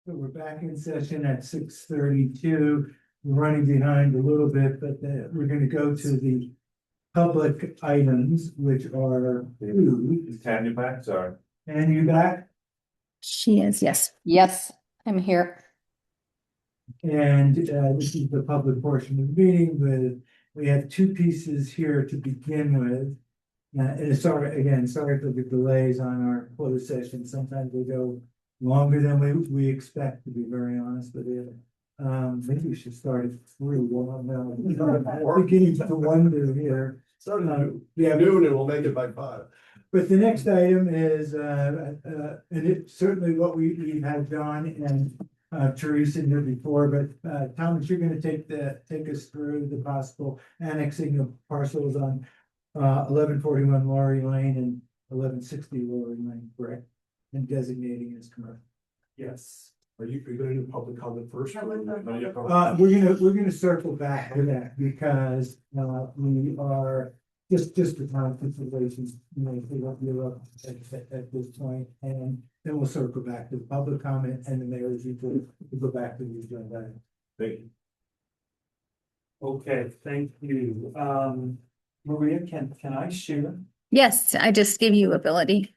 So we're back in session at 6:32. We're running behind a little bit, but we're gonna go to the public items, which are food. Is Tanya back? Sorry. And you back? She is, yes. Yes, I'm here. And this is the public portion of the meeting. We have two pieces here to begin with. And sorry for the delays on our closed session. Sometimes we go longer than we expect, to be very honest with you. Maybe we should start at 3. Well, I'm beginning to wonder here. Yeah, noon and we'll make it by 5. But the next item is, and it's certainly what we have done, and Teresa here before, but Thomas, you're gonna take us through the possible annexing of parcels on 1141 Laurie Lane and 1160 Laurie Lane, correct? And designating as commercial. Yes. Are you gonna do public comment first? We're gonna circle back to that because we are just the time considerations, we won't be up at this point, and then we'll circle back to the public comment and the mayor's report. We'll go back to the agenda. Thank you. Okay, thank you. Maria, can I share? Yes, I just gave you ability.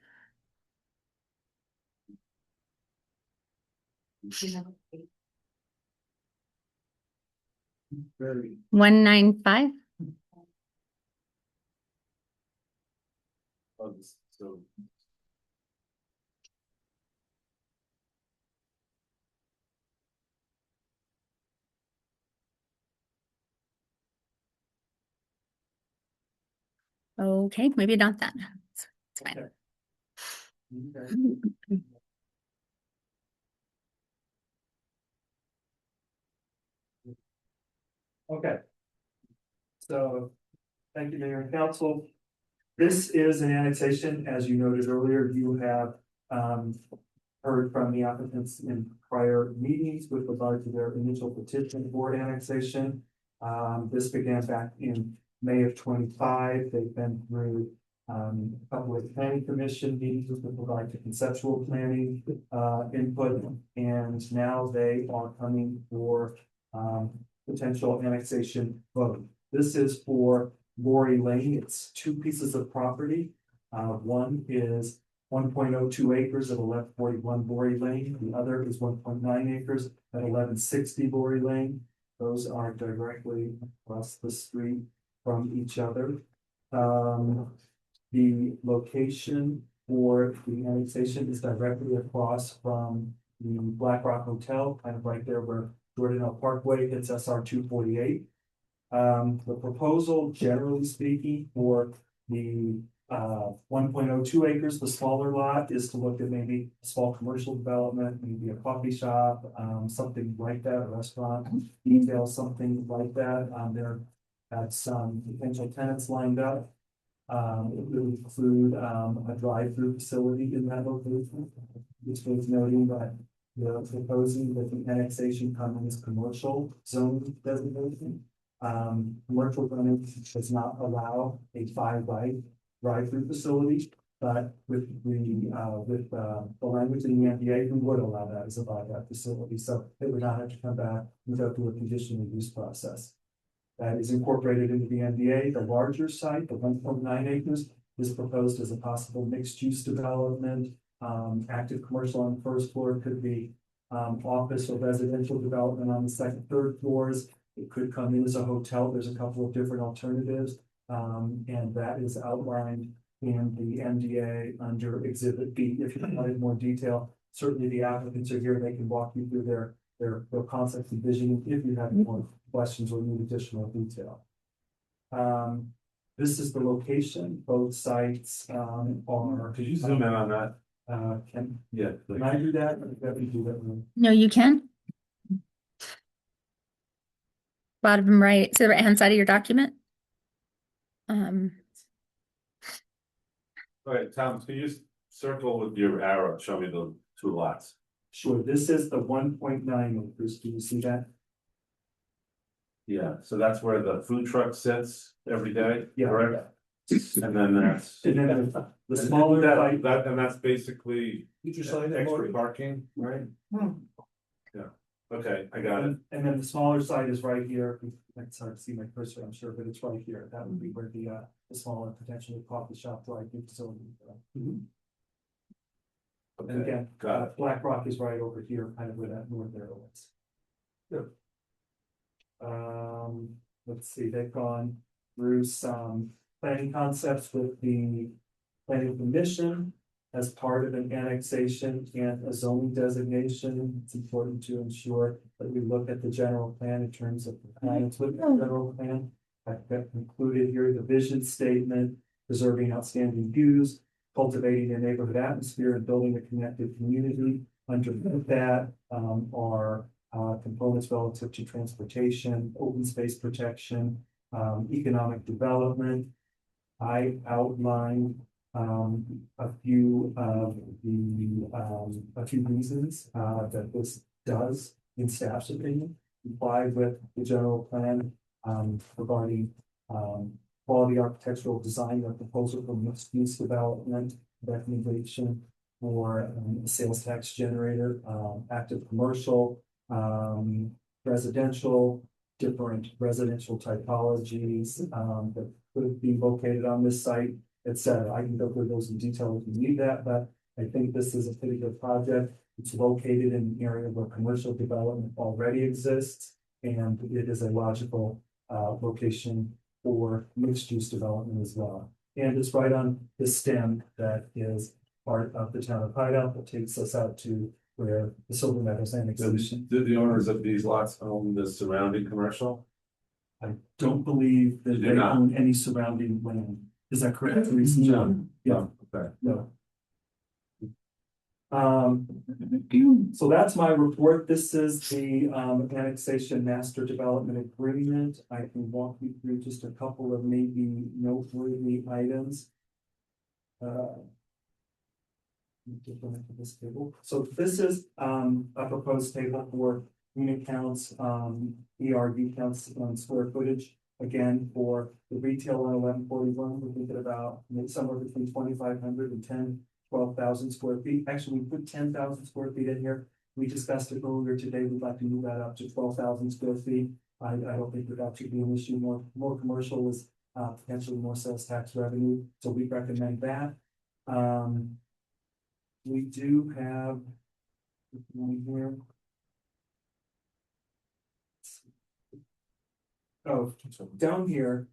Very 195. So. Okay, maybe not that. It's fine. Okay. So, thank you, Mayor and Council. This is an annexation, as you noted earlier, you have heard from the applicants in prior meetings with regard to their initial petition for annexation. This began back in May of 25. They've been through a couple of planning commission meetings with regard to conceptual planning input, and now they are coming for potential annexation vote. This is for Laurie Lane. It's 2 pieces of property. One is 1.02 acres at 1141 Laurie Lane. The other is 1.9 acres at 1160 Laurie Lane. Those are directly across the street from each other. The location for the annexation is directly across from the Black Rock Hotel, kind of right there where Jordan L. Parkway hits SR 248. The proposal, generally speaking, for the 1.02 acres, the smaller lot, is to look at maybe a small commercial development, maybe a coffee shop, something like that, a restaurant, detail, something like that. There had some potential tenants lined up. It would include a drive-through facility in that location, which was noting that they're proposing that the annexation come in as commercial zone designation. Commercial zoning does not allow a 5-by drive-through facility, but with the language in the NDA, we would allow that as a 5-by facility, so it would not have to come back and go through a conditional use process. That is incorporated into the NDA. The larger site, the 1.9 acres, is proposed as a possible mixed-use development. Active commercial on the first floor, could be office or residential development on the second, third floors. It could come in as a hotel. There's a couple of different alternatives, and that is outlined in the NDA under Exhibit B. If you wanted more detail, certainly the applicants are here. They can walk you through their concepts and vision if you have more questions or need additional detail. This is the location. Both sites are. Could you zoom in on that? Can Yeah. I do that? Let me do that. No, you can. Bottom right, to the right-hand side of your document. All right, Tom, can you just circle with your arrow, show me the 2 lots? Sure, this is the 1.9 acres. Do you see that? Yeah, so that's where the food truck sits every day, Yeah. correct? And then that's. And then the smaller site. And that's basically Did you sign that, extra Marty? parking, right? Okay, I got it. And then the smaller site is right here. It's hard to see my cursor, I'm sure, but it's right here. That would be where the smaller potentially coffee shop drive-through facility. And Okay, again, got it. Black Rock is right over here, kind of where that north arrow is. Yep. Let's see, they've gone through some planning concepts with the planning commission as part of an annexation and a zoning designation. It's important to ensure that we look at the general plan in terms of compliance with the general plan. I've got included here the vision statement, preserving outstanding views, cultivating a neighborhood atmosphere and building a connected community. Under that are components relative to transportation, open space protection, economic development. I outlined a few of the a few reasons that this does, in staff's opinion, comply with the general plan regarding quality architectural design or proposal for mixed use development, recommendation for a sales tax generator, active commercial, residential, different residential typologies that could be located on this site, etc. I can go through those in detail if you need that, but I think this is a pretty good project. It's located in an area where commercial development already exists, and it is a logical location for mixed use development as well. And it's right on the stem that is part of the town of Hideout that takes us out to where the Silver Meadows annexation. Do the owners of these lots own the surrounding commercial? I don't believe that They do they not. own any surrounding land. Is that correct, Teresa? Yeah. Okay. No. So that's my report. This is the annexation master development agreement. I can walk you through just a couple of maybe noteworthy items. This table. So this is a proposed table for unit counts, ERV counts on square footage. Again, for the retail on 1141, we're thinking about somewhere between 2,500 and 12,000 square feet. Actually, we put 10,000 square feet in here. We discussed it earlier today. We'd like to move that up to 12,000 square feet. I don't think that should be an issue. More commercial is potentially more sales tax revenue. So we recommend that. We do have one here. Oh, down here,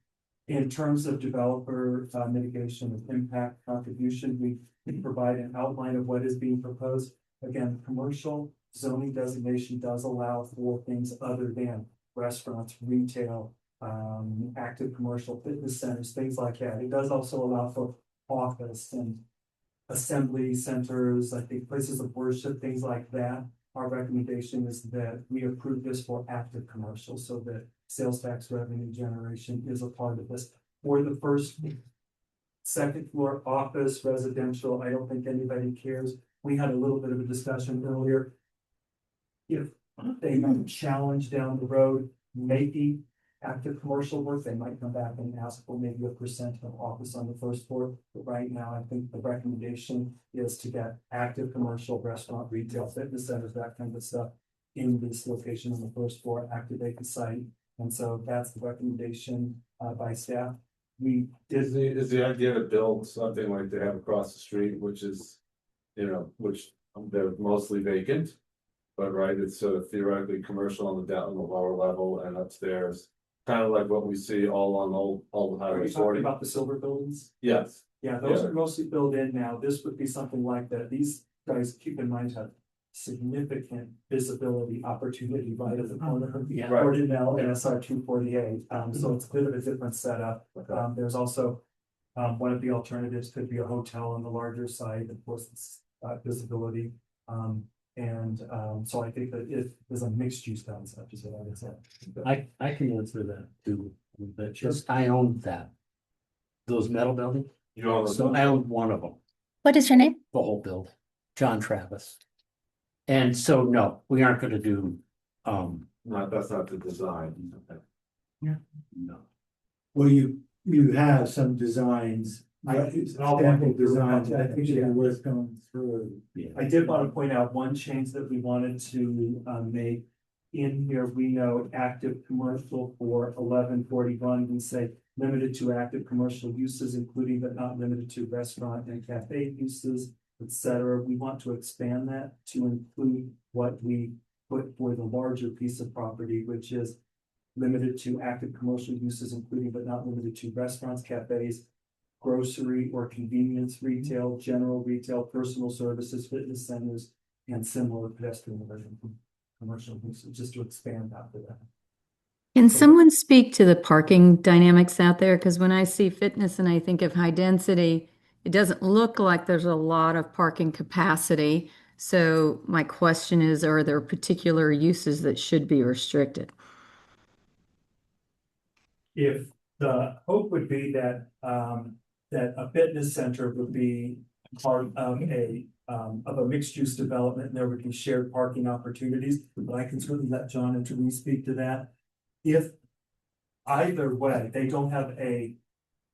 in terms of developer mitigation of impact contribution, we provide an outline of what is being proposed. Again, commercial zoning designation does allow for things other than restaurants, retail, active commercial fitness centers, things like that. It does also allow for office and assembly centers, I think places of worship, things like that. Our recommendation is that we approve this for active commercial so that sales tax revenue generation is a part of this. For the first, second floor office, residential, I don't think anybody cares. We had a little bit of a discussion earlier. If they might challenge down the road, maybe active commercial work, they might come back and ask for maybe a percent of office on the first floor. But right now, I think the recommendation is to get active commercial, restaurant, retail, fitness centers, that kind of stuff in this location on the first floor, activate the site. And so that's the recommendation by staff. We did. Is the idea to build something like they have across the street, which is, which they're mostly vacant, but right, it's sort of theoretically commercial on the lower level and upstairs, kind of like what we see all on old Are highway you talking 40. about the silver buildings? Yes, Yeah, those Yeah. are mostly built in now. This would be something like that. These guys, keep in mind, have significant visibility opportunity right at the corner of Yeah. Right. Ordinale and SR 248. So it's a bit of a different setup. There's also one of the alternatives could be a hotel on the larger side, of course, it's visibility. So I think that it is a mixed use concept, is what I would say. I can answer that too, but just, I owned that. Those metal buildings, you know, so I owned one of them, What is your name? the whole building, John Travis. And so, no, we aren't gonna do, that's not the design. Okay. no. Well, you have some designs It's all one sample through designs, I public, think it'd yeah. be worth going through. I did want to point out one change that we wanted to make. In here, we know active commercial for 1141, we say limited to active commercial uses, including but not limited to restaurant and cafe uses, etc. We want to expand that to include what we put for the larger piece of property, which is limited to active commercial uses, including but not limited to restaurants, cafes, grocery or convenience retail, general retail, personal services, fitness centers, and similar pedestrian and commercial uses, just to expand after that. Can someone speak to the parking dynamics out there? Because when I see fitness and I think of high density, it doesn't look like there's a lot of parking capacity. So my question is, are there particular uses that should be restricted? If the hope would be that, that a fitness center would be part of a mixed use development, and there would be shared parking opportunities, but I can certainly let John and Therese speak to that. If either way, they don't have a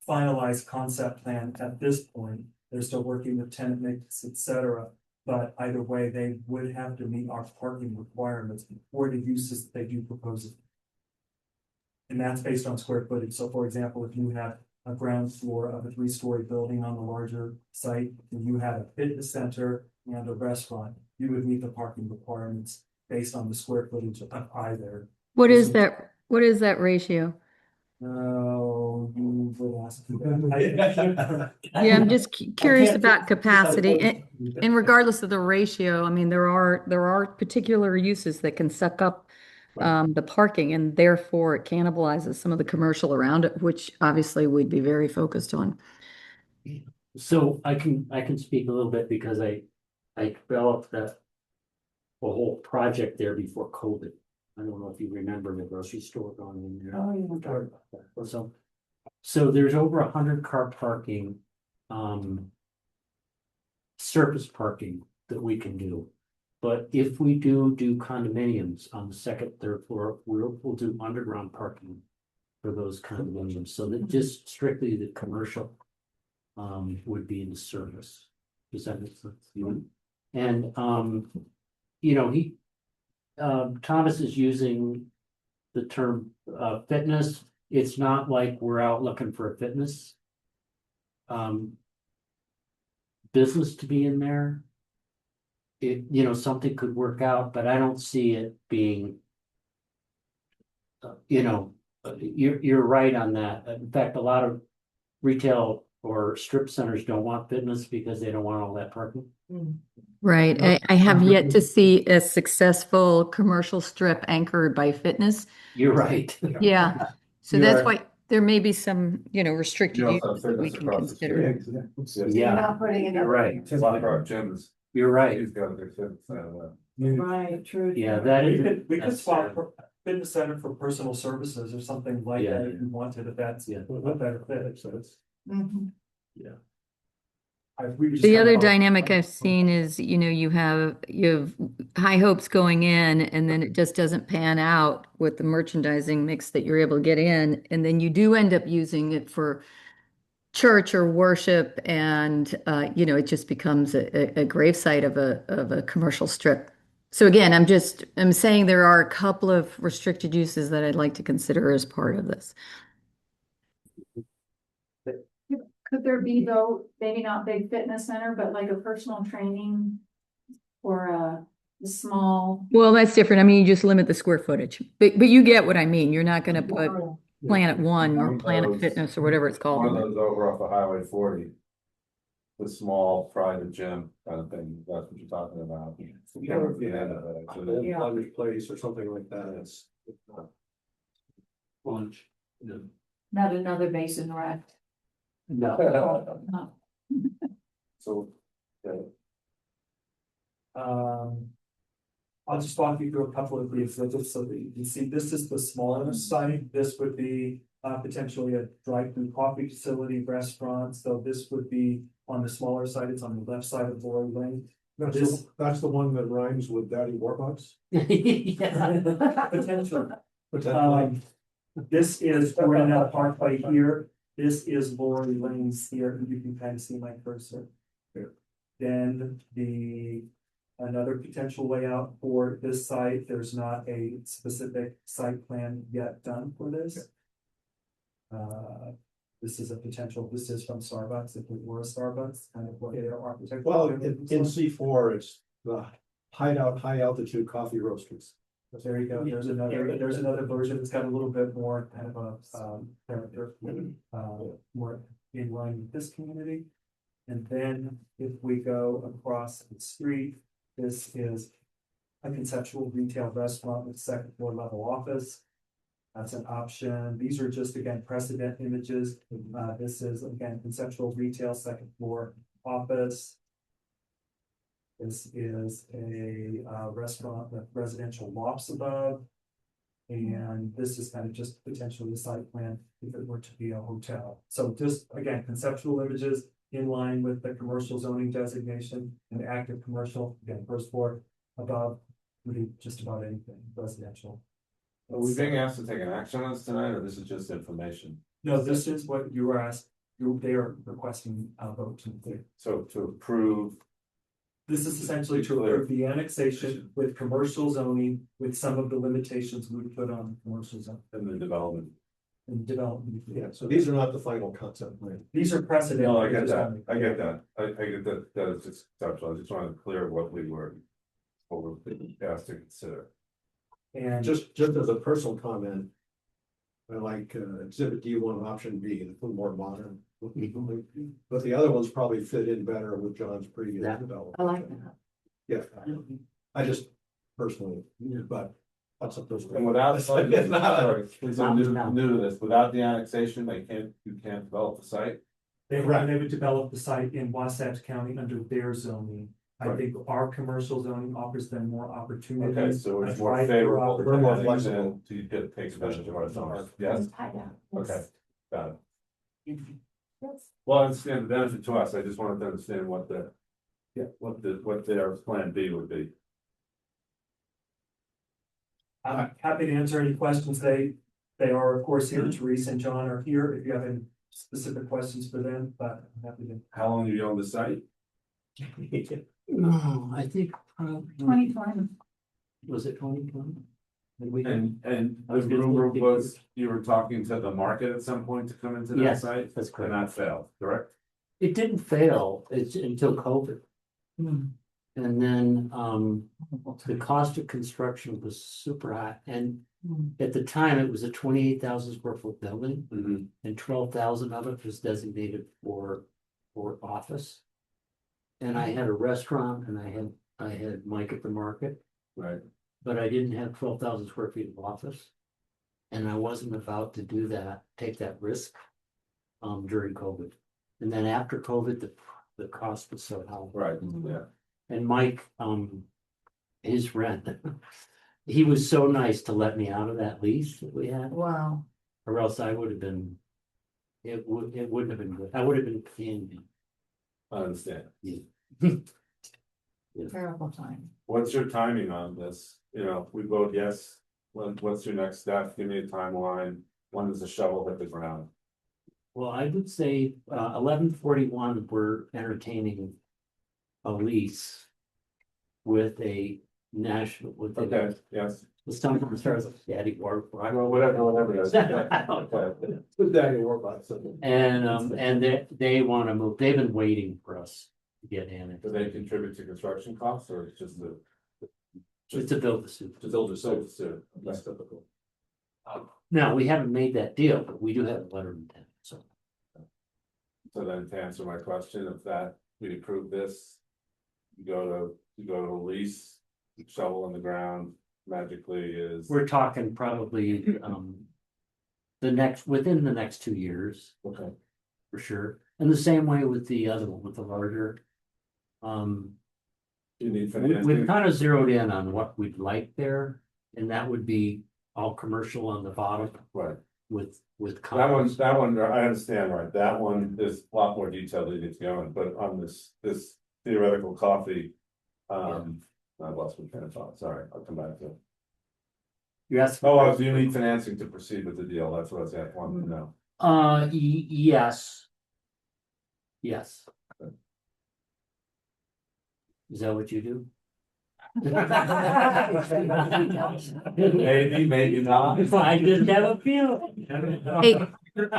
finalized concept plan at this point, they're still working with tenant mix, et cetera. But either way, they would have to meet our parking requirements for the uses that they do propose. And that's based on square footage. So for example, if you have a ground floor of a 3-story building on the larger site, and you had a fitness center and a restaurant, you would meet the parking requirements based on the square footage of either. What is that? What is that ratio? No, you would ask. me Yeah, I'm just curious can't- about capacity. And regardless of the ratio, I mean, there are particular uses that can suck up the parking, and therefore it cannibalizes some of the commercial around it, which obviously we'd be very focused on. So I can speak a little bit because I developed that a whole project there before COVID. I don't know if you remember the grocery store going in there. Oh, yeah. So there's over 100 car parking, surface parking that we can do. But if we do condominiums on the second, third floor, we'll do underground parking for those condominiums, so that just strictly the commercial would be in the service. Does that make sense? And you know, Thomas is using the term fitness. It's not like we're out looking for a fitness business to be in there. It, you know, something could work out, but I don't see it being, you know, you're right on that. In fact, a lot of retail or strip centers don't want fitness because they don't want all that parking. Right. I have yet to see a successful commercial strip anchored by fitness. You're right. Yeah. So You're that's right. why there may be some, restricted You also have uses that we fitness can across the consider. street. Yeah, Not putting it you're up. right. A lot of our gyms, You're right. he's got their fitness center. Right, true. Yeah, that We is. could that's swap fair. fitness center for personal services or something like Yeah. that if you wanted, if that's Yeah. a better fit. So it's. Mhm. The other dynamic I've seen is, you have high hopes going in, and then it just doesn't pan out with the merchandising mix that you're able to get in. And then you do end up using it for church or worship, and it just becomes a gravesite of a commercial strip. So again, I'm saying there are a couple of restricted uses that I'd like to consider as part of this. Could there be though, maybe not big fitness center, but like a personal training or a small? Well, that's different. I mean, you just limit the square footage, but you get what I mean. You're not going to put Planet One or Planet Fitness or whatever it's One of called. those over off of Highway 40. The small private gym kind of thing, that's what you're talking about. Lunch place or something like that, it's not. Lunch. No. Not another basin rack. No. No. So, yeah, I'll just walk you through a couple of these, so that you can see, this is the smaller site, this would be potentially a drive-through coffee facility, restaurant, so this would be on the smaller side, it's on the left side of Laurel Lane. That's the one that rhymes with Daddy Warbucks. Yeah. Potentially. What's that like? This is Gordon Parkway here. This is Lori Lane's here, you can kind of see my cursor. Here. Then another potential layout for this site, there's not a specific site plan yet done for this. This is a potential, this is from Starbucks, if it were a Starbucks, kind of what their architecture. Well, in C4, it's the Hideout High Altitude Coffee Roasters. There you go, there's another version, it's got a little bit more kind of a, character, more in line with this community. And then if we go across the street, this is a conceptual retail restaurant with second floor level office. That's an option. These are just, again, precedent images. This is, again, conceptual retail, second floor office. This is a restaurant with residential lofts above. And this is kind of just potentially a site plan if it were to be a hotel. So just, again, conceptual images in line with the commercial zoning designation and active commercial, again, first floor above, would be just about anything residential. Are we being asked to take an action on this tonight, or this is just information? No, this is what you were asked, they are requesting a vote to. So to approve, This is essentially to approve the annexation with commercial zoning with some of the limitations we would put on commercial zone in the development. and development. Yeah, so these are not the final concept plan. These are precedent. No, I get that, I get that, I get that, that is just conceptual, I just wanted to clear what we're being asked to consider. And Just as a personal comment, I like exhibit D1 option B, a little more modern. But the other ones probably fit in better with John's previous Yeah. development. I like that. Yeah, I just personally, but that's a And personal. without, sorry, please, I'm No. new to this, without the annexation, you can't develop the site. they would develop the site in Wasatch County under their zoning. I Right. think our commercial zoning offers them more Okay, opportunities. so it's That's more right, favorable. we're more to flexible. annexation to get, take advantage of our zones, yes, okay, got it. Well, it's a benefit to us, I just wanted to understand what what their plan B would be. I'm happy to answer any questions. They are, of course, here. Teresa and John are here if you have any specific questions for them, but I'm happy to. How long have you owned the site? No, I think, 2020. was it 2020? And I was the gonna rumor say- was you were talking to the market at some point to come into that Yes, site, that's and correct. that failed, correct? It didn't fail, it's until COVID. And then, the cost of construction was super high, and at the time, it was a 28,000 square foot building. Mm-hmm. And 12,000 of it was designated for office. And I had a restaurant and I had Mike at the Market, Right, but I didn't have 12,000 square feet of office. And I wasn't about to do that, take that risk, during COVID. And then after COVID, the cost was so high. right, yeah. And Mike, his rent, he was so nice to let me out of that lease that we had, Wow. or else I would have been. It wouldn't have been good. I would have been paying him. I understand. Terrible time. What's your timing on this? You know, we vote yes, what's your next step? Give me a timeline, when does the shovel hit the ground? Well, I would say 1141, we're entertaining a lease with a national, with a, Okay, yes, with someone who starts with Daddy War. well, whatever it is. I don't know. Okay. Good day to work on something. And they want to move, they've been waiting for us to get in Do they contribute to construction costs, or it's just just to build the suit. to build a service to, that's typical. Now, we haven't made that deal, but we do have a letter of intent, so. So then to answer my question, if that, we approve this. You go to lease, shovel in the ground, magically is. We're talking probably, within the next 2 years, Okay, for sure. And the same way with the other one, with the larger. you need We've financing, kind of zeroed in on what we'd like there, and that would be all commercial on the bottom right, with that one, I understand, right, that one, there's a lot more detail that needs to go in, but on this theoretical coffee. I lost my train of thought, sorry, I'll come back to it. You're asking. Oh, do you need financing to proceed with the deal, that's what I was wanting to know. Yes. Yes. Is that what you do? Maybe, maybe not. I just have a feeling. Hey,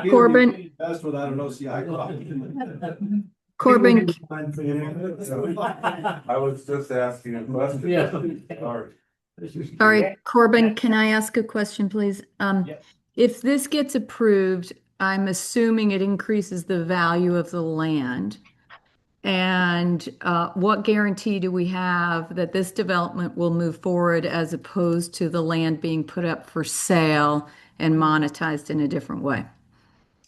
Corbin, Best without an OCI copy. Corbin, I was just asking a question. Yeah. Sorry. sorry, Corbin, can I ask a question, please? Yeah. If this gets approved, I'm assuming it increases the value of the land. And what guarantee do we have that this development will move forward as opposed to the land being put up for sale and monetized in a different way?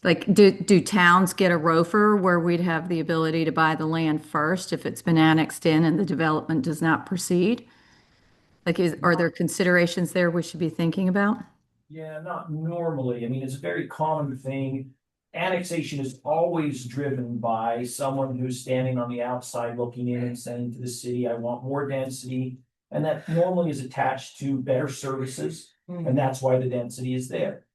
Like, do towns get a ROFR where we'd have the ability to buy the land first if it's been annexed in and the development does not proceed? Like, are there considerations there we should be thinking about? Yeah, not normally. I mean, it's a very common thing. Annexation is always driven by someone who's standing on the outside looking in and saying to the city, I want more density. And that normally is attached to better services, and that's why the density is there.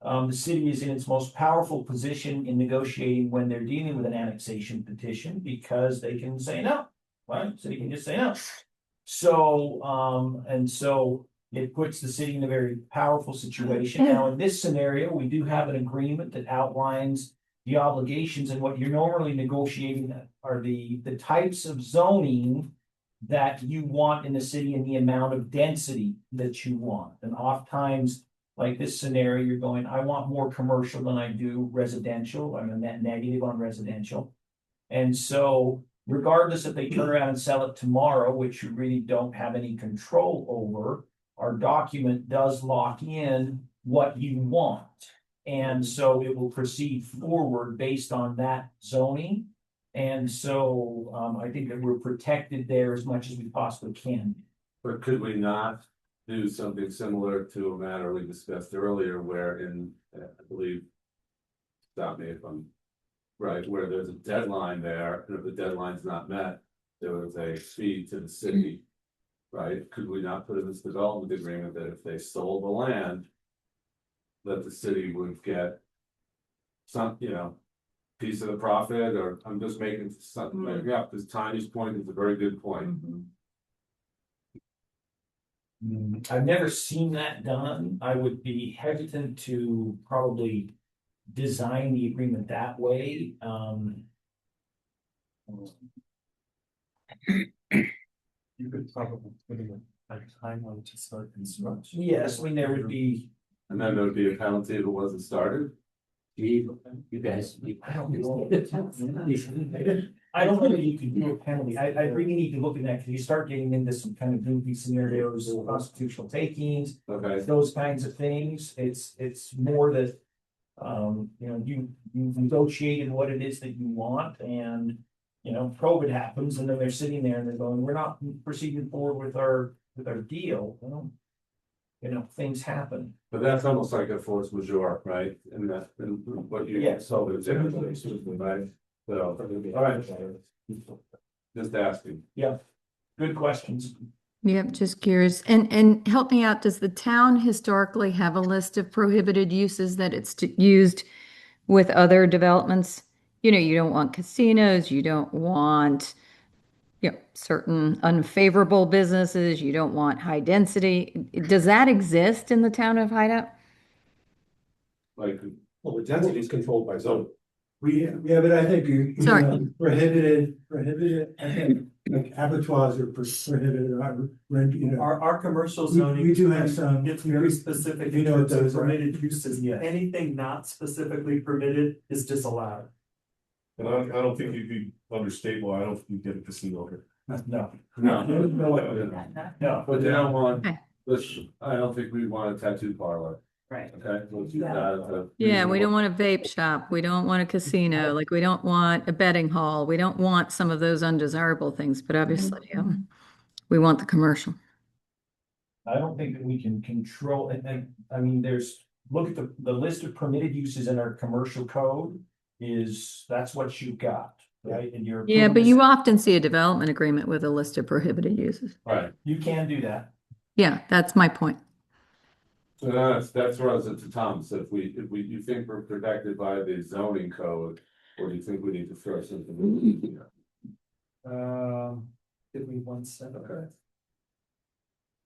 The city is in its most powerful position in negotiating when they're dealing with an annexation petition because they can say no, right? So they can just say no. So, and so it puts the city in a very powerful situation. Now, in this scenario, we do have an agreement that outlines the obligations, and what you're normally negotiating are the types of zoning that you want in the city and the amount of density that you want. And oftentimes, like this scenario, you're going, I want more commercial than I do residential. I'm a net negative on residential. And so regardless if they turn around and sell it tomorrow, which you really don't have any control over, our document does lock in what you want. And so it will proceed forward based on that zoning. And so I think that we're protected there as much as we possibly can. But could we not do something similar to a matter we discussed earlier where I believe, stop me if I'm right, where there's a deadline there, and if the deadline's not met, there was a fee to the city. Right, could we not put in this development agreement that if they sold the land, that the city would get some, piece of the profit, or I'm just making something like, yeah, this Tiny's point is a very good point. I've never seen that done. I would be hesitant to probably design the agreement that way. You could probably put in a timeline to start construction. Yes, I mean, there would be. And then there would be a penalty if it wasn't started. You guys. I don't know that you can do a penalty. I really need to look at that, because you start getting into some kind of goofy scenarios, constitutional takings, Okay, those kinds of things. It's more that. You negotiated what it is that you want, and COVID happens, and then they're sitting there and they're going, we're not proceeding forward with our deal. Well, things happen. but that's almost like a force majeure, right? And that, and what you Yes. sold it, right? So, all right. Just asking. Good questions. Yep, just curious. And help me out, does the town historically have a list of prohibited uses that it's used with other developments? You don't want casinos, you don't want, certain unfavorable businesses, you don't want high density. Does that exist in the town of Hideout? Like, Well, the density is controlled by zone. Yeah, but I think Sorry. prohibited, I think, like abattoirs are prohibited, Our commercial We- zoning. we do have some- It's very specific you in know what terms of those are. permitted uses. Yes. Anything not specifically permitted is disallowed. And I don't think you'd be under state law, I don't think you'd get a casino here. No. no, but they don't want, Okay. I don't think we want a tattoo parlor, Right. okay? Let's keep that at the Yeah, we don't reasonable. want a vape shop, we don't want a casino, like we don't want a betting hall, we don't want some of those undesirable things, but obviously, we want the commercial. I don't think that we can control, and I mean, look at the list of permitted uses in our commercial code that's what you've got, right? And you're. Yeah, but you often see a development agreement with a list of prohibited uses. Right, You can do that. Yeah, that's my point. So that's where I was at to Tom, so if you think we're protected by the zoning code, or do you think we need to throw something in here? Give me 1 second. Okay.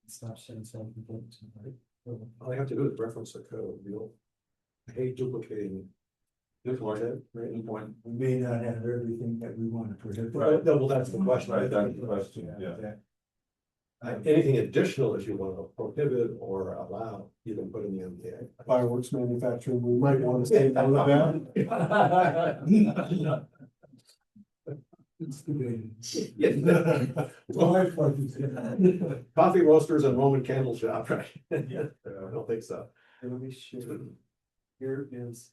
Stop sharing something. All I have to do is reference the code, I hate duplicating. Good point, Right? good point. We may not have everything that we want to prohibit. Right. No, well, that's the question. Right, that's the question, yeah. Anything additional that you want to prohibit or allow, you can put in the MDA. Fireworks manufacturing, we might want to stay out of that. It's debated. Coffee roasters and Roman candle shop, right? I don't think so. Let me show you. Here is.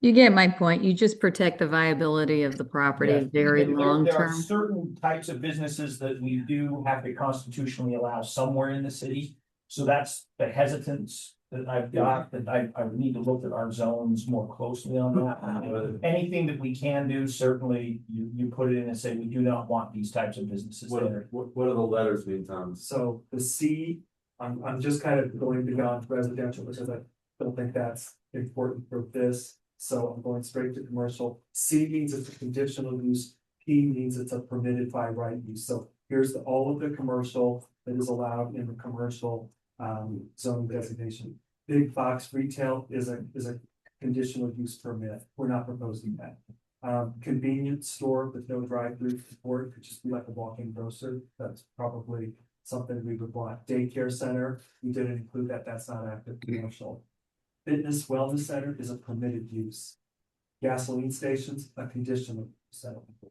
You get my point. You just protect the viability of the property Yeah. very There- long There are term. certain types of businesses that we do have to constitutionally allow somewhere in the city. So that's the hesitance that I've got, that I would need to look at our zones more closely on that. Anything that we can do, certainly you put it in and say, we do not want these types of businesses there. What are the letters mean, Tom? So the C, I'm just kind of going beyond residential because I don't think that's important for this. So I'm going straight to commercial. C means it's a conditional use. P means it's a permitted by right use. So here's all of the commercial that is allowed in the commercial zone designation. Big box retail is a conditional use permit. We're not proposing that. Convenience store with no drive-through support could just be like a walk-in grocer. That's probably something we would want. Daycare center, we didn't include that. That's not active commercial. Fitness wellness center is a permitted use. Gasoline stations, a conditional use.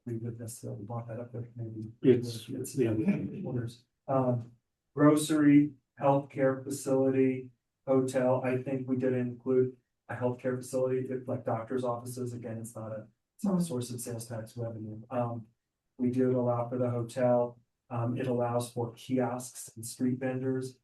We would necessarily want that up there. Maybe It's orders. Grocery, healthcare facility, hotel. I think we did include a healthcare facility, if like doctor's offices. Again, it's not a source of sales tax revenue. We did allow for the hotel. It allows for kiosks and street vendors.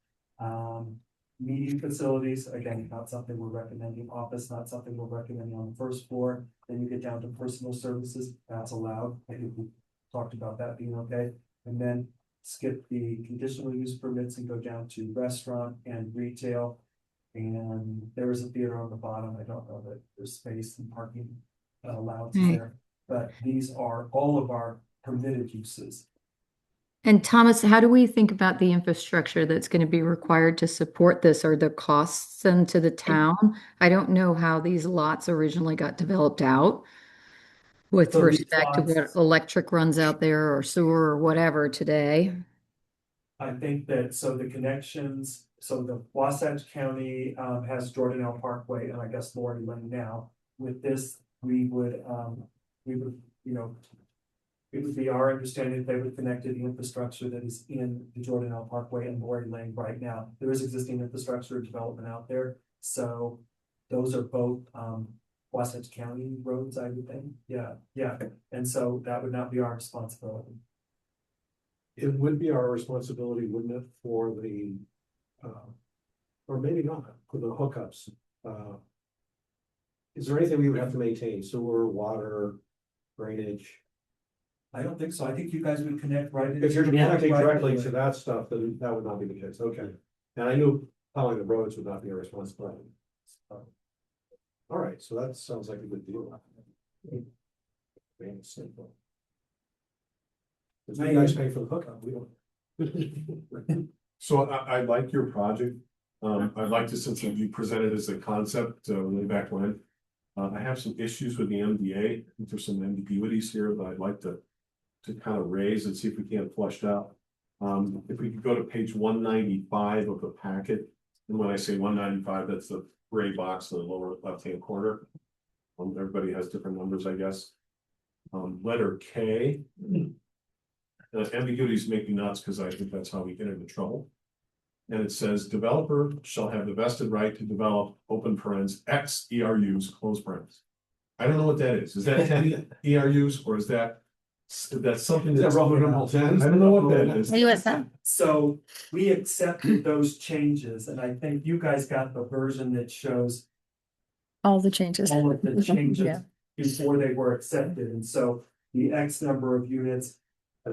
Meeting facilities, again, not something we're recommending. Office, not something we're recommending on the first floor. Then you get down to personal services, that's allowed. I think we talked about that being okay. And then skip the conditional use permits and go down to restaurant and retail. And there is a theater on the bottom. I don't know that there's space and parking allowed there. But these are all of our permitted uses. And Thomas, how do we think about the infrastructure that's going to be required to support this, or the costs into the town? I don't know how these lots originally got developed out with So these respect to what lots- electric runs out there or sewer or whatever today. I think that, so the connections, so the Wasatch County has Jordan L Parkway and I guess Lori Lane now. With this, we would, it would be our understanding that they would connect to the infrastructure that is in the Jordan L Parkway and Lori Lane right now. There is existing infrastructure development out there, so those are both Wasatch County roads, I would think. Yeah, and so that would not be our responsibility. It would be our responsibility, wouldn't it, for the, or maybe not, for the hookups. Is there anything we would have to maintain, sewer, water, drainage? I don't think so. I think you guys would connect right. If you're into- connecting right directly away. to that stuff, then that would not be the case, okay. And I knew plowing the roads would not be a responsibility. All right, so that sounds like a good deal. Simple. You guys pay for the hookup, we don't. So I like your project. I'd like to, since you presented as a concept, way back when. I have some issues with the MDA. I think there's some ambiguities here that I'd like to kind of raise and see if we can't flush out. If we could go to page 195 of the packet, and when I say 195, that's the gray box in the lower left-hand corner. Everybody has different numbers, I guess. Letter K. Ambiguities make me nuts because I think that's how we get into trouble. And it says developer shall have the vested right to develop open parens X ERUs close parens. I don't know what that is. Is that 10 ERUs or is that's something that's Roman numeral 10? I don't know what that is. Hey, what's that? So we accepted those changes, and I think you guys got the version that shows All the changes. all of the changes Yeah. before they were accepted, and so the X number of units.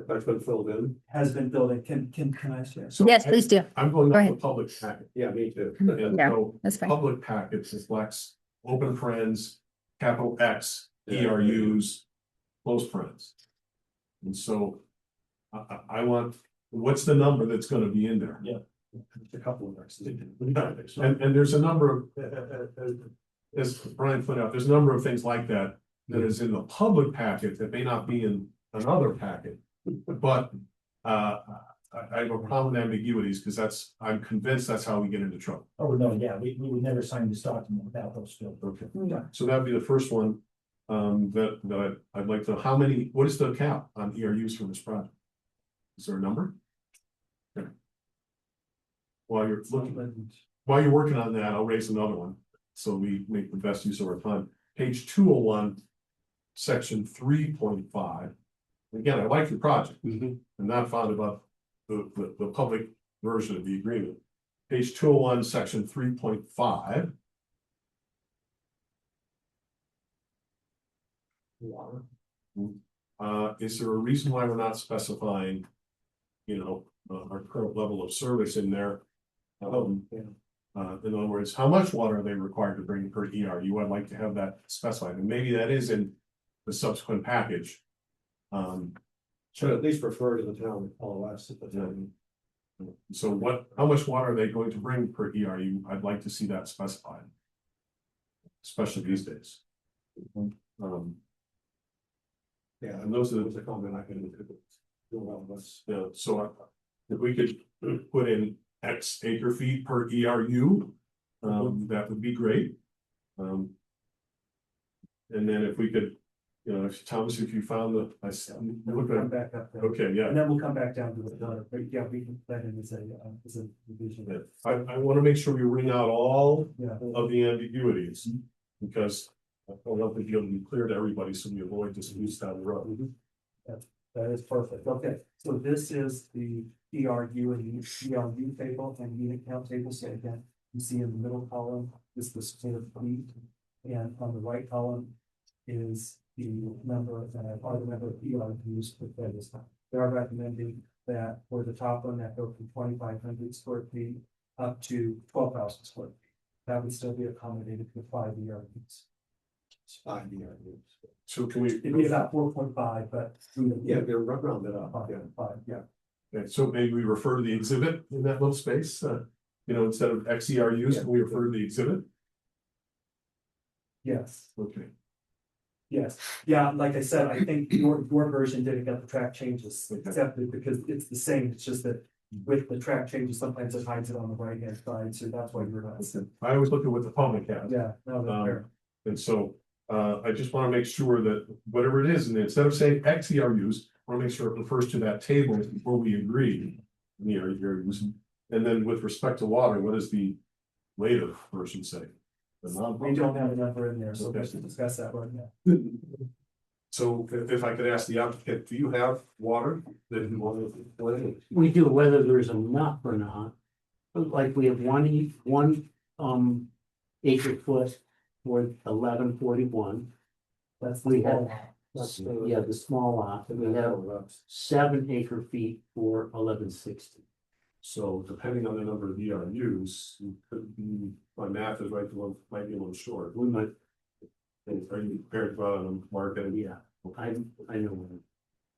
That's been filled in. has been filled in. Can I share? So Yes, please do. I'm going Go off ahead. the public packet. Yeah, me too. And Yeah, so that's fine. public packets reflects open friends, capital X, Yeah. ERUs, close friends. And so I want, what's the number that's gonna be in there? Yeah. A couple of X's. And there's a number of, as Brian pointed out, there's a number of things like that that is in the public packet that may not be in another packet. But I have a problem with ambiguities because I'm convinced that's how we get into trouble. Oh, no, yeah, we would never sign this document without those filled. Okay, Yeah. so that'd be the first one. That I'd like to know, how many, what is the cap on ERUs for this project? Is there a number? Okay. While you're working on that, I'll raise another one, so we make the best use of our time. Page 201, section 3.5. Again, I like your project. I'm not fond about the public version of the agreement. Page 201, section 3.5. Is there a reason why we're not specifying, our current level of service in there? In other words, how much water are they required to bring per ERU? I'd like to have that specified, and maybe that is in the subsequent package. Should at least refer to the town of LOS at the time. So how much water are they going to bring per ERU? I'd like to see that specified. Especially these days. Yeah, And those are was a comment I can do well with. so if we could put in X acre feet per ERU, that would be great. And then if we could, if Thomas, if you found the, We'll come back up there. okay, yeah. And then we'll come back down to the water, but yeah, we can put that in as a division. Yeah. I want to make sure we ring out all Yeah. of the ambiguities, because I want to be able to be clear to everybody, so we avoid disputes down the road. That is perfect. Okay, so this is the ERU and ERU table and unit count table. So again, you see in the middle column is the square feet, and on the right column is the number of ERUs per phase. They are recommending that for the top one that go from 2,500 square feet up to 12,000 square feet. That would still be accommodated for 5 ERUs. 5 ERUs. So can we? It'd be about 4.5, but. Yeah, they're rounded up. Yeah. 5, yeah. Okay, so maybe we refer to the exhibit in that little space, instead of XERUs, can we refer to the exhibit? Yes. Okay. Yes, yeah, like I said, I think your version didn't get the track changes Okay. accepted because it's the same, it's just that with the track changes, sometimes it hides it on the right hand side, so that's why you're not. I always look at what the public has. Yeah, no, that's fair. And so, I just want to make sure that whatever it is, and instead of saying XERUs, I want to make sure it refers to that table before we agree. ERUs, and then with respect to water, what does the later version say? The We don't have a number in there, so Okay. let's discuss that right now. So if I could ask the applicant, do you have water that you want to? We do, whether there's enough or not. But like we have one acre foot for 1141. That's We the have, whole lot. yeah, the small lot, and we have 7 acre feet for 1160. So depending on the number of ERUs, you could be, my math is right, might be a little short. We might, Are you prepared to go out on the market? yeah, I know.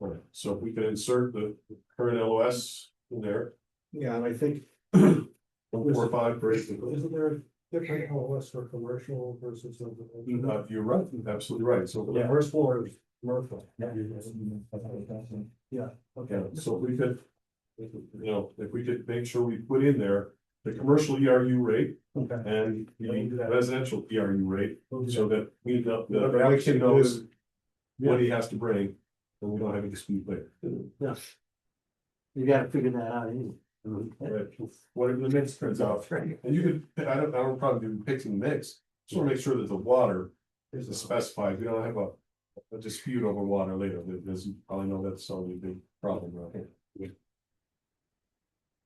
All right, so if we could insert the current LOS in there, Yeah, and I think, 145 per acre. isn't there a different LOS for commercial versus? You're right, absolutely right, so. The first floor is commercial. Yeah, Okay, so if we could, if we could make sure we put in there the commercial ERU rate okay. and Yeah, we can do the that. residential ERU rate, We'll do so that. that we know, the Whatever applicant knows Yeah. what he has to bring, and we don't have a dispute later. Yeah. You gotta figure that out anyway. Right. Whatever the mix turns out, Right. and you could, I don't probably be picking the mix, just wanna make sure that the water is specified, we don't have a dispute over water later, because you probably know that's only a big problem right here.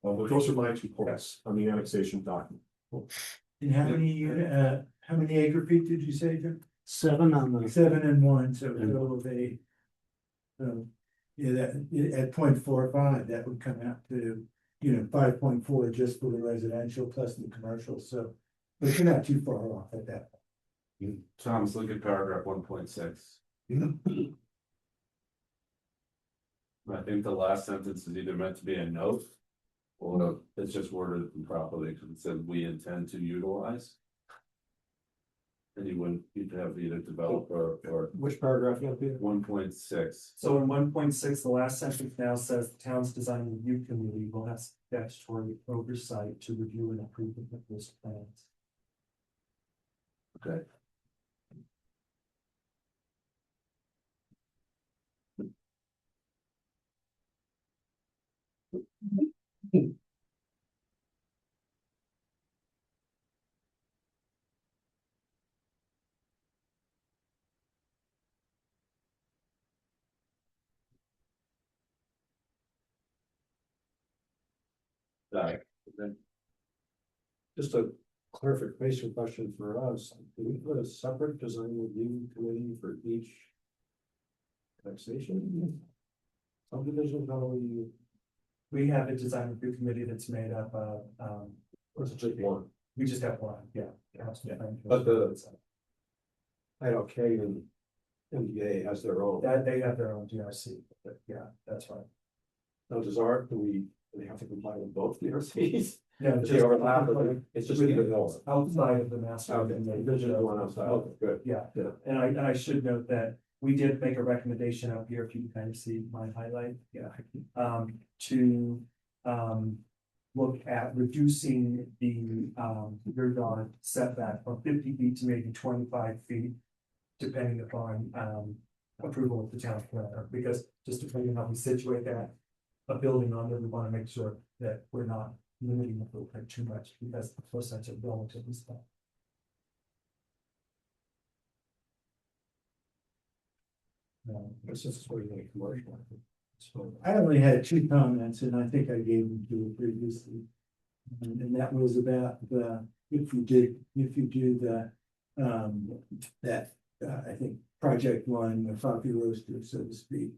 But those are my 2 points on the annexation document. And how many acre feet did you say, Jim? 7 on the, 7 and 1, so a total of 8. So at 0.45, that would come out to, 5.4 just for the residential plus the commercial, so. But you're not too far off at that. Thomas, look at paragraph 1.6. I think the last sentence is either meant to be a note. Or it's just worded improperly, because it said we intend to utilize. And you'd have either developer or Which paragraph you have here? 1.6. So in 1.6, the last sentence now says the town's design review committee will have statutory oversight to review and approve the proposed plans. Okay. Then Just a clarification question for us. Do we put a separate design review committee for each taxation? Subdivision, how do we, We have a design review committee that's made up of, or is it just one? we just have one, yeah. But the- Hideout K and MDA has their own. That they have their own DRC, but yeah, that's right. Now, do they have to comply with both DRCs? No, Does they overlap, or it's just either one? outside of the master. Okay, there's just one outside, okay, good. Yeah, Yeah. and I should note that we did make a recommendation up here, if you can kind of see my highlight, yeah. To look at reducing the rear yard setback from 50 feet to maybe 25 feet. Depending upon approval of the town planner, because just depending on how we situate that. A building on there, we want to make sure that we're not limiting the footprint too much, because the first sense of relatively small. This is where you make commercial. So, I only had two comments, and I think I gave them to you previously. And that was about if you do that, I think, project one, the coffee roaster, so to speak.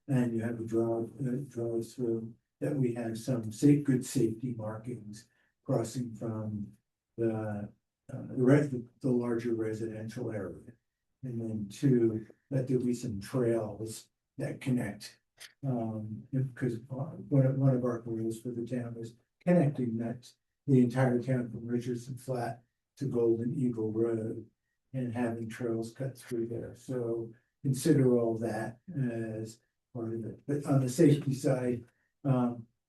And you have a draws through that we have some good safety markings crossing from the larger residential area. And then two, that there be some trails that connect. Because one of our goals for the town is connecting the entire town from Richardson Flat to Golden Eagle Road and having trails cut through there. So consider all that as part of it. But on the safety side,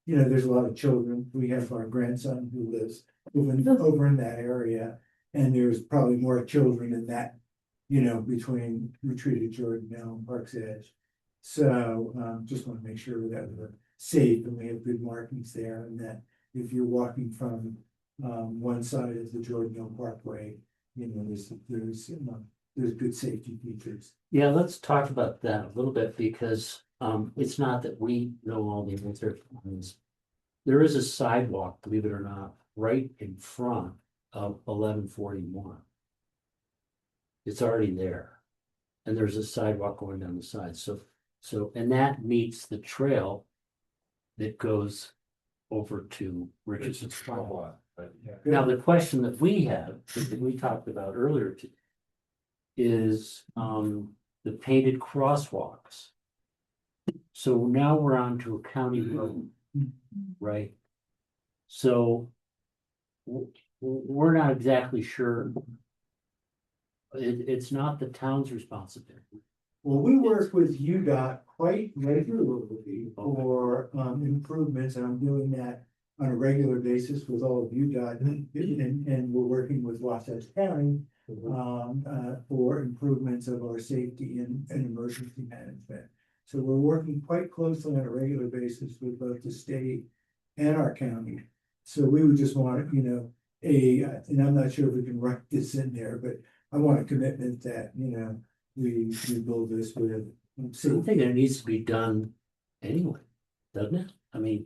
there's a lot of children. We have our grandson who lives over in that area. And there's probably more children in that, between Retreat at Jordan and Park's Edge. So just want to make sure that we're safe and we have good markings there, and that if you're walking from one side of the Jordan Hill Parkway, there's good safety features. Yeah, let's talk about that a little bit, because it's not that we know all the answers. There is a sidewalk, believe it or not, right in front of 1141. It's already there. And there's a sidewalk going down the side. So, and that meets the trail that goes over to Richardson's Farm. Now, the question that we have, that we talked about earlier, is the painted crosswalks. So now we're on to a county road, right? So we're not exactly sure. It's not the town's responsibility. Well, we work with UDOT quite regularly for improvements, and I'm doing that on a regular basis with all of UDOT, and we're working with Wasatch County for improvements of our safety and emergency management. So we're working quite closely on a regular basis with both the state and our county. So we would just want, and I'm not sure if we can write this in there, but I want a commitment that, we build this with. I think it needs to be done anyway, doesn't it? I mean,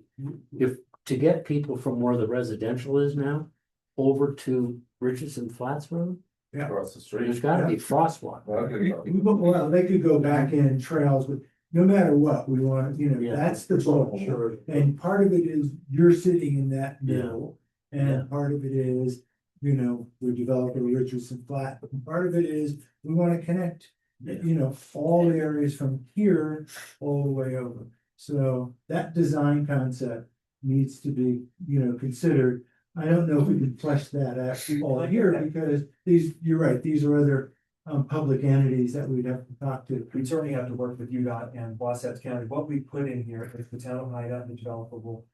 if to get people from where the residential is now over to Richardson Flats Road, across the street. there's gotta be crosswalk. Well, they could go back in trails, but no matter what, we want, you know, Yeah. that's the goal. Sure. And part of it is you're sitting in that middle, Yeah. and part of it is, you know, we're developing Richardson Flat, and part of it is we wanna connect, you know, all the areas from here all the way over. So that design concept needs to be, you know, considered. I don't know if we can flesh that out all here, because these, you're right, these are other public entities that we'd have to talk to. We certainly have to work with UDOT and Wasatch County. What we put in here is the town of Hideout, the developer will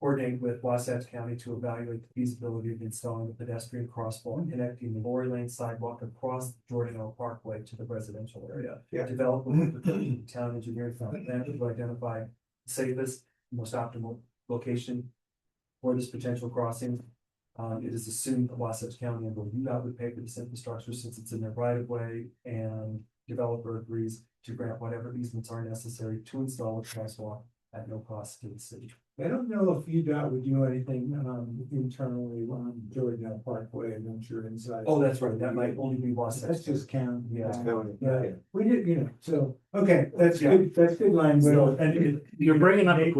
coordinate with Wasatch County to evaluate the feasibility of installing a pedestrian crosswalk connecting the Lori Lane sidewalk across Jordan L Parkway to the residential area. Yeah. Develop with the town engineering firm to identify the safest, most optimal location for this potential crossing. It is assumed that Wasatch County and UDOT would pay for this infrastructure since it's in their right of way, and developer agrees to grant whatever easements are necessary to install a crosswalk at no cost to the city. I don't know if UDOT would do anything internally on Jordan L Parkway, I'm not sure inside. Oh, that's right, that might only be Wasatch. That's just county. Yeah. Yeah, we did, you know, so, okay, that's Yeah. good, that's good line. So, And You're bringing up a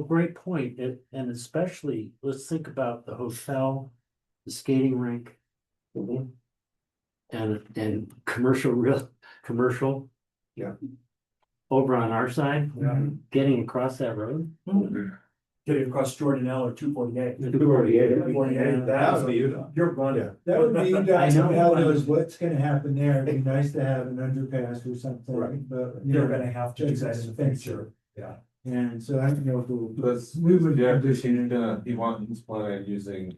great point, and especially, let's think about the hotel, the skating rink. And commercial. Yeah. Over on our side, Yeah. getting across that road. Getting across Jordan L or 248. 248. That would be UDOT. You're running. that would be I UDOT, know. now knows what's gonna happen there, it'd be nice to have an underpass or something, Right. but. you You're know, gonna have to do that in the Thanks. future. Yeah. And so I don't know if we'll. Because, We would yeah, condition it. he's planning on using,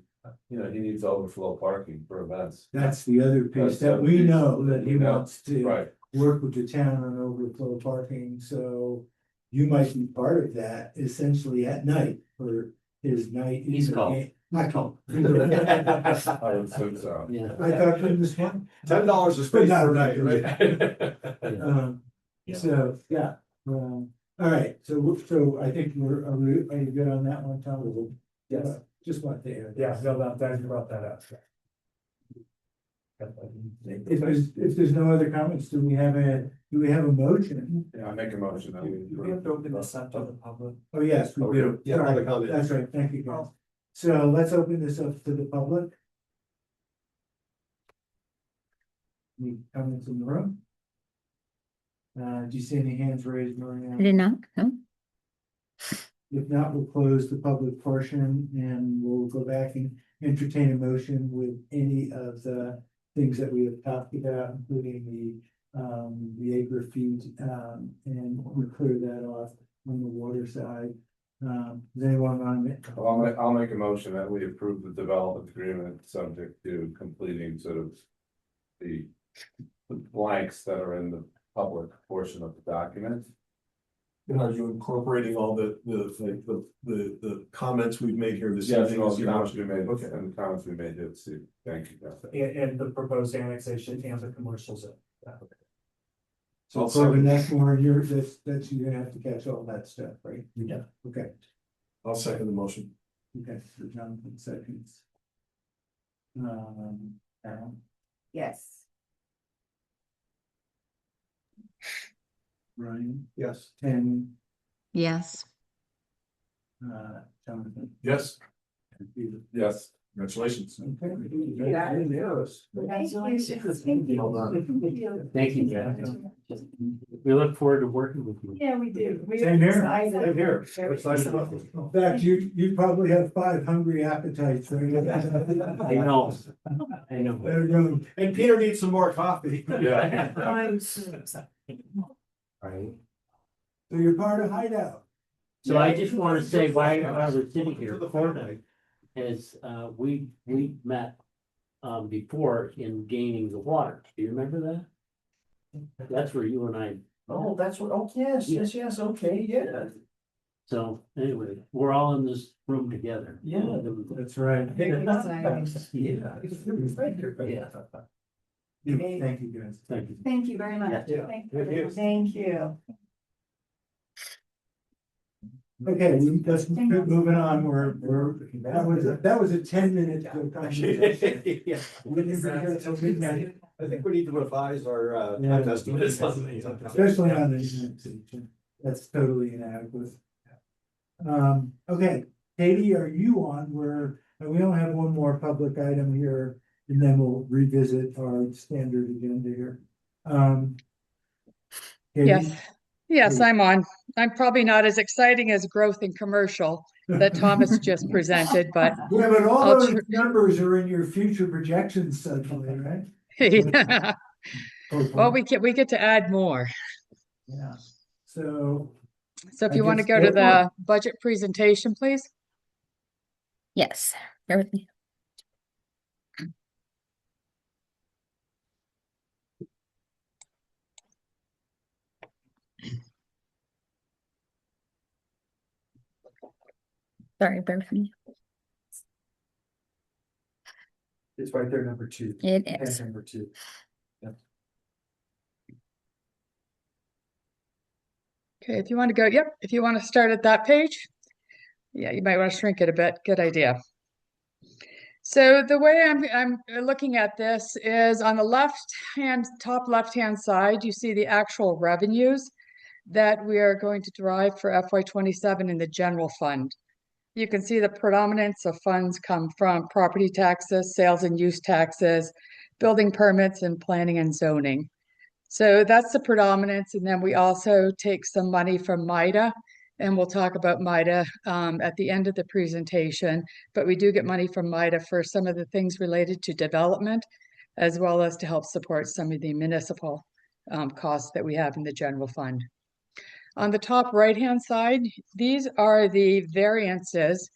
you know, he needs overflow parking for events. That's the other piece That's the that other we piece. know that he We know. wants to Right, work with the town on overflow parking, so. You might be part of that essentially at night for his night. He's called. I call. I would assume so. Yeah. I talked to him this morning. $10 a But space not per right, night, right? Yeah. So, yeah, all right, so I think are you good on that one, Tom? Yes. Just want to add. Yeah, no, thank you about that. If there's no other comments, do we have a motion? Yeah, I make a motion that we. We have to open this up to the public. Oh, yes, we do. Yeah, Sorry, public comment. that's right, thank you, guys. So let's open this up to the public. Any comments in the room? Do you see any hands raised, I Marianne? did not, no? If not, we'll close the public portion and we'll go back and entertain a motion with any of the things that we have talked about, including the acre feet, and we clear that off on the water side. Does anyone want to? I'll make a motion that we approve the development agreement subject to completing sort of the blanks that are in the public portion of the document. And are you incorporating all the comments we've made here this Yes, evening? all as the your comments we motion? made, Okay. and the comments we made here, Steve, thank you, Beth. And the proposed annexation and the commercial zone. So I'll Corbin, second. that's more that's you're gonna have to catch all that stuff, right? Yeah. Okay, I'll second the motion. okay, for Jonathan seconds. Aaron, Yes. Ryan, Yes. Tammy, Yes. Jonathan. Yes, and Peter. Yes. congratulations. Okay. Congratulations. Well done. Thank you, Jack. We look forward to working with you. Yeah, we do. We Same here. excited. Same here. Very Excited about excited. In fact, you probably have 5 hungry appetites, right? I know. I know. Better go. And Peter needs some more coffee. Yeah. Right. So you're part of Hideout. So I just want to say why I was sitting here, Corbin, is, we met, before in gaining the water. Do you remember that? That's where you and I, Oh, that's what, oh, yes, okay, yeah. so anyway, we're all in this room together. Yeah. That's right. Yeah. Yeah. Thank you, guys. Thank you. Thank you very much. Yeah. Thank you. Okay, let's keep moving on. That was a 10-minute conversation. Yeah. We didn't bring it till midnight. I think we need to revise our Yeah. time estimates. Especially on the annexation. That's totally inadequate. Okay, Katie, are you on? We only have one more public item here, and then we'll revisit our standard agenda here. Katie? Yes, I'm on. I'm probably not as exciting as growth in commercial that Thomas just presented, but Yeah, but all I'll those numbers are in your future projections suddenly, right? yeah. Well, Well, we get to add more. yeah, so. So if I you want to guess go to go for it. the budget presentation, please. Yes, bear with me. Sorry, bear with me. It's right there, number 2. It Page is. number 2. Okay, if you want to go, yep, if you want to start at that page. Yeah, you might want to shrink it a bit. Good idea. So the way I'm looking at this is on the top left-hand side, you see the actual revenues that we are going to derive for FY27 in the general fund. You can see the predominance of funds come from property taxes, sales and use taxes, building permits, and planning and zoning. So that's the predominance. And then we also take some money from MIDA, and we'll talk about MIDA at the end of the presentation. But we do get money from MIDA for some of the things related to development, as well as to help support some of the municipal costs that we have in the general fund. On the top right-hand side, these are the variances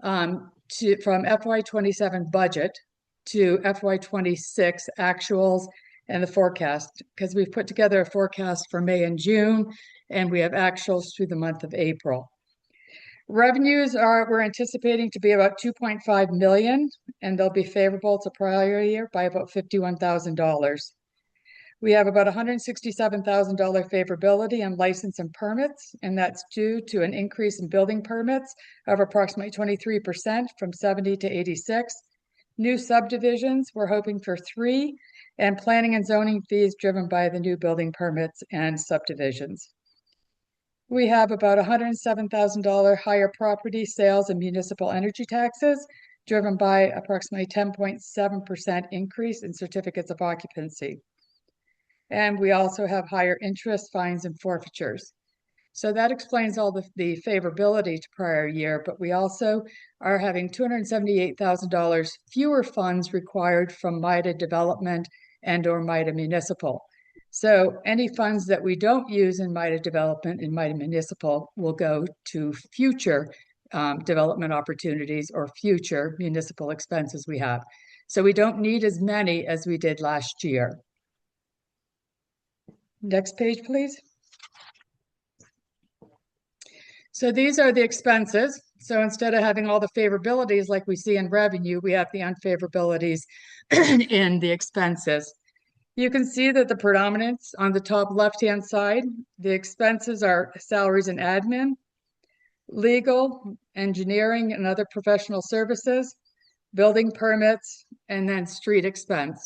from FY27 budget to FY26 actuals and the forecast, because we've put together a forecast for May and June, and we have actuals through the month of April. Revenues we're anticipating to be about 2.5 million, and they'll be favorable to prior year by about $51,000. We have about $167,000 favorability in license and permits, and that's due to an increase in building permits of approximately 23% from 70 to 86. New subdivisions, we're hoping for 3, and planning and zoning fees driven by the new building permits and subdivisions. We have about $107,000 higher property sales and municipal energy taxes, driven by approximately 10.7% increase in certificates of occupancy. And we also have higher interest, fines, and forfeitures. So that explains all the favorability to prior year, but we also are having $278,000 fewer funds required from MIDA development and/or MIDA municipal. So any funds that we don't use in MIDA development and MIDA municipal will go to future development opportunities or future municipal expenses we have. So we don't need as many as we did last year. Next page, please. So these are the expenses. So instead of having all the favorabilities like we see in revenue, we have the unfavorabilities in the expenses. You can see that the predominance on the top left-hand side, the expenses are salaries and admin, legal, engineering, and other professional services, building permits, and then street expense.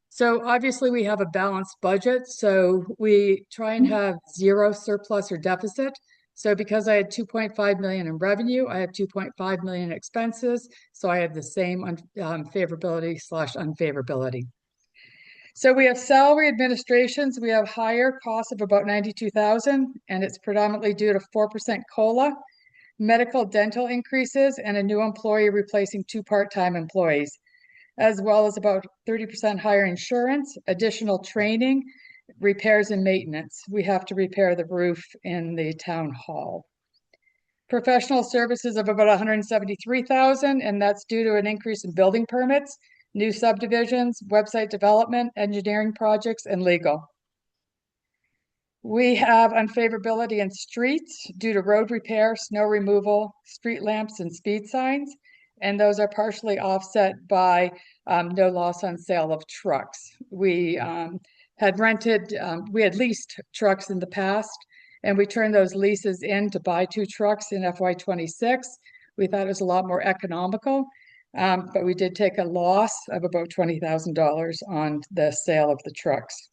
So obviously we have a balanced budget, so we try and have 0 surplus or deficit. So because I had 2.5 million in revenue, I have 2.5 million in expenses. So I have the same favorability / unfavorability. So we have salary administrations. We have higher costs of about 92,000, and it's predominantly due to 4% COLA, medical dental increases, and a new employee replacing 2 part-time employees, as well as about 30% higher insurance, additional training, repairs and maintenance. We have to repair the roof in the town hall. Professional services of about 173,000, and that's due to an increase in building permits, new subdivisions, website development, engineering projects, and legal. We have unfavorability in streets due to road repair, snow removal, street lamps, and speed signs, and those are partially offset by no loss on sale of trucks. We had leased trucks in the past, and we turned those leases in to buy 2 trucks in FY26. We thought it was a lot more economical. But we did take a loss of about $20,000 on the sale of the trucks.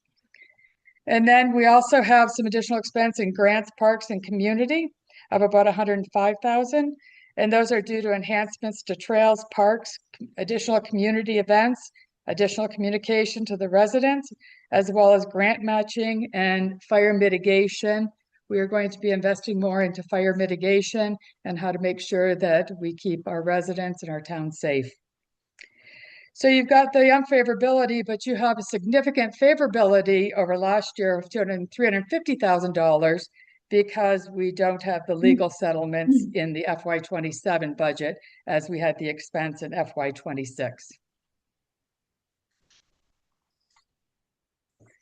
And then we also have some additional expense in grants, parks, and community of about 105,000. And those are due to enhancements to trails, parks, additional community events, additional communication to the residents, as well as grant matching and fire mitigation. We are going to be investing more into fire mitigation and how to make sure that we keep our residents and our town safe. So you've got the unfavorability, but you have a significant favorability over last year of $350,000 because we don't have the legal settlements in the FY27 budget as we had the expense in FY26.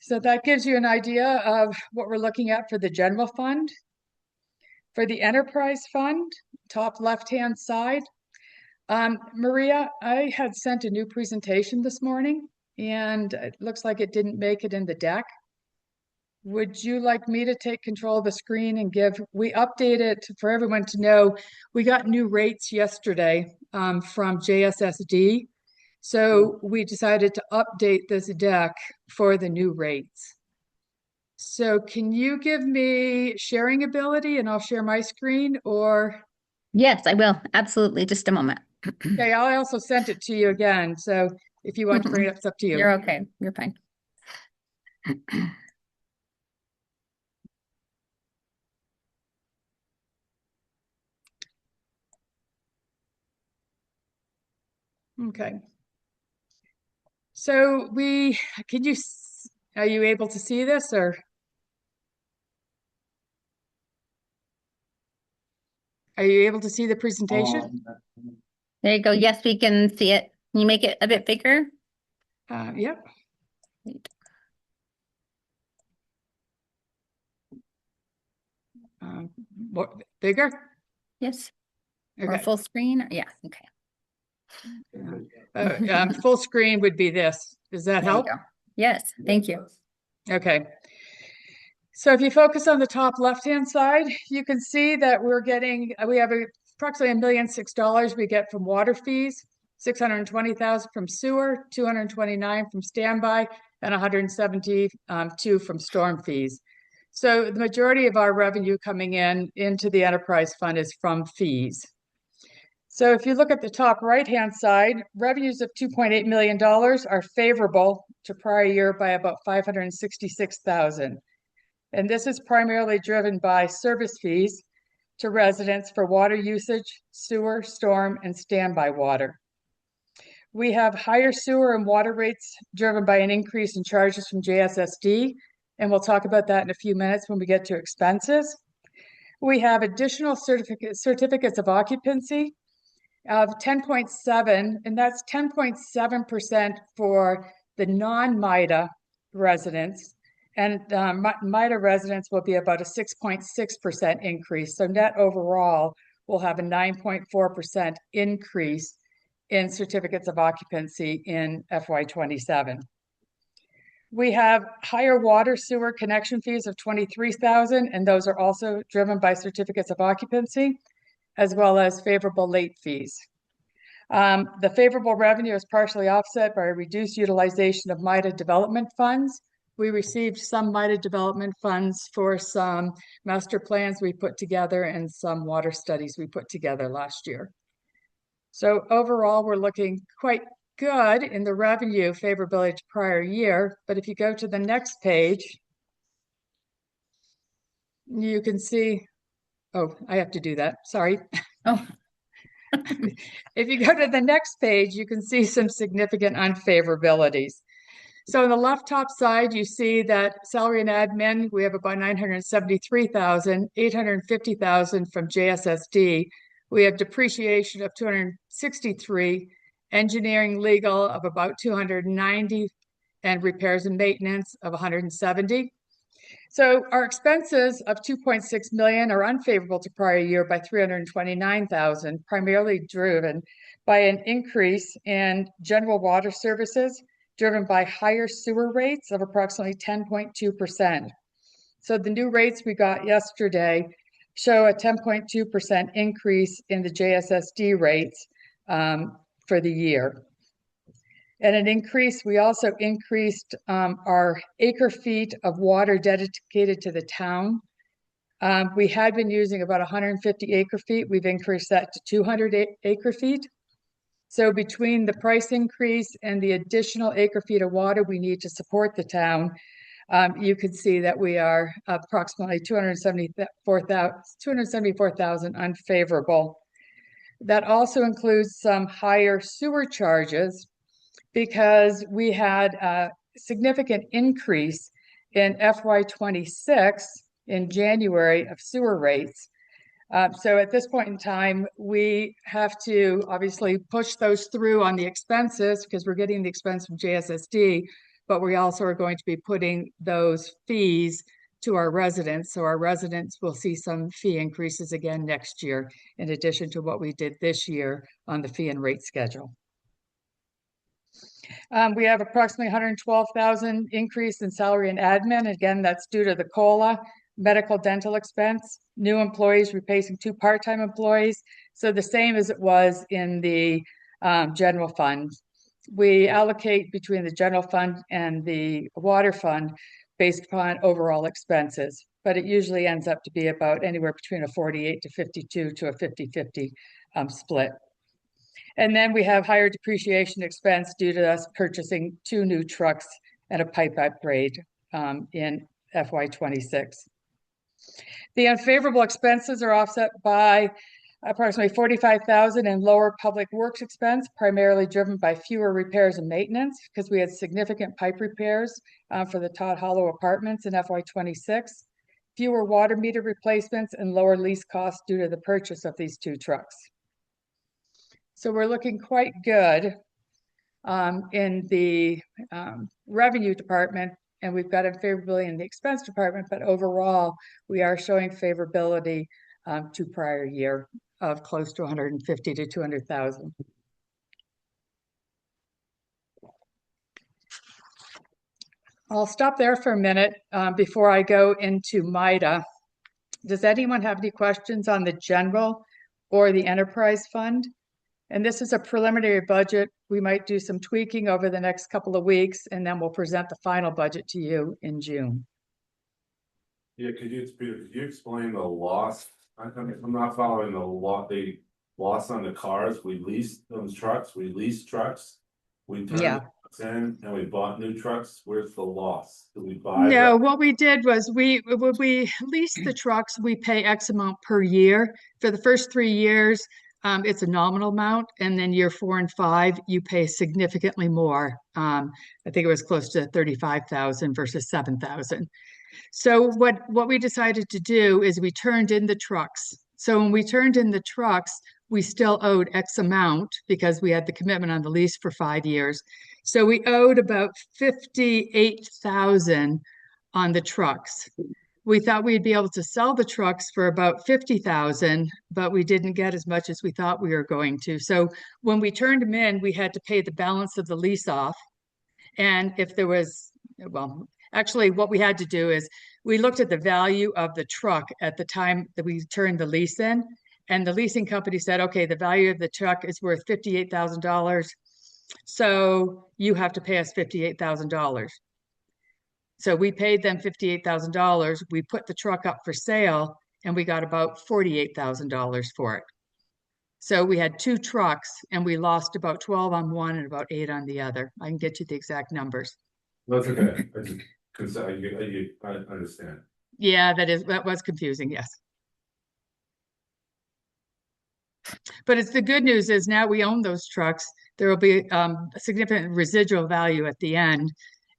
So that gives you an idea of what we're looking at for the general fund. For the enterprise fund, top left-hand side, Maria, I had sent a new presentation this morning and it looks like it didn't make it in the deck. Would you like me to take control of the screen and we updated for everyone to know, we got new rates yesterday from JSSD. So we decided to update this deck for the new rates. So can you give me sharing ability and I'll share my screen, or? Yes, I will. Absolutely. Just a moment. Okay, I also sent it to you again. So if you want to bring it up, it's up to you. You're okay. You're fine. Okay. So are you able to see this, or? Are you able to see the presentation? There you go. Yes, we can see it. Can you make it a bit bigger? Yep. What, bigger? Yes. Or Okay. full screen? Yeah. Okay. Full screen would be this. Does that There you help? go. Yes. Thank you. Okay. So if you focus on the top left-hand side, you can see that we have approximately $1,006,000 we get from water fees, 620,000 from sewer, 229 from standby, and 172 from storm fees. So the majority of our revenue coming into the enterprise fund is from fees. So if you look at the top right-hand side, revenues of $2.8 million are favorable to prior year by about 566,000. And this is primarily driven by service fees to residents for water usage, sewer, storm, and standby water. We have higher sewer and water rates driven by an increase in charges from JSSD, and we'll talk about that in a few minutes when we get to expenses. We have additional certificates of occupancy of 10.7, and that's 10.7% for the non-MIDA residents. And MIDA residents will be about a 6.6% increase. So net overall, we'll have a 9.4% increase in certificates of occupancy in FY27. We have higher water sewer connection fees of 23,000, and those are also driven by certificates of occupancy, as well as favorable late fees. The favorable revenue is partially offset by a reduced utilization of MIDA development funds. We received some MIDA development funds for some master plans we put together and some water studies we put together last year. So overall, we're looking quite good in the revenue favorability to prior year. But if you go to the next page, you can see, oh, I have to do that. Sorry. Oh. If you go to the next page, you can see some significant unfavorabilities. So on the left top side, you see that salary and admin, we have about 973,000, 850,000 from JSSD. We have depreciation of 263, engineering legal of about 290, and repairs and maintenance of 170. So our expenses of 2.6 million are unfavorable to prior year by 329,000, primarily driven by an increase in general water services, driven by higher sewer rates of approximately 10.2%. So the new rates we got yesterday show a 10.2% increase in the JSSD rates for the year. And we also increased our acre feet of water dedicated to the town. We had been using about 150 acre feet. We've increased that to 200 acre feet. So between the price increase and the additional acre feet of water we need to support the town, you can see that we are approximately 274,000 unfavorable. That also includes some higher sewer charges because we had a significant increase in FY26 in January of sewer rates. So at this point in time, we have to obviously push those through on the expenses because we're getting the expense from JSSD, but we also are going to be putting those fees to our residents. So our residents will see some fee increases again next year, in addition to what we did this year on the fee and rate schedule. We have approximately 112,000 increase in salary and admin. Again, that's due to the COLA, medical dental expense, new employees replacing 2 part-time employees. So the same as it was in the general fund. We allocate between the general fund and the water fund based upon overall expenses, but it usually ends up to be about anywhere between a 48 to 52 to a 50-50 split. And then we have higher depreciation expense due to us purchasing 2 new trucks and a pipe upgrade in FY26. The unfavorable expenses are offset by approximately 45,000 in lower public works expense, primarily driven by fewer repairs and maintenance because we had significant pipe repairs for the Todd Hollow apartments in FY26, fewer water meter replacements, and lower lease costs due to the purchase of these 2 trucks. So we're looking quite good in the revenue department, and we've got unfavorability in the expense department, but overall, we are showing favorability to prior year of close to 150 to 200,000. I'll stop there for a minute before I go into MIDA. Does anyone have any questions on the general or the enterprise fund? And this is a preliminary budget. We might do some tweaking over the next couple of weeks, and then we'll present the final budget to you in June. Yeah, could you explain the loss? I'm not following the loss on the cars. We leased those trucks, we leased trucks. We turned Yeah. the trucks in and we bought new trucks. Where's the loss? Did we buy? No, what we did was when we lease the trucks, we pay X amount per year. For the first 3 years, it's a nominal amount, and then year 4 and 5, you pay significantly more. I think it was close to 35,000 versus 7,000. So what we decided to do is we turned in the trucks. So when we turned in the trucks, we still owed X amount because we had the commitment on the lease for 5 years. So we owed about 58,000 on the trucks. We thought we'd be able to sell the trucks for about 50,000, but we didn't get as much as we thought we were going to. So when we turned them in, we had to pay the balance of the lease off. And if there was, well, actually what we had to do is we looked at the value of the truck at the time that we turned the lease in, and the leasing company said, okay, the value of the truck is worth $58,000. So you have to pay us $58,000. So we paid them $58,000. We put the truck up for sale and we got about $48,000 for it. So we had 2 trucks and we lost about 12 on one and about 8 on the other. I can get you the exact numbers. That's okay. I understand. Yeah, that was confusing, yes. But it's the good news is now we own those trucks. There will be a significant residual value at the end.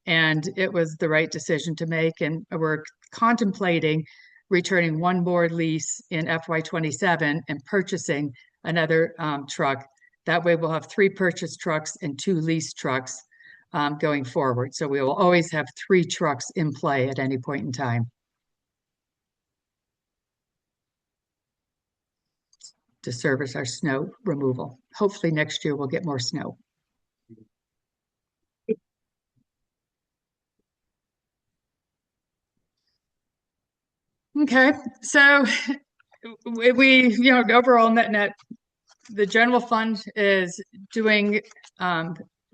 And it was the right decision to make. And we're contemplating returning 1 more lease in FY27 and purchasing another truck. That way we'll have 3 purchased trucks and 2 leased trucks going forward. So we will always have 3 trucks in play at any point in time to service our snow removal. Hopefully next year we'll get more snow. Okay, so we overall net the general fund is doing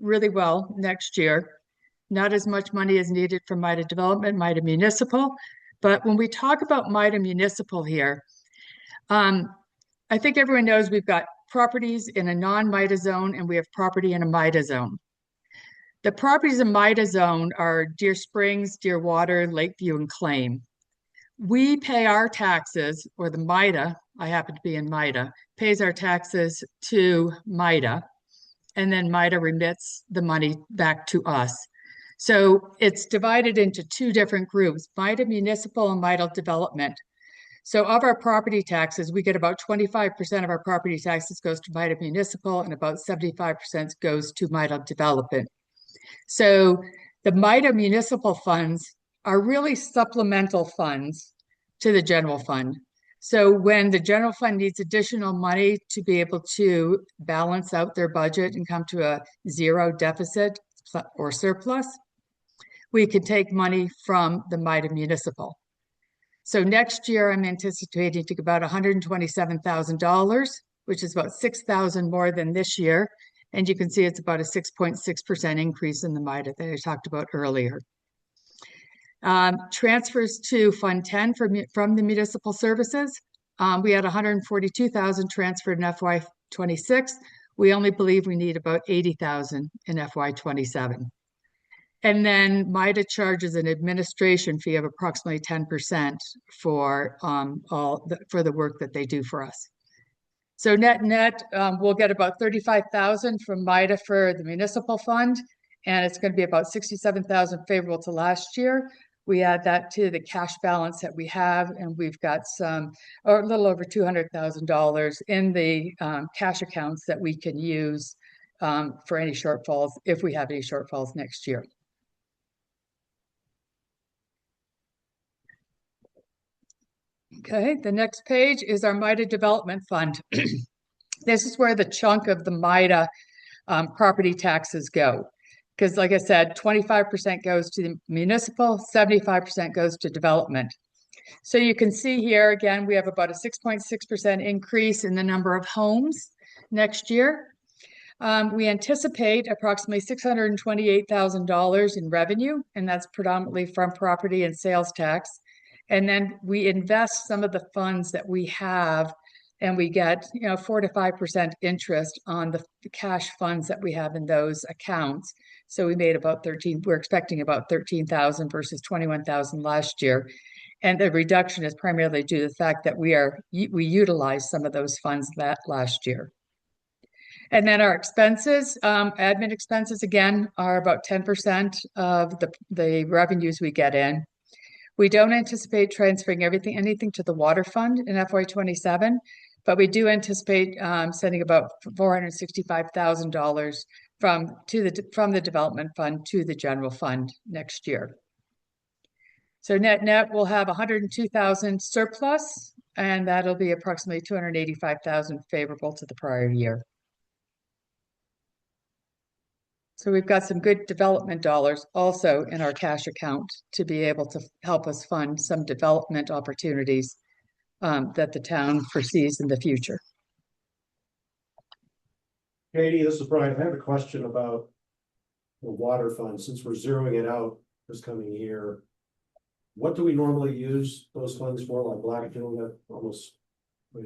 really well next year. Not as much money is needed for MIDA development, MIDA municipal. But when we talk about MIDA municipal here, I think everyone knows we've got properties in a non-MIDA zone and we have property in a MIDA zone. The properties in MIDA zone are Deer Springs, Deerwater, Lakeview, and Claim. We pay our taxes, or the MIDA, I happen to be in MIDA, pays our taxes to MIDA, and then MIDA remits the money back to us. So it's divided into two different groups, MIDA municipal and MIDA development. So of our property taxes, we get about 25% of our property taxes goes to MIDA municipal and about 75% goes to MIDA development. So the MIDA municipal funds are really supplemental funds to the general fund. So when the general fund needs additional money to be able to balance out their budget and come to a zero deficit or surplus, we can take money from the MIDA municipal. So next year, I'm anticipating to about $127,000, which is about $6,000 more than this year. And you can see it's about a 6.6% increase in the MIDA that I talked about earlier. Transfers to Fund 10 from the municipal services. We had 142,000 transferred in FY26. We only believe we need about 80,000 in FY27. And then MIDA charges an administration fee of approximately 10% for for the work that they do for us. So net, we'll get about 35,000 from MIDA for the municipal fund, and it's going to be about 67,000 favorable to last year. We add that to the cash balance that we have, and we've got a little over $200,000 in the cash accounts that we can use for any shortfalls, if we have any shortfalls next year. Okay, the next page is our MIDA Development Fund. This is where the chunk of the MIDA property taxes go. Because like I said, 25% goes to the municipal, 75% goes to development. So you can see here, again, we have about a 6.6% increase in the number of homes next year. We anticipate approximately $628,000 in revenue, and that's predominantly from property and sales tax. And then we invest some of the funds that we have, and we get 4 to 5% interest on the cash funds that we have in those accounts. So we made about we're expecting about 13,000 versus 21,000 last year. And the reduction is primarily due to the fact that we utilized some of those funds that last year. And then our expenses, admin expenses, again, are about 10% of the revenues we get in. We don't anticipate transferring anything to the water fund in FY27, but we do anticipate sending about $465,000 from the development fund to the general fund next year. So net we'll have 102,000 surplus, and that'll be approximately 285,000 favorable to the prior year. So we've got some good development dollars also in our cash account to be able to help us fund some development opportunities that the town foresees in the future. Katie, this is Brian. I have a question about the water fund. Since we're zeroing it out this coming year, what do we normally use those funds for? Like Blackfield, that almost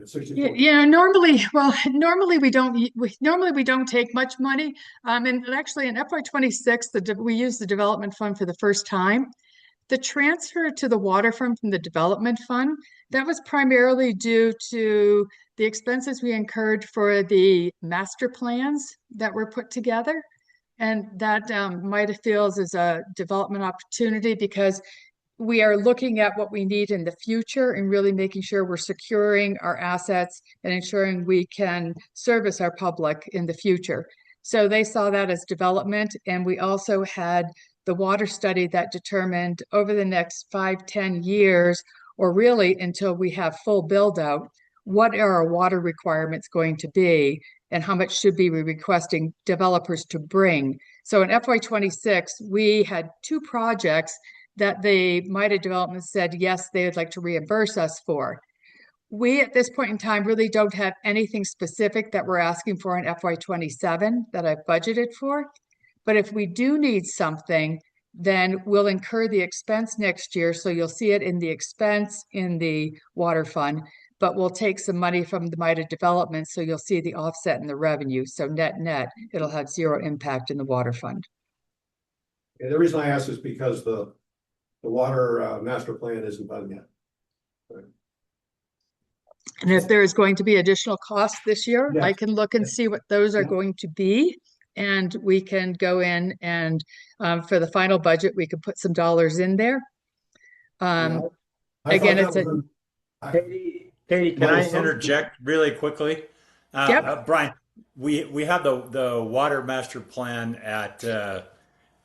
64. Yeah, normally we don't take much money. And actually in FY26, we use the development fund for the first time. The transfer to the water fund from the development fund, that was primarily due to the expenses we incurred for the master plans that were put together. And that MIDA feels is a development opportunity because we are looking at what we need in the future and really making sure we're securing our assets and ensuring we can service our public in the future. So they saw that as development. And we also had the water study that determined over the next 5-10 years, or really until we have full build out, what are our water requirements going to be and how much should we be requesting developers to bring. So in FY26, we had 2 projects that the MIDA development said, yes, they would like to reimburse us for. we at this point in time really don't have anything specific that we're asking for in FY 27 that I've budgeted for. But if we do need something, then we'll incur the expense next year. So you'll see it in the expense in the water fund, but we'll take some money from the MIDA development. So you'll see the offset in the revenue. So net, it'll have zero impact in the water fund. And the reason I ask is because the water master plan isn't done yet. And if there is going to be additional costs this year, I Yes. can look and see what those are Yeah. going to be. And we can go in and for the final budget, we can put some dollars in there. I Again, thought it's that a, was Katie, can Well, I some- interject really quickly? Yep. Brian, we have the water master plan at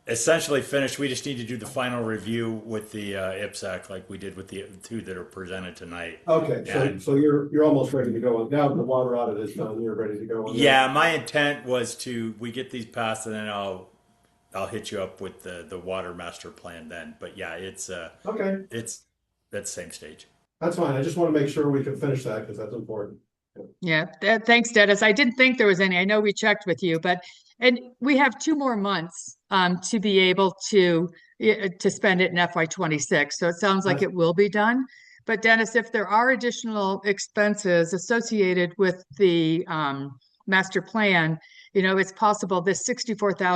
essentially finished. We just need to do the final review with the IPSAC like we did with the two that are presented tonight. Okay, And- so you're almost ready to go on. Now the water audit is done, you're ready to go on. Yeah, my intent was we get these passed and then I'll hit you up with the water master plan then. But yeah, Okay, it's that same stage. that's fine. I just want to make sure we can finish that because that's important. yeah, thanks, Dennis. I didn't think there was any. I know we checked with you, and we have 2 more months to be able to spend it in FY 26. So it sounds like it will be done. But Dennis, if there are additional expenses associated with the master plan, it's possible this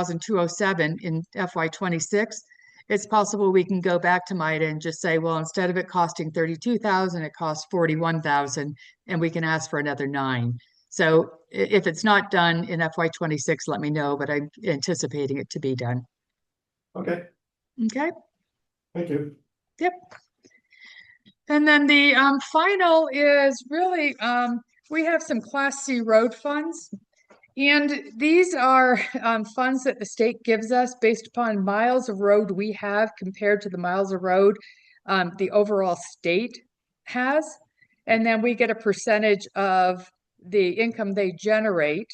64,207 in FY 26. It's possible we can go back to MIDA and just say, well, instead of it costing 32,000, it costs 41,000, and we can ask for another 9. So if it's not done in FY 26, let me know, but I'm anticipating it to be done. Okay, Okay. thank you. Yep. And then the final is really we have some Class C road funds. And these are funds that the state gives us based upon miles of road we have compared to the miles of road the overall state has. And then we get a percentage of the income they generate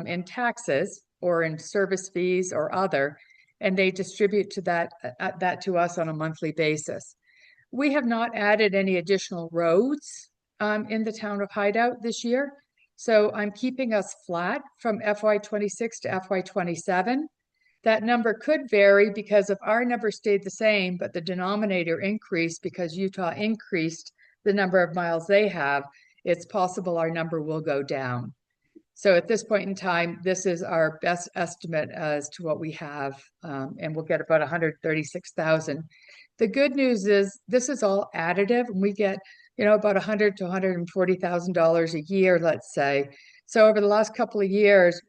in taxes or in service fees or other, and they distribute to that to us on a monthly basis. We have not added any additional roads in the town of Hideout this year. So I'm keeping us flat from FY 26 to FY 27. That number could vary because if our number stayed the same, but the denominator increased because Utah increased the number of miles they have, it's possible our number will go down. So at this point in time, this is our best estimate as to what we have, and we'll get about 136,000. The good news is this is all additive, and we get about $100,000 to $140,000 a year, let's say. So over the last couple of years,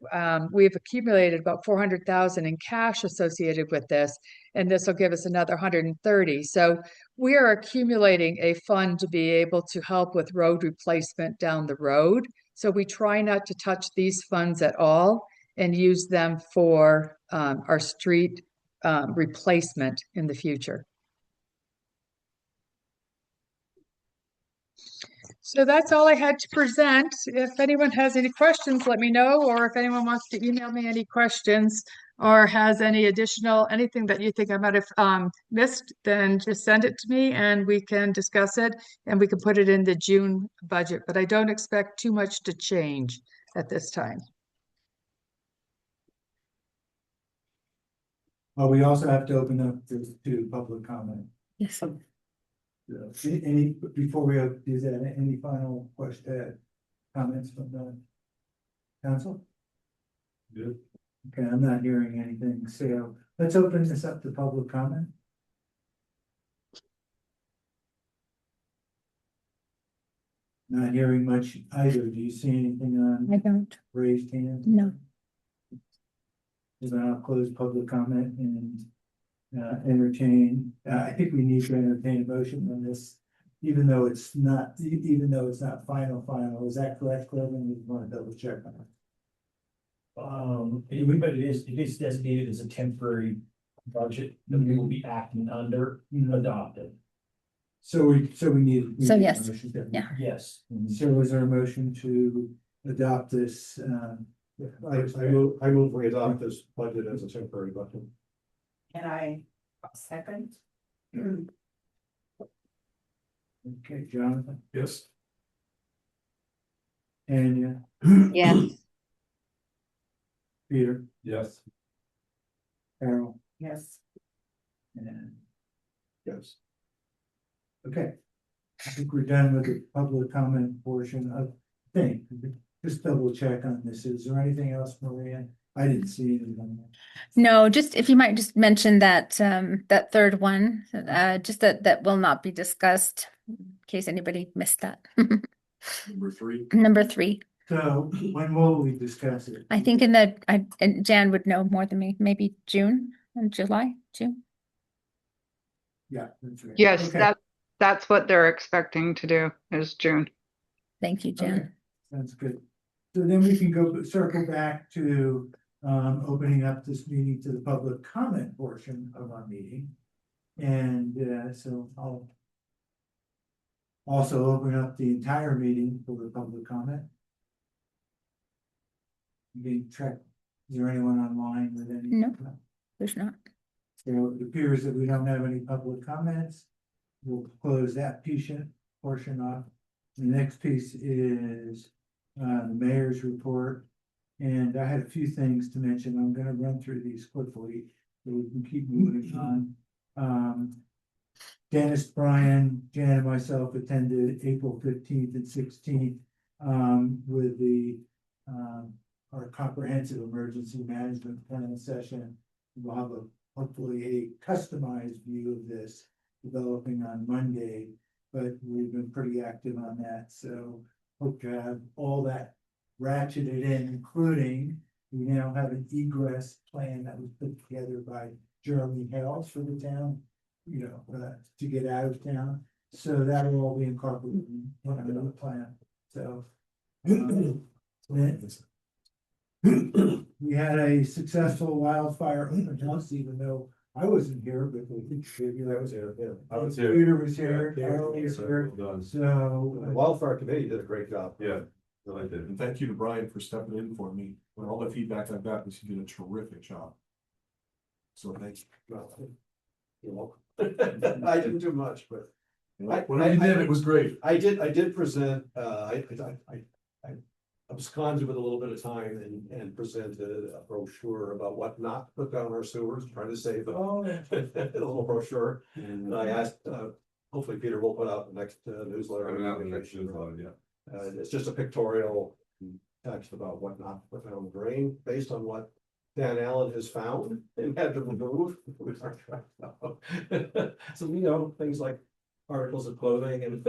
we've accumulated about 400,000 in cash associated with this, and this will give us another 130. So we are accumulating a fund to be able to help with road replacement down the road. So we try not to touch these funds at all and use them for our street replacement in the future. So that's all I had to present. If anyone has any questions, let me know, or if anyone wants to email me any questions or has any anything that you think I might have missed, then just send it to me and we can discuss it and we can put it in the June budget, but I don't expect too much to change at this time. Well, we also have to open up to public comment. Yes. Any, before we do that, any final comments from the council? Good. Okay, I'm not hearing anything, so let's open this up to public comment. Not hearing much either. Do you see anything I on don't. raised hand? No. Then I'll close public comment and entertain. I think we need to entertain a motion on this, even though it's not final. Is that correct, Clevin? We want to double check on it. But it is designated as a temporary budget that we will be acting under, adopted. So we need. So need a yes. motion to- Yeah. Yes. So is there a motion to adopt this? I move we adopt this budget as a temporary budget. And I second. Okay, Jonathan, Yes. Tanya, Yes. Peter, Yes. Carol, Yes. and Yes. okay. I think we're done with the public comment portion of thing. Just double check on this. Is there anything else, Maria? I didn't see anything. No, just if you might just mention that, that third one, just that will not be discussed, in case anybody missed that. Number 3. Number 3, So when will we discuss it? I think and Jan would know more than me, maybe June and July, June. Yeah, that's right. Yes, Okay. that's what they're expecting to do is June. Thank you, Jan. Okay, sounds good. So then we can circle back to opening up this meeting to the public comment portion of our meeting. And so I'll also open up the entire meeting for the public comment. You can check, is there anyone online with any? No. There's not. So it appears that we don't have any public comments. We'll close that portion off. The next piece is the mayor's report. And I had a few things to mention. I'm gonna run through these quickly so we can keep moving on. Dennis, Brian, Jan, and myself attended April 15th and 16th with our comprehensive emergency management plan session. We'll have hopefully a customized view of this developing on Monday, but we've been pretty active on that. So hope to have all that ratcheted in, including we now have an egress plan that was put together by Jeremy Hales for the town, to get out of town. So that will all be incorporated in another plan. So we had a successful wildfire open house, even though I wasn't here, but I was here, yeah. I was here. Peter was here, Yeah, Carol was here. Well done. The So wildfire committee did a great job. Yeah, I did. And thank you to Brian for stepping in for me. When all the feedback I've got is he did a terrific job. So thanks. Well, you're welcome. I didn't do much, but Whatever you did, it was great. I did present, I absconded with a little bit of time and presented a brochure about what not to put down our sewers, trying to save them. A little brochure, and I asked, hopefully Peter will put out the next newsletter. Coming out in the next newsletter, yeah. It's just a pictorial text about what not to put down the drain, based on what Dan Allen has found and had to remove. So, things like articles of clothing and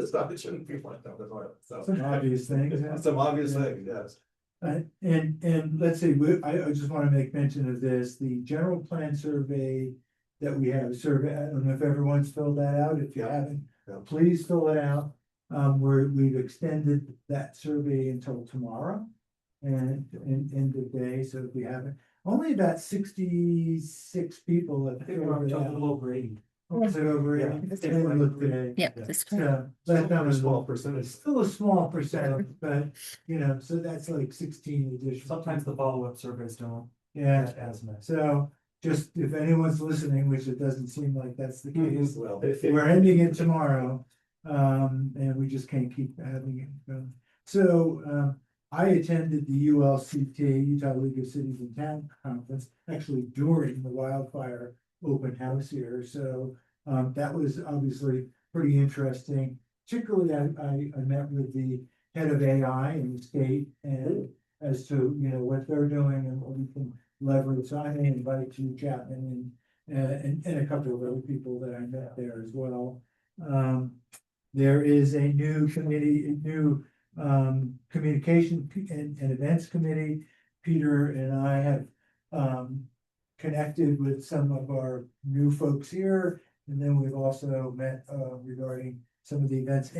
stuff that shouldn't be like that. So some obvious things. some obvious things, yes. And let's see, I just want to make mention of this, the general plan survey that we have, I don't know if everyone's filled that out. If you haven't, please fill it out. We've extended that survey until tomorrow and end of day. So if we haven't, only about 66 people have filled it out. over 80. Was it over? Yeah. Today. Yep, that's correct. So that number A is small percentage. still a small percent, but so that's like 16 additional. Sometimes the follow-up surveys don't. Yeah, As much. so just if anyone's listening, which it doesn't seem like that's the case, Well, we're ending it tomorrow. And we just can't keep having it. So I attended the ULCT, Utah League of Cities and Town Conference, actually during the wildfire open house here. So that was obviously pretty interesting. Particularly, I met with the head of AI in the state and as to what they're doing and what we can leverage. So I may invite you, Chapman, and a couple of other people that I met there as well. There is a new committee, communication and events committee. Peter and I have connected with some of our new folks here, and then we've also met regarding some of the events.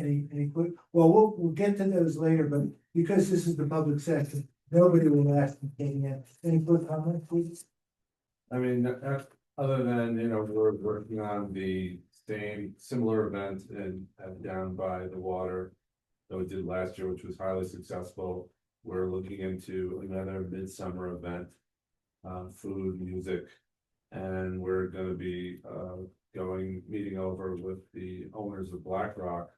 Well, we'll get to those later, but because this is the public session, nobody will ask any quick comment, please. I mean, other than, we're working on the similar event down by the water that we did last year, which was highly successful. We're looking into another midsummer event, food, music, and we're gonna be meeting over with the owners of Black Rock,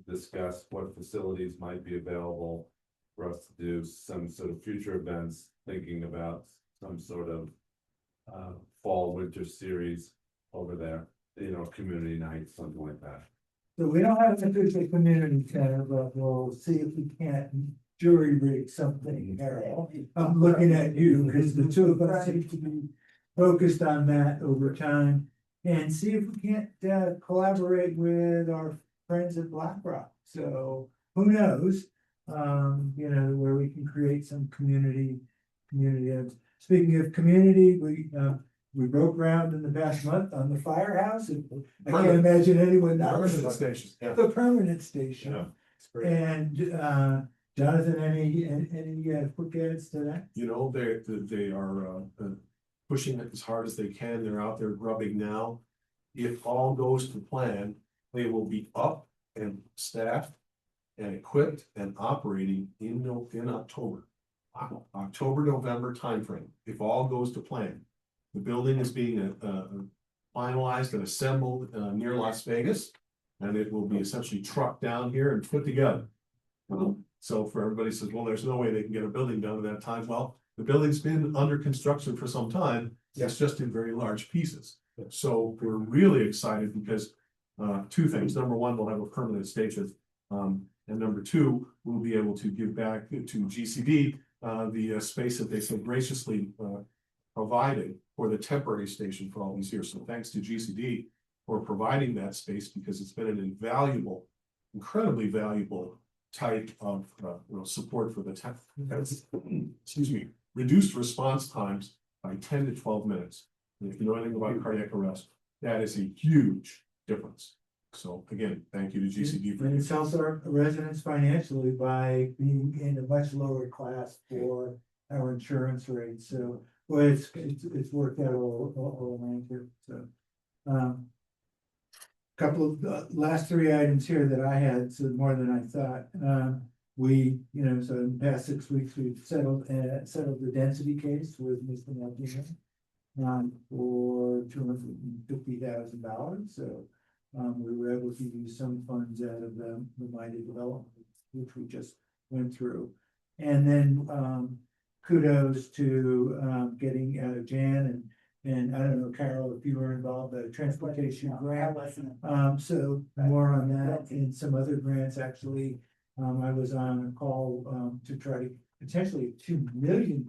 discuss what facilities might be available for us to do some sort of future events, thinking about some sort of fall, winter series over there, community night, something like that. So we don't have an official community center, but we'll see if we can't jury rig something, Carol. I'm looking at you because the two of us seem to be focused on that over time. And see if we can't collaborate with our friends at BlackRock. So who knows? Where we can create some community. Speaking of community, we broke ground in the past month on the firehouse. I can't imagine anyone not. Permanent station, yeah. The permanent station. Yeah, it's great. And Jonathan, any quick adds to that? They are pushing it as hard as they can. They're out there grubbing now. If all goes to plan, they will be up and staffed and equipped and operating in October. October, November timeframe, if all goes to plan. The building is being finalized and assembled near Las Vegas, and it will be essentially trucked down here and put together. So for everybody says, well, there's no way they can get a building done at that time. Well, the building's been under construction for some time. It's just in very large pieces. So we're really excited because two things. Number one, we'll have a permanent station. And number two, we'll be able to give back to GCD the space that they so graciously provided for the temporary station for all these years. So thanks to GCD for providing that space, because it's been an invaluable, incredibly valuable type of support for the reduced response times by 10 to 12 minutes. And if you know anything about cardiac arrest, that is a huge difference. So again, thank you to GCD for. And it helps our residents financially by being in a much lower class for our insurance rates. So, well, it's worked out all around here. So, couple of last three items here that I had, so more than I thought. So in the past 6 weeks, we've settled the density case with Mr. Martinez for $250,000. So we were able to use some funds out of the Mighty Development, which we just went through. And then kudos to getting Jan and I don't know, Carol, if you were involved, the transportation grant. So more on that and some other grants. Actually, I was on a call to try to potentially $2 million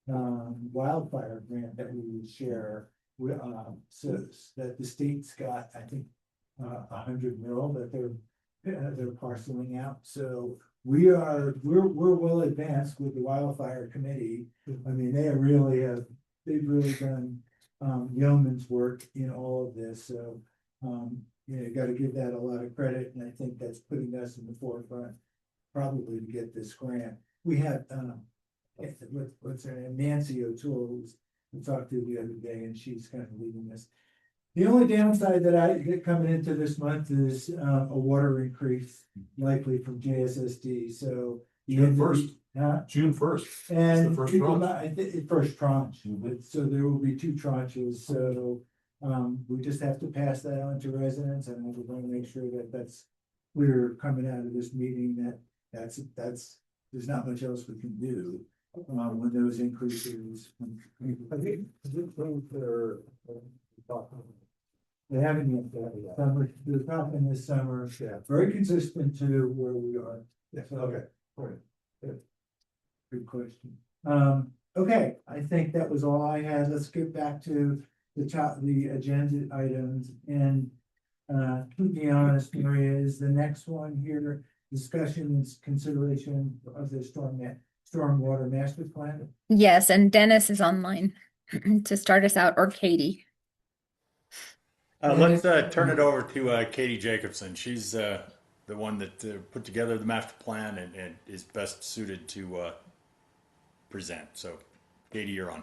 wildfire grant that we would share with, so that the state's got, I think, 100 mil that they're parceling out. So we're well advanced with the wildfire committee. I mean, they've really done yeoman's work in all of this. So got to give that a lot of credit, and I think that's putting us in the forefront probably to get this grant. We had what's her name, Nancy O'Toole, we talked to the other day, and she's kind of leading this. The only downside that I get coming into this month is a water increase likely from JSSD. So June 1st. June 1st. And the first tranche. First tranche, so there will be 2 tranches. So we just have to pass that on to residents, and we're going to make sure that that's clear coming out of this meeting. That's there's not much else we can do when those increases. I think they haven't yet. They're talking this summer. Yeah, very consistent to where we are. Yes. Okay. All right. Good question. Okay, I think that was all I had. Let's get back to the agenda items, and to be honest, Maria, is the next one here discussion and consideration of the stormwater master plan? Yes, and Dennis is online to start us out, or Katie. Let's turn it over to Katie Jacobson. She's the one that put together the master plan and is best suited to present. So, Katie, you're on.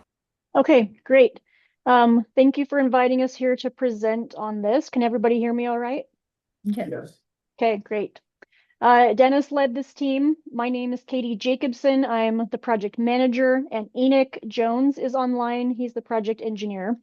Okay, great. Thank you for inviting us here to present on this. Can everybody hear me all right? Yes. Okay, great. Dennis led this team. My name is Katie Jacobson. I'm the project manager, and Enoch Jones is online. He's the project engineer.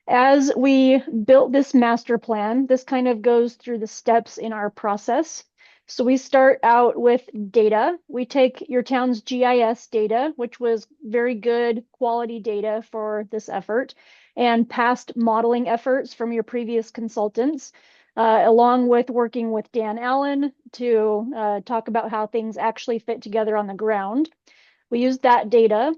As we built this master plan, this kind of goes through the steps in our process. So we start out with data. We take your town's GIS data, which was very good quality data for this effort, and past modeling efforts from your previous consultants, along with working with Dan Allen to talk about how things actually fit together on the ground. We used that data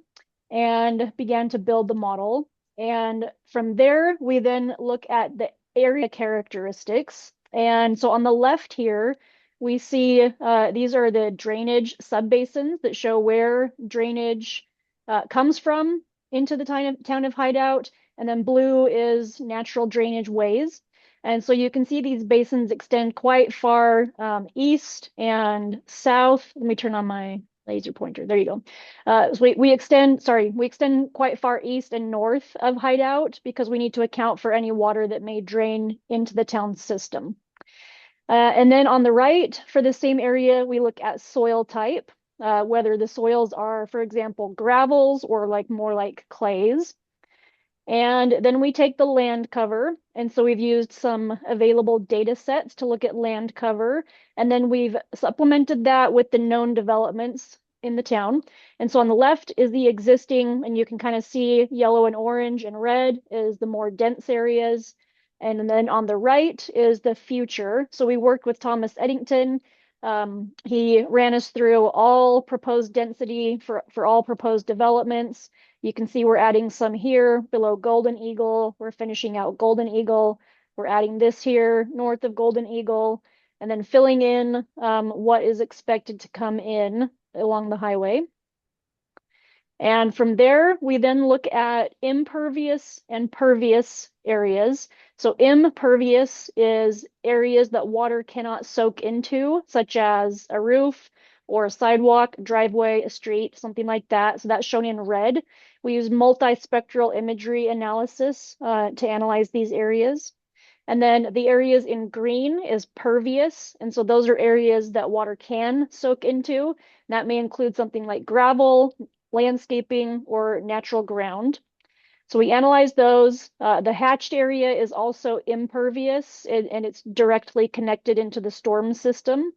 and began to build the model. And from there, we then look at the area characteristics. And so on the left here, we see these are the drainage subbasins that show where drainage comes from into the town of Hideout. And then blue is natural drainage ways. And so you can see these basins extend quite far east and south. Let me turn on my laser pointer. There you go. So we extend quite far east and north of Hideout because we need to account for any water that may drain into the town system. And then on the right, for the same area, we look at soil type, whether the soils are, for example, gravels or more like clays. And then we take the land cover. And so we've used some available data sets to look at land cover. And then we've supplemented that with the known developments in the town. And so on the left is the existing, and you can kind of see yellow and orange and red is the more dense areas. And then on the right is the future. So we worked with Thomas Eddington. He ran us through all proposed density for all proposed developments. You can see we're adding some here below Golden Eagle. We're finishing out Golden Eagle. We're adding this here north of Golden Eagle, and then filling in what is expected to come in along the highway. And from there, we then look at impervious and pervious areas. So impervious is areas that water cannot soak into, such as a roof or a sidewalk, driveway, a street, something like that. So that's shown in red. We use multispectral imagery analysis to analyze these areas. And then the areas in green is pervious. And so those are areas that water can soak into. And that may include something like gravel, landscaping, or natural ground. So we analyze those. The hatched area is also impervious and it's directly connected into the storm system.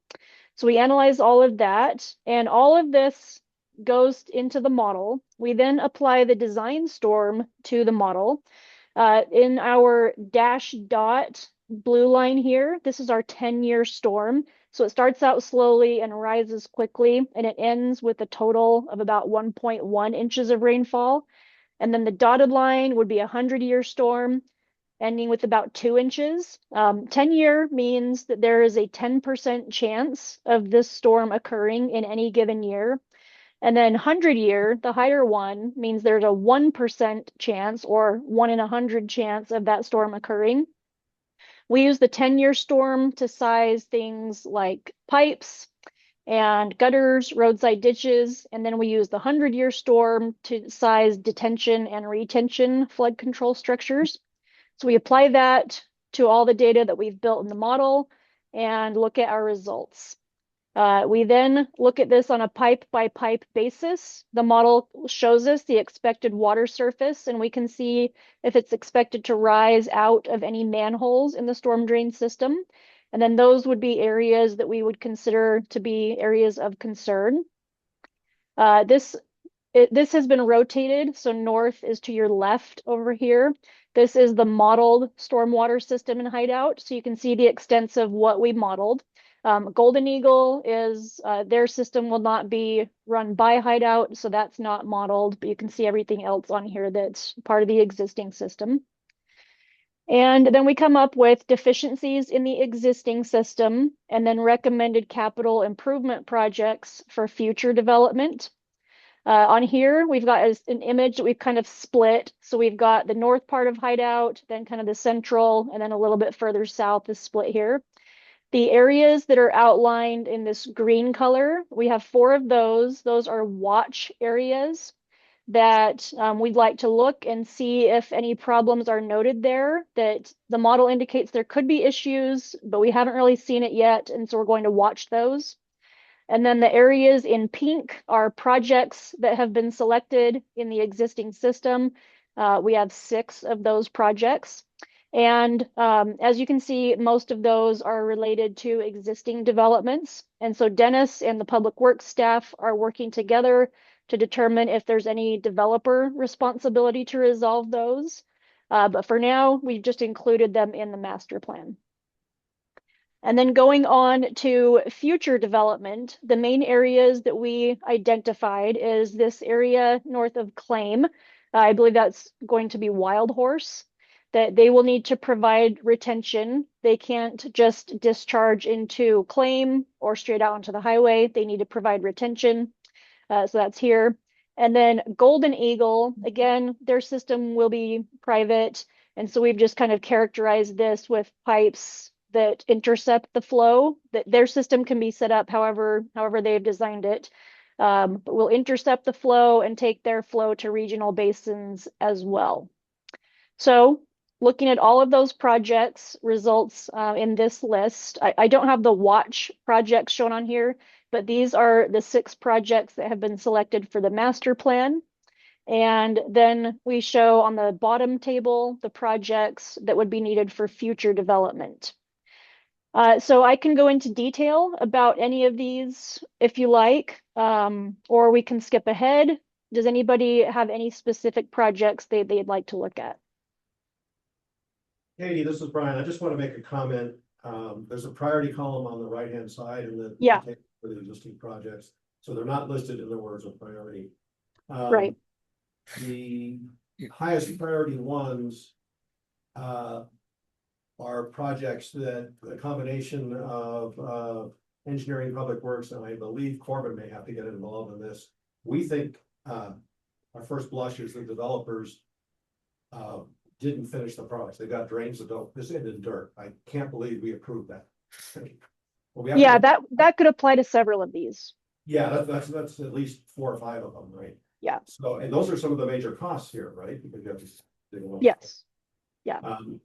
So we analyze all of that, and all of this goes into the model. We then apply the design storm to the model. In our dash dot blue line here, this is our 10-year storm. So it starts out slowly and rises quickly, and it ends with a total of about 1.1 inches of rainfall. And then the dotted line would be a 100-year storm, ending with about 2 inches. 10-year means that there is a 10% chance of this storm occurring in any given year. And then 100-year, the higher one, means there's a 1% chance or 1 in 100 chance of that storm occurring. We use the 10-year storm to size things like pipes and gutters, roadside ditches, and then we use the 100-year storm to size detention and retention flood control structures. So we apply that to all the data that we've built in the model and look at our results. We then look at this on a pipe by pipe basis. The model shows us the expected water surface, and we can see if it's expected to rise out of any manholes in the storm drain system. And then those would be areas that we would consider to be areas of concern. This has been rotated, so north is to your left over here. This is the modeled stormwater system in Hideout, so you can see the extents of what we modeled. Golden Eagle is, their system will not be run by Hideout, so that's not modeled, but you can see everything else on here that's part of the existing system. And then we come up with deficiencies in the existing system and then recommended capital improvement projects for future development. On here, we've got an image that we've kind of split. So we've got the north part of Hideout, then kind of the central, and then a little bit further south is split here. The areas that are outlined in this green color, we have 4 of those. Those are watch areas that we'd like to look and see if any problems are noted there, that the model indicates there could be issues, but we haven't really seen it yet. And so we're going to watch those. And then the areas in pink are projects that have been selected in the existing system. We have 6 of those projects. And as you can see, most of those are related to existing developments. And so Dennis and the public works staff are working together to determine if there's any developer responsibility to resolve those. But for now, we've just included them in the master plan. And then going on to future development, the main areas that we identified is this area north of Claim. I believe that's going to be Wild Horse, that they will need to provide retention. They can't just discharge into Claim or straight out onto the highway. They need to provide retention. So that's here. And then Golden Eagle, again, their system will be private. And so we've just kind of characterized this with pipes that intercept the flow, that their system can be set up however they've designed it. But we'll intercept the flow and take their flow to regional basins as well. So looking at all of those projects results in this list, I don't have the watch projects shown on here, but these are the 6 projects that have been selected for the master plan. And then we show on the bottom table the projects that would be needed for future development. So I can go into detail about any of these if you like, or we can skip ahead. Does anybody have any specific projects they'd like to look at? Katie, this is Brian. I just want to make a comment. There's a priority column on the right-hand side and then Yeah. for the existing projects. So they're not listed in the words of priority. Right. The highest priority ones are projects that a combination of engineering, public works, and I believe Corbin may have to get involved in this. We think our first blush is the developers didn't finish the products. They got drains that don't, this ended in dirt. I can't believe we approved that. Well, Yeah, that could apply to several of these. Yeah, that's at least 4 or 5 of them, right? Yeah. So, and those are some of the major costs here, right? Because you have to dig them up. Yes. Yeah.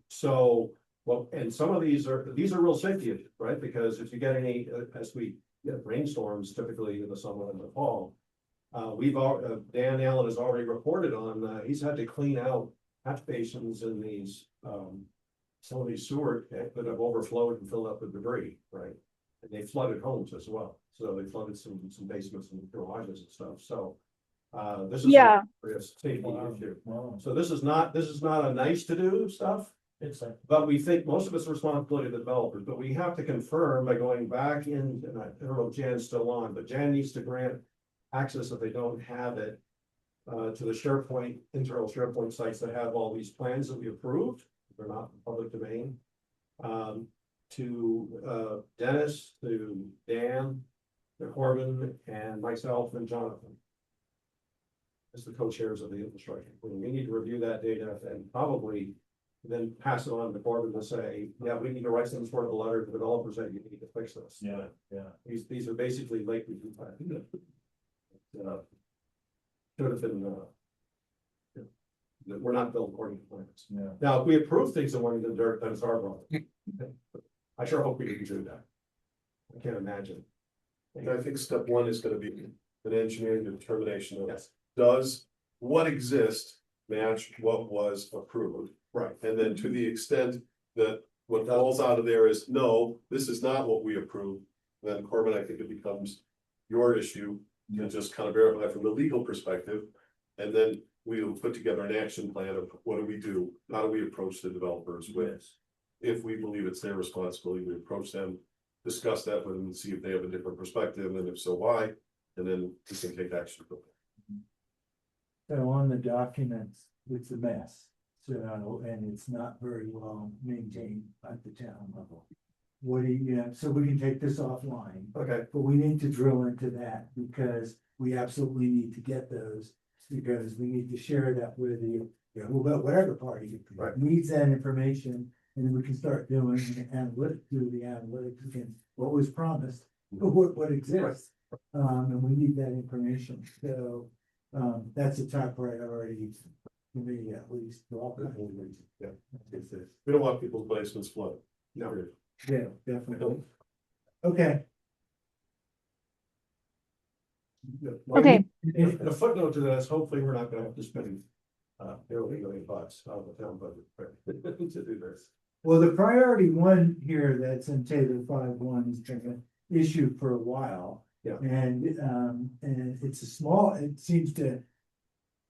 So, well, and some of these are real safety issues, right? Because if you get any, as we get rainstorms typically in the summer and the fall, Dan Allen has already reported on, he's had to clean out catch basins in these, some of these sewer that have overflowed and filled up with debris, right? And they flooded homes as well. So they flooded some basements and garages and stuff. So this is a safety issue. Wow. So this is not a nice to do stuff. But we think most of it's responsibility of the developers, but we have to confirm by going back in, and I don't know if Jan's still on, but Jan needs to grant access if they don't have it. To the SharePoint, internal SharePoint sites that have all these plans that we approved, they're not public domain. To Dennis, to Dan, to Corbin, and myself and Jonathan. As the co-chairs of the infrastructure. We need to review that data and probably then pass it on to Corbin to say, yeah, we need to write some sort of a letter to developers that you need to fix this. Yeah. These are basically like should have been that we're not built according to plans. Yeah. Now, if we approve things that weren't in the dirt, then it's our problem. I sure hope we can do that. I can't imagine. And I think step 1 is gonna be an engineering determination of, Yes. does what exists match what was approved? Right. And then to the extent that what falls out of there is, no, this is not what we approved, then Corbin, I think it becomes your issue to just kind of verify from the legal perspective. And then we'll put together an action plan of what do we do? How do we approach the developers with? If we believe it's their responsibility, we approach them, discuss that with them, and see if they have a different perspective, and if so, why? And then we can take action. So on the documents, it's a mess. So, and it's not very well maintained at the town level. What do you, so we can take this offline. Okay. But we need to drill into that because we absolutely need to get those. Because we need to share that with the, whatever party needs that information. And then we can start doing the analytics again, what was promised, what exists. And we need that information. So that's a top priority for me, at least. For all kinds of reasons. Yeah. We don't want people's basements flooded. No. Yeah, definitely. Okay. Okay. The footnote to that is hopefully we're not gonna have to spend They're only $1 million out of the town budget, right, to do this. Well, the priority one here that's in table 5.1 has been an issue for a while. Yeah. And it's a small, it seems to,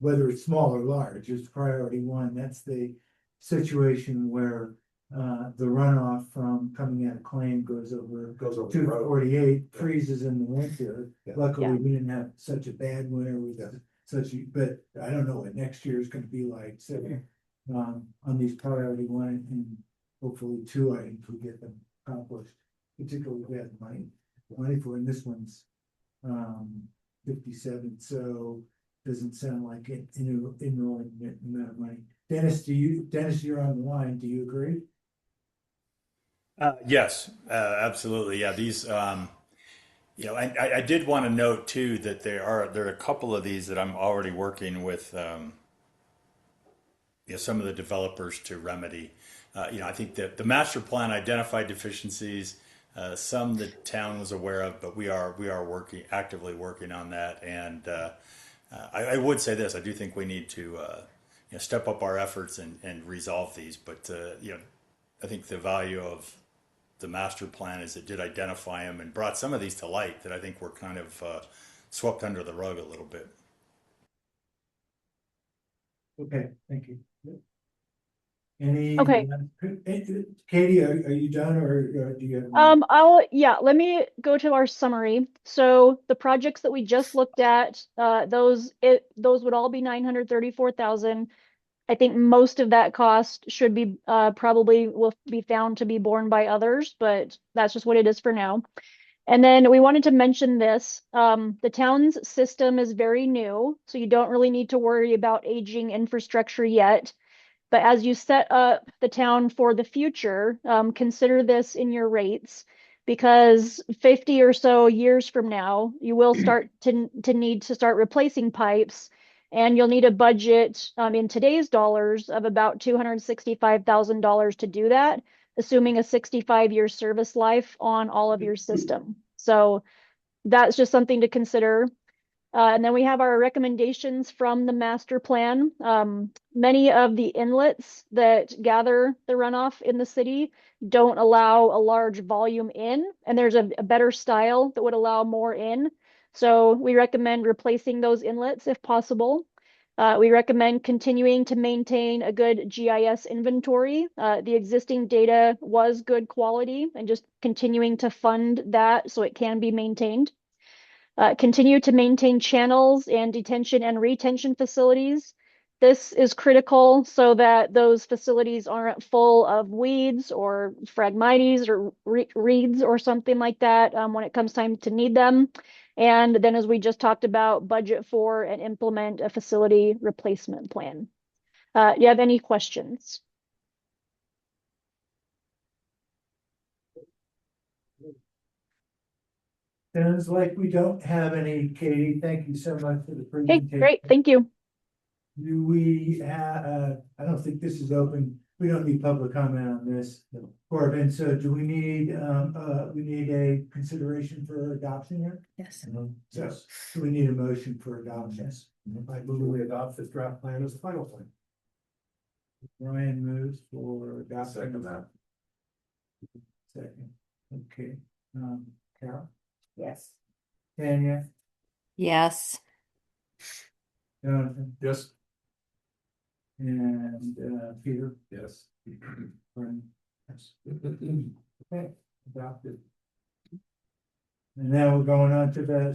whether it's small or large, it's priority one. That's the situation where the runoff from coming out of Claim goes over the two road. 48, freezes in the winter. Yeah. Luckily, Yeah. we didn't have such a bad winter with but I don't know what next year is gonna be like, so. On these priority one and hopefully two items we get them accomplished, particularly if we have money for, and this one's 57, so doesn't sound like an inordinate amount of money. Dennis, you're on the line, do you agree? Yes, absolutely. Yeah, these, I did want to note too that there are a couple of these that I'm already working with, some of the developers to remedy. I think that the master plan identified deficiencies, some the town was aware of, but we are actively working on that. And I would say this: I do think we need to step up our efforts and resolve these. But I think the value of the master plan is it did identify them and brought some of these to light that I think were kind of swept under the rug a little bit. Okay, thank you. Any? Okay. Katie, are you done or do you have? Let me go to our summary. So the projects that we just looked at, those would all be 934,000. I think most of that cost should be, probably will be found to be borne by others, but that's just what it is for now. And then we wanted to mention this, the town's system is very new, so you don't really need to worry about aging infrastructure yet. But as you set up the town for the future, consider this in your rates, because 50 or so years from now, you will start to need to start replacing pipes, and you'll need a budget in today's dollars of about $265,000 to do that, assuming a 65-year service life on all of your system. So that's just something to consider. And then we have our recommendations from the master plan. Many of the inlets that gather the runoff in the city don't allow a large volume in, and there's a better style that would allow more in. So we recommend replacing those inlets if possible. We recommend continuing to maintain a good GIS inventory. The existing data was good quality, and just continuing to fund that so it can be maintained. Continue to maintain channels and detention and retention facilities. This is critical so that those facilities aren't full of weeds or phragmites or reeds or something like that when it comes time to need them. And then, as we just talked about, budget for and implement a facility replacement plan. Do you have any questions? Sounds like we don't have any, Katie. Thank you so much for the Okay, presentation. great, thank you. Do we have, I don't think this is open. We don't need public comment on this. Corbin, so do we need a consideration for adoption here? Yes. So do we need a motion for adoption? Yes. I move we adopt this draft plan as the final plan. Ryan moves for adoption. Second that. Second, okay. Carol, Yes. Tanya, Yes. Jonathan, Yes. and Peter. Yes. Brian, yes. Okay, adopted. And now we're going on to the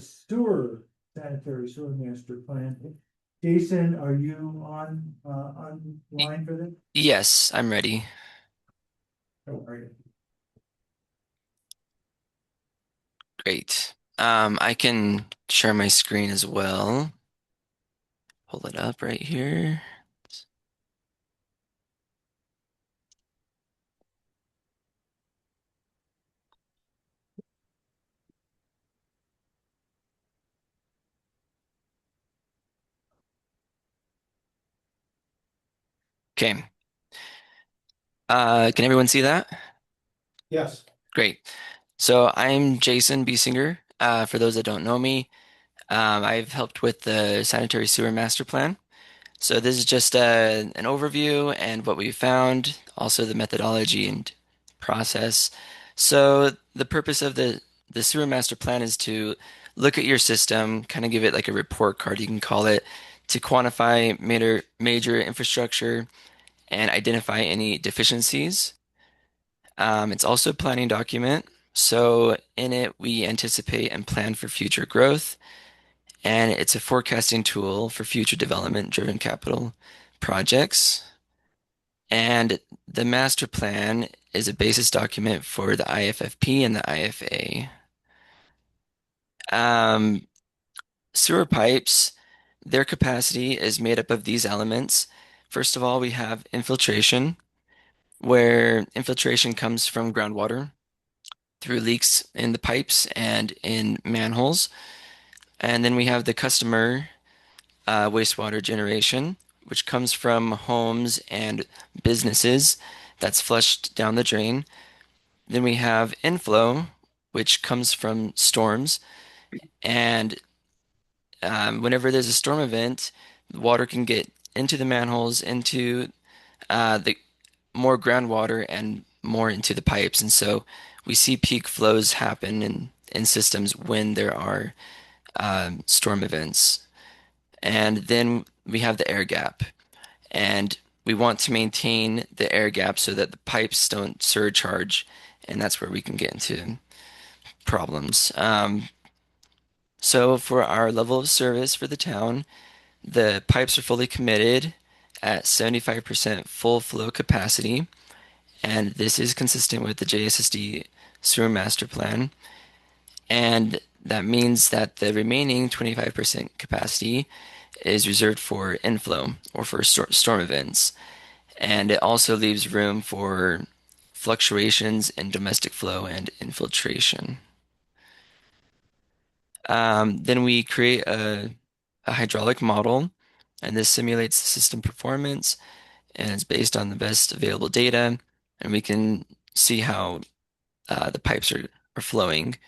sanitary sewer master plan. Jason, are you on line for this? Yes, I'm ready. Oh, are you? Great. I can share my screen as well. Pull it up right here. Okay. Can everyone see that? Yes. Great. So I'm Jason Biesinger. For those that don't know me, I've helped with the sanitary sewer master plan. So this is just an overview and what we found, also the methodology and process. So the purpose of the sewer master plan is to look at your system, kind of give it like a report card, you can call it, to quantify major infrastructure and identify any deficiencies. It's also a planning document. So in it, we anticipate and plan for future growth, and it's a forecasting tool for future development-driven capital projects. And the master plan is a basis document for the IFFP and the IFA. Sewer pipes, their capacity is made up of these elements. First of all, we have infiltration, where infiltration comes from groundwater through leaks in the pipes and in manholes. And then we have the customer wastewater generation, which comes from homes and businesses that's flushed down the drain. Then we have inflow, which comes from storms. And whenever there's a storm event, water can get into the manholes, into the more groundwater, and more into the pipes. And so we see peak flows happen in systems when there are storm events. And then we have the air gap. And we want to maintain the air gap so that the pipes don't surcharge. And that's where we can get into problems. So for our level of service for the town, the pipes are fully committed at 75% full flow capacity. And this is consistent with the JSSD sewer master plan. And that means that the remaining 25% capacity is reserved for inflow or for storm events. And it also leaves room for fluctuations in domestic flow and infiltration. Then we create a hydraulic model, and this simulates the system performance, and it's based on the best available data, and we can see how the pipes are flowing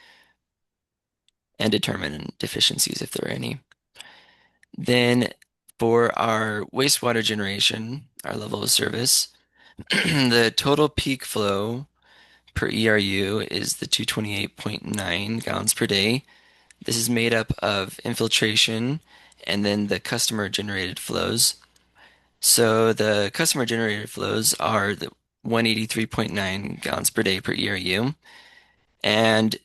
and determine deficiencies if there are any. Then for our wastewater generation, our level of service, the total peak flow per ERU is the 228.9 gallons per day. This is made up of infiltration and then the customer generated flows. So the customer generated flows are the 183.9 gallons per day per ERU, and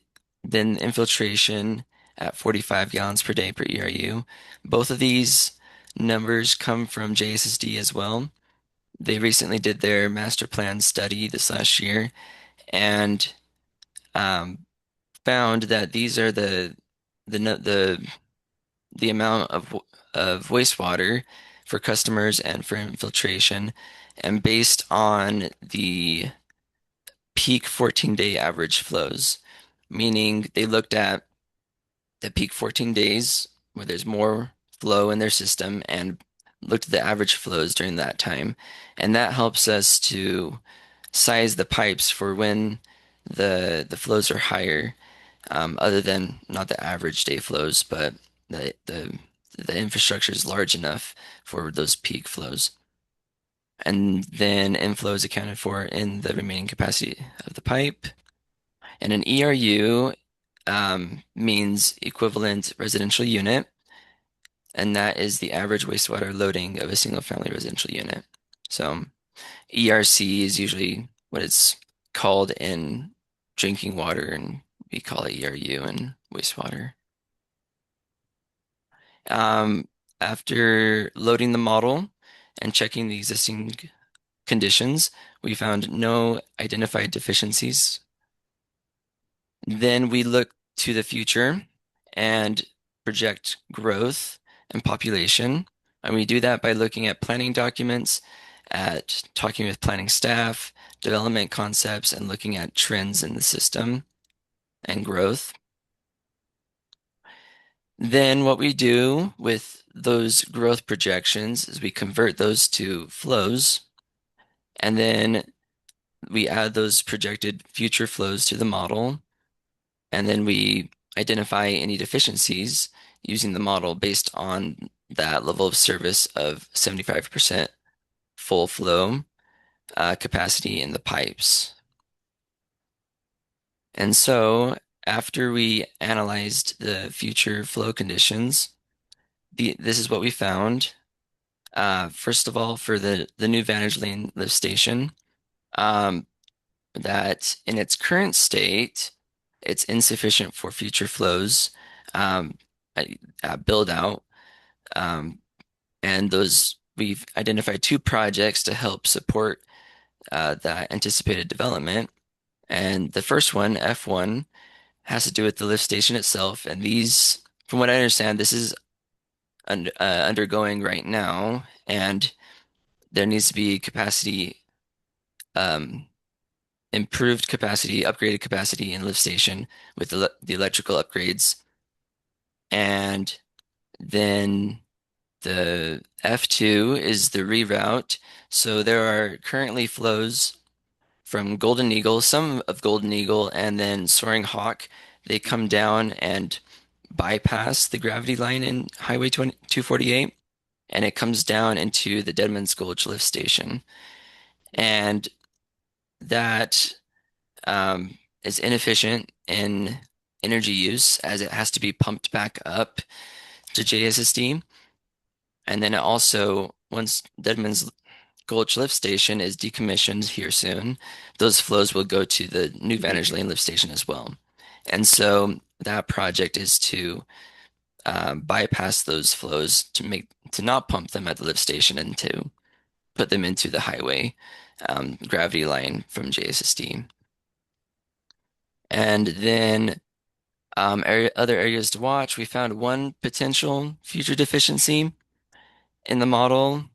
then infiltration at 45 gallons per day per ERU. Both of these numbers come from JSSD as well. They recently did their master plan study this last year and found that these are the amount of wastewater for customers and for infiltration, and based on the peak 14-day average flows, meaning they looked at the peak 14 days where there's more flow in their system and looked at the average flows during that time. And that helps us to size the pipes for when the flows are higher, other than not the average day flows, but the infrastructure is large enough for those peak flows. And then inflow is accounted for in the remaining capacity of the pipe. And an ERU means equivalent residential unit, and that is the average wastewater loading of a single family residential unit. So ERC is usually what it's called in drinking water, and we call it ERU in wastewater. After loading the model and checking the existing conditions, we found no identified deficiencies. Then we look to the future and project growth and population. And we do that by looking at planning documents, at talking with planning staff, development concepts, and looking at trends in the system and growth. Then what we do with those growth projections is we convert those to flows, and then we add those projected future flows to the model, and then we identify any deficiencies using the model based on that level of service of 75% full flow capacity in the pipes. And so after we analyzed the future flow conditions, this is what we found. First of all, for the new Vantage Lane lift station, um, that in its current state, it's insufficient for future flows, um, build out. And those we've identified two projects to help support that anticipated development. And the first one, F1, has to do with the lift station itself. And these, from what I understand, this is undergoing right now, and there needs to be capacity, um, improved capacity, upgraded capacity in lift station with the electrical upgrades. And then the F2 is the reroute. So there are currently flows from Golden Eagle, some of Golden Eagle, and then Soaring Hawk. They come down and bypass the gravity line in Highway 248, and it comes down into the Deadman's Gulch lift station. And that is inefficient in energy use as it has to be pumped back up to JSSD. And then it also, once Deadman's Gulch lift station is decommissioned here soon, those flows will go to the new Vantage Lane lift station as well. And so that project is to bypass those flows to not pump them at the lift station and to put them into the highway gravity line from JSSD. And then other areas to watch, we found one potential future deficiency in the model.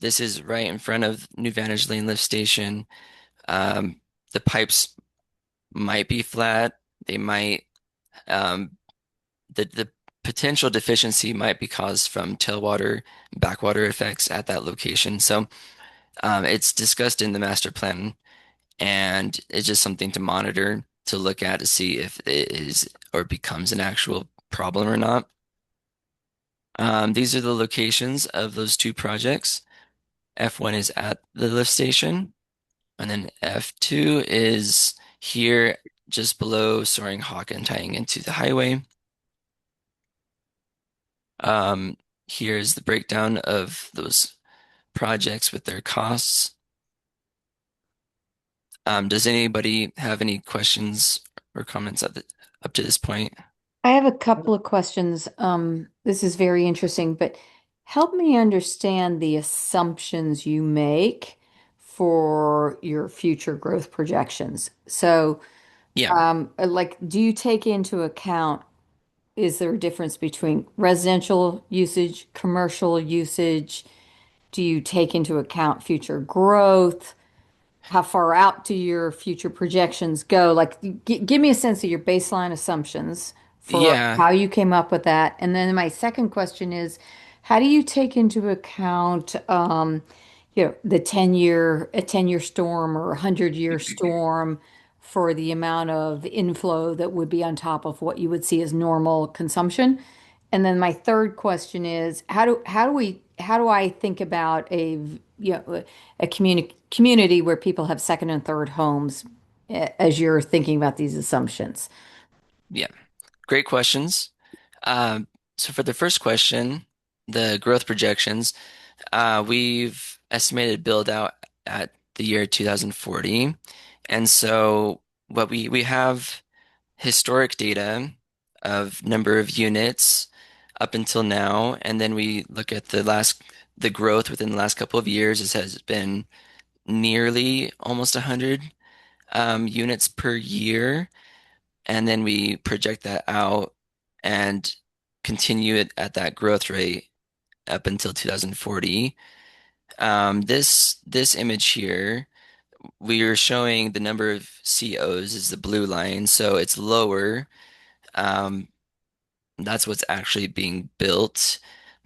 This is right in front of New Vantage Lane lift station. The pipes might be flat. They might, the potential deficiency might be caused from tailwater, backwater effects at that location. So it's discussed in the master plan, and it's just something to monitor, to look at to see if it is or becomes an actual problem or not. These are the locations of those two projects. F1 is at the lift station, and then F2 is here just below Soaring Hawk and tying into the highway. Here's the breakdown of those projects with their costs. Does anybody have any questions or comments up to this point? I have a couple of questions. This is very interesting, but help me understand the assumptions you make for your future growth projections. So, Yeah. like, do you take into account, is there a difference between residential usage, commercial usage? Do you take into account future growth? How far out do your future projections go? Like, give me a sense of your baseline assumptions for Yeah. how you came up with that. And then my second question is, how do you take into account, the 10-year storm or 100-year storm for the amount of inflow that would be on top of what you would see as normal consumption? And then my third question is, how do I think about a community where people have second and third homes as you're thinking about these assumptions? Yeah. Great questions. So for the first question, the growth projections, we've estimated build out at the year 2040. And so what we have historic data of number of units up until now, and then we look at the growth within the last couple of years. It has been nearly almost 100 units per year, and then we project that out and continue it at that growth rate up until 2040. This image here, we are showing the number of COs is the blue line, so it's lower. That's what's actually being built.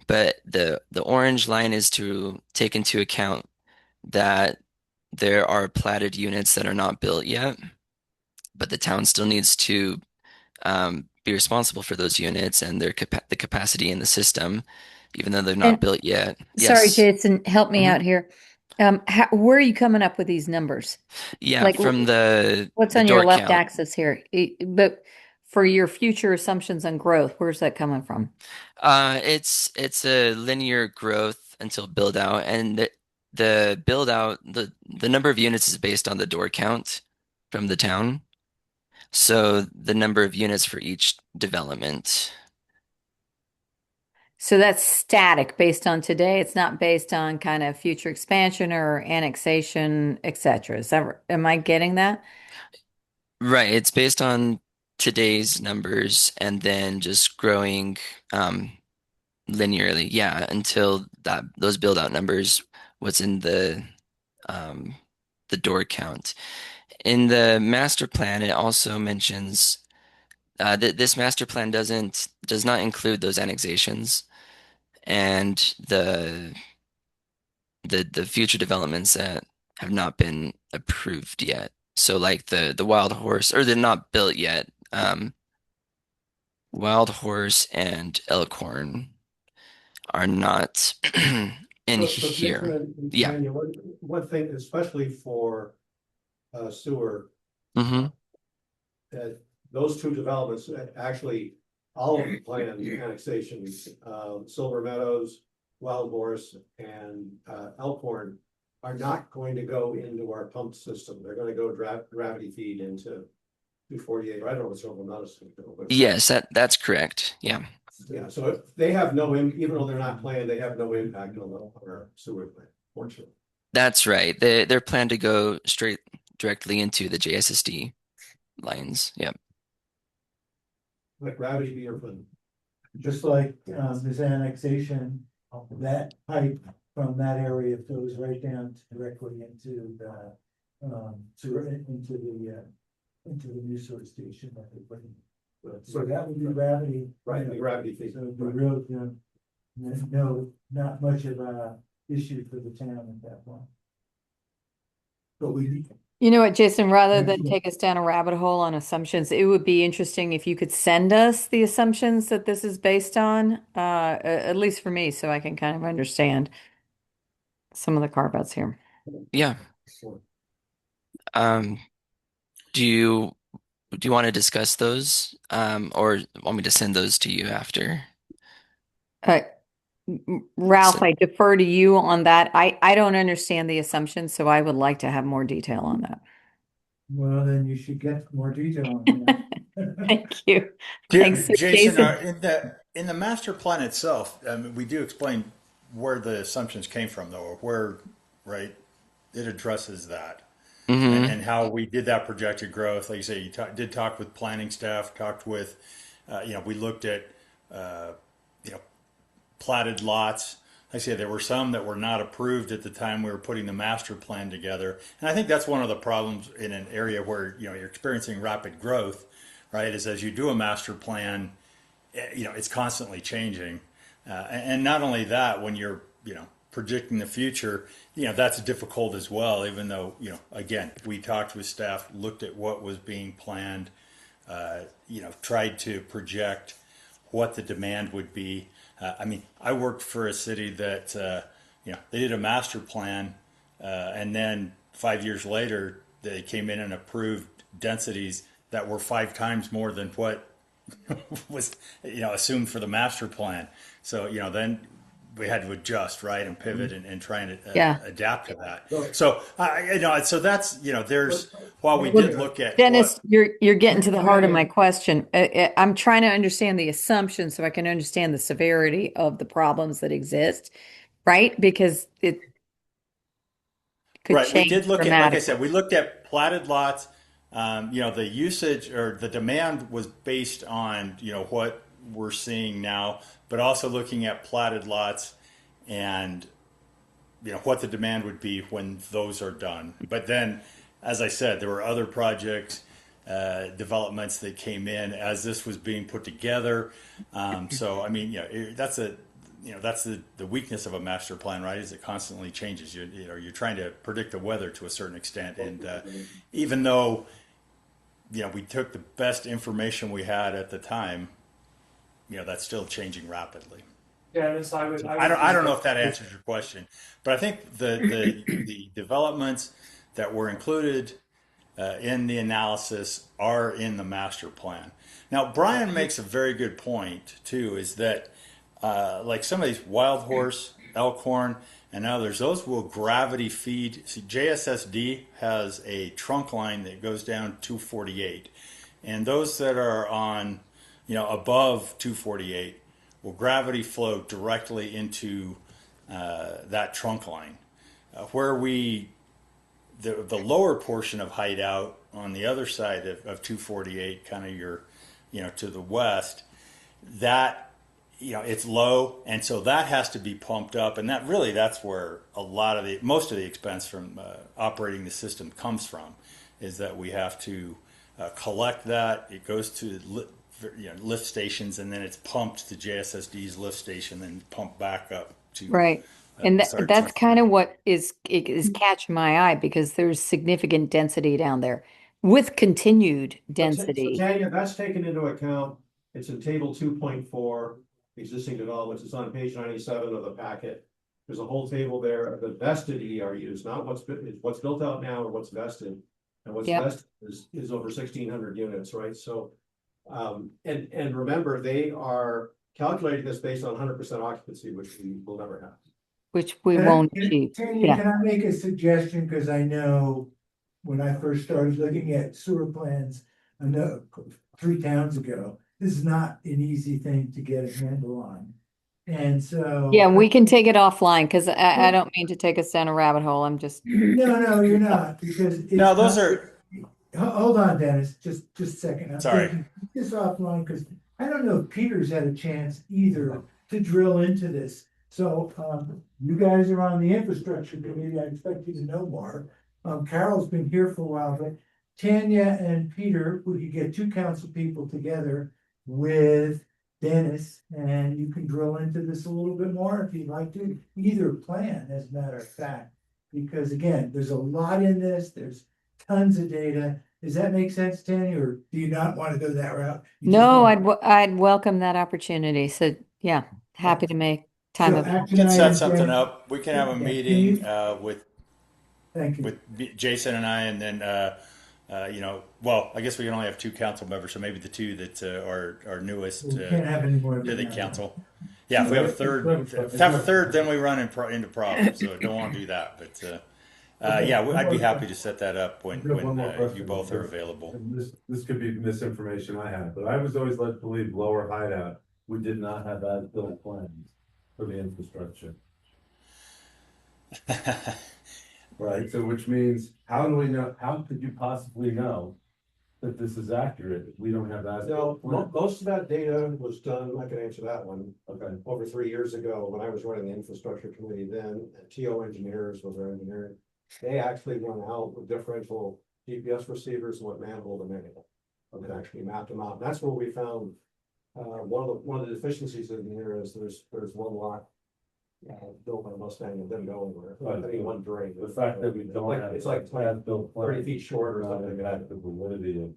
But the orange line is to take into account that there are platted units that are not built yet, but the town still needs to be responsible for those units and the capacity in the system even though they're not And built yet. sorry, Yes. Jason, help me Mhm. out here. Where are you coming up with these numbers? Yeah, Like, from what's the on your door left count. axis here? But for your future assumptions on growth, where's that coming from? It's a linear growth until build out, and the build out the number of units is based on the door count from the town. So the number of units for each development. So that's static based on today. It's not based on kind of future expansion or annexation, et cetera. Am I getting that? Right, it's based on today's numbers and then just growing linearly, yeah, until that those build out numbers what's in um the door count. In the master plan, it also mentions that this master plan does not include those annexations and the future developments that have not been approved yet. So like the Wild Horse, or they're not built yet. Wild Horse and Elkhorn are not in So here. Jason and Yeah. Tanya, one thing, especially for sewer, Hmm. that those two developments, actually, all of the planned annexations, Silver Meadows, Wild Horse, and Elkhorn are not going to go into our pump system. They're gonna go gravity feed into 248. I don't know what Silver Meadows is gonna go, but Yes, that's correct. Yeah. yeah, so they have no, even though they're not planned, they have no impact on our sewer plant, fortunately. That's right. They're planned to go straight directly into the JSSD lines. Yep. Let gravity be your friend. Just like this annexation, that pipe from that area goes right down directly into the into the new sewer station that they're putting. So that would be gravity. Right, the gravity feed. So it'd be real, no, not much of a issue for the town at that point. But we, You know what, Jason, rather than Excellent. take us down a rabbit hole on assumptions, it would be interesting if you could send us the assumptions that this is based on, at least for me, so I can kind of understand some of the carve outs here. Yeah. Um, do you want to discuss those? Or want me to send those to you after? Uh, Ralph, I defer to you on that. I don't understand the assumptions, so I would like to have more detail on that. well, then you should get more detail on that. Thank you. Thanks, so Jason, Jason. in the master plan itself, we do explain where the assumptions came from, though, or where, right? It addresses that. Hmm. And how we did that projected growth. Like you say, you did talk with planning staff, talked with, we looked at, you know, platted lots. Like I said, there were some that were not approved at the time we were putting the master plan together. And I think that's one of the problems in an area where, you're experiencing rapid growth, right? Is as you do a master plan, it's constantly changing. And not only that, when you're, predicting the future, that's difficult as well, even though, again, we talked with staff, looked at what was being planned, tried to project what the demand would be. I worked for a city that, they did a master plan, and then 5 years later, they came in and approved densities that were 5 times more than what was assumed for the master plan. So then we had to adjust, right, and pivot and try and Yeah. adapt to that. So so that's there's while we did look at Dennis, you're getting to the heart of my question. I'm trying to understand the assumptions so I can understand the severity of the problems that exist, right? Because it could right. We change did look at, like I dramatically. said, we looked at platted lots. The usage or the demand was based on what we're seeing now, but also looking at platted lots and what the demand would be when those are done. But then, as I said, there were other projects, developments that came in as this was being put together. So I mean, that's the weakness of a master plan, right? Is it constantly changes. You're trying to predict the weather to a certain extent, and even though we took the best information we had at the time, that's still changing rapidly. Yeah, this I would. I don't know if that answers your question, but I think the developments that were included in the analysis are in the master plan. Now, Brian makes a very good point too, is that like some of these wild horse, elkhorn, and others, those will gravity feed. See, JSSD has a trunk line that goes down 248, and those that are on, above 248 will gravity flow directly into that trunk line. Where the lower portion of Hideout on the other side of 248, kind of to the west, that, it's low. And so that has to be pumped up. And that's where most of the expense from operating the system comes from, is that we have to collect that. It goes to lift stations, and then it's pumped to JSSD's lift station, and pumped back up to Right. And that's kind of what is Mm-hmm. catching my eye, because there's significant density down there with continued So density. Tanya, that's taken into account. It's in table 2.4, existing developments. It's on page 97 of the packet. There's a whole table there of the vested ERUs, not what's built out now or what's vested. And what's Yep. vested is over 1,600 units, right? So, and remember, they are calculating this based on 100% occupancy, which we will never have. Which we won't achieve. Tanya, Yeah. can I make a suggestion? Because I know when I first started looking at sewer plans, I know 3 towns ago, this is not an easy thing to get a handle on. And so. Yeah, we can take it offline, because I don't mean to take us down a rabbit hole. I'm just. No, you're not, because. it's No, those not- are. Hold on, Dennis, just a second. I'm Sorry. taking this offline because I don't know if Peter's had a chance either to drill into this. So, you guys are on the infrastructure committee. I expect you to know more. Carol's been here for a while, but Tanya and Peter, we could get 2 council people together with Dennis, and you can drill into this a little bit more if you'd like to. Either plan, as a matter of fact, because again, there's a lot in this. There's tons of data. Does that make sense, Tanya, or do you not want to go that route? You just No, want- I'd welcome that opportunity. So yeah, happy to make time So of. action We can set items, something Dennis. up. We can have a Okay. meeting Thank you. with Jason and I, and then well, I guess we can only have 2 council members, so maybe the 2 that are newest We can't have any more to than the that. council. Yeah, if we have a third, then we run into problems. So don't want to do that. But I'd be happy to set that up when you both are available. This could be misinformation I have, but I was always led to believe Lower Hideout, we did not have as-built plans for the infrastructure. Right, so which means, how do we know, how could you possibly know that this is accurate if we don't have No, as-built plans? most of that data was done, I can answer that one, Okay, over 3 years ago when I was running the infrastructure committee then, and TO Engineers was our engineering. They actually went out with differential GPS receivers and went manhole to manhole. And actually mapped them out. And that's where we found, one of the deficiencies in here is there's one lot. Built by Mustang and didn't go anywhere, Right. any one drain. the fact that we don't have. It's like as-built plans 30 feet short or does not something. impact the validity of.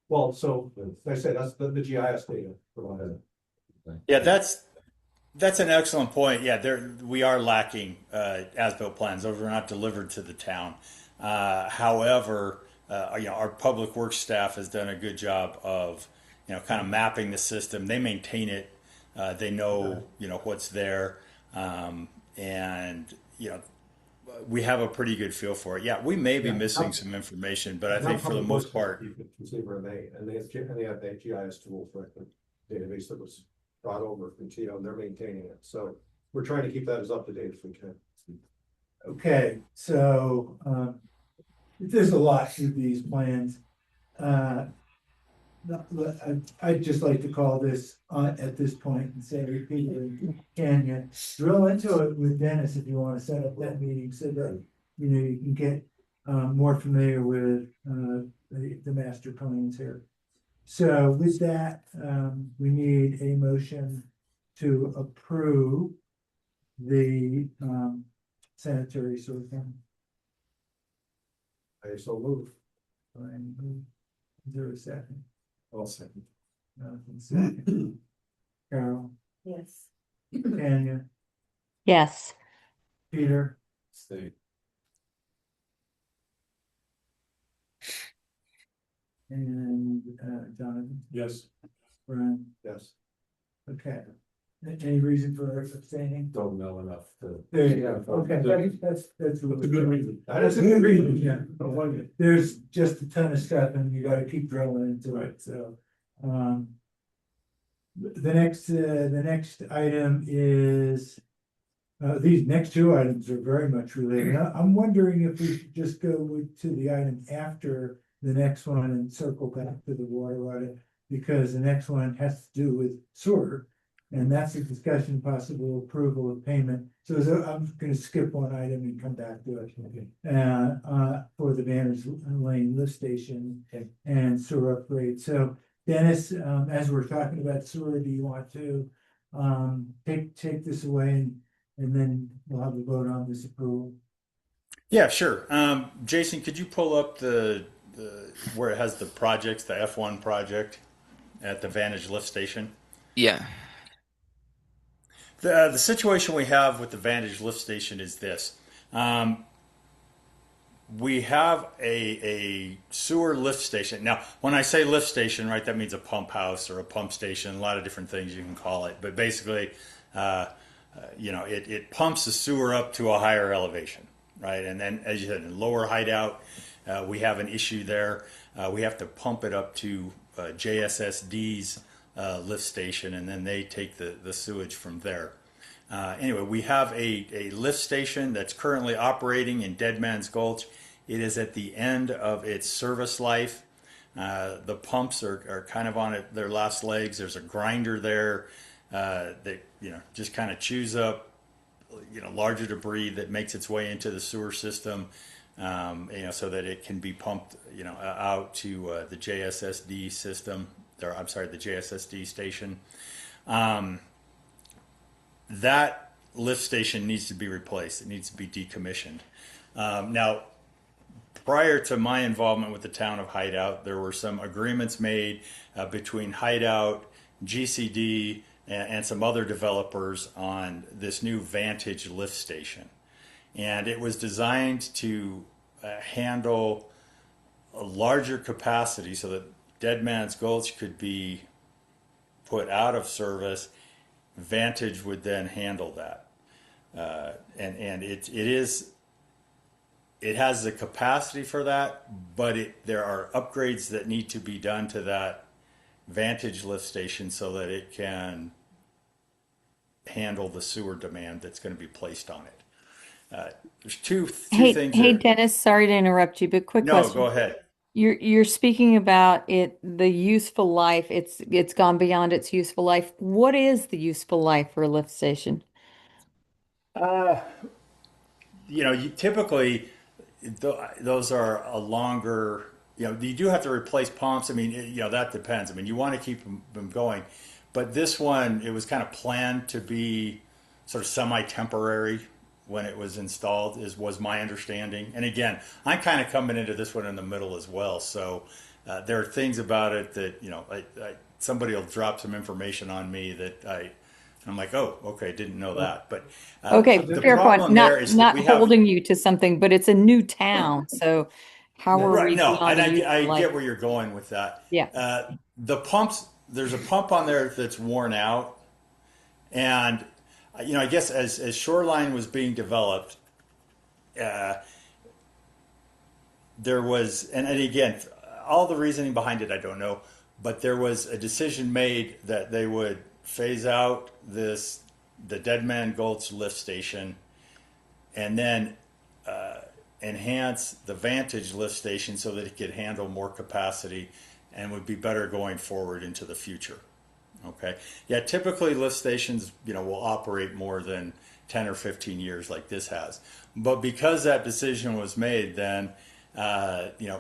Well, so, like I said, that's the GIS data provided. Yeah, that's an excellent point. Yeah, we are lacking as-built plans. Those were not delivered to the town. However, our public works staff has done a good job of, kind of mapping the system. They maintain it. They know, what's there, and we have a pretty good feel for it. Yeah, we may be missing some information, but I think for the most part. Receiver and they have the GIS tool for the database that was brought over from TO, and they're maintaining it. So we're trying to keep that as up to date as we can. Okay, so there's a lot to these plans. I'd just like to call this at this point and say, repeatedly, Tanya, drill into it with Dennis if you want to set up that meeting so that you can get more familiar with the master plans here. So with that, we need a motion to approve the sanitary sewer plan. I so move. Is there a second? I'll second. Second. Carol, Yes. Tanya, Yes. Peter, Stay. and Jonathan, Yes. Brian. Yes. Okay. Any reason for abstaining? Don't know enough to. There you go. Okay, that's That's a good reason. That is a good reason, yeah. There's just a ton of stuff and you gotta keep drilling into it, so. The next item is, these next two items are very much related. I'm wondering if we should just go to the item after the next one and circle back to the water audit. Because the next one has to do with sewer. And that's a discussion, possible approval of payment. So I'm gonna skip one item and come back to it. For the Vantage Lane lift station and sewer upgrade. So Dennis, as we're talking about sewer, do you want to take this away and then we'll have a vote on this approval? Yeah, sure. Jason, could you pull up the where it has the projects, the F1 project at the Vantage lift station? Yeah. The situation we have with the Vantage lift station is this. We have a sewer lift station. Now, when I say lift station, right, that means a pump house or a pump station, a lot of different things you can call it. But basically, it pumps the sewer up to a higher elevation, right? And then, as you said, in lower Hideout, we have an issue there. We have to pump it up to JSSD's lift station, and then they take the sewage from there. Anyway, we have a lift station that's currently operating in Dead Man's Gulch. It is at the end of its service life. The pumps are kind of on their last legs. There's a grinder there that just kind of chews up larger debris that makes its way into the sewer system. So that it can be pumped out to the JSSD system. Or I'm sorry, the JSSD station. That lift station needs to be replaced. It needs to be decommissioned. Now, prior to my involvement with the town of Hideout, there were some agreements made between Hideout, GCD, and some other developers on this new Vantage lift station. And it was designed to handle a larger capacity so that Dead Man's Gulch could be put out of service. Vantage would then handle that, and it has the capacity for that, but there are upgrades that need to be done to that Vantage lift station so that it can handle the sewer demand that's going to be placed on it. There's two things. Hey, Dennis, sorry to interrupt you, but quick question. No, go ahead. You're speaking about the useful life. It's gone beyond its useful life. What is the useful life for a lift station? You typically those are a longer. You do have to replace pumps. I mean, that depends. I mean, you want to keep them going, but this one it was kind of planned to be sort of semi-temporary when it was installed was my understanding. And again, I'm kind of coming into this one in the middle as well. So there are things about it that, somebody will drop some information on me that I'm like, oh, okay, didn't know that. But okay, the fair point. problem there is Not that we have, holding you to something, but it's a new town. So how are right, we no, beyond and the useful I life? get where you're going with that. Yeah. The pumps, there's a pump on there that's worn out. And I guess as Shoreline was being developed, there was, and again, all the reasoning behind it, I don't know, but there was a decision made that they would phase out the Dead Man Gulch lift station and then enhance the Vantage lift station so that it could handle more capacity and would be better going forward into the future. Okay. Yeah, typically lift stations, will operate more than 10 or 15 years like this has. But because that decision was made, then,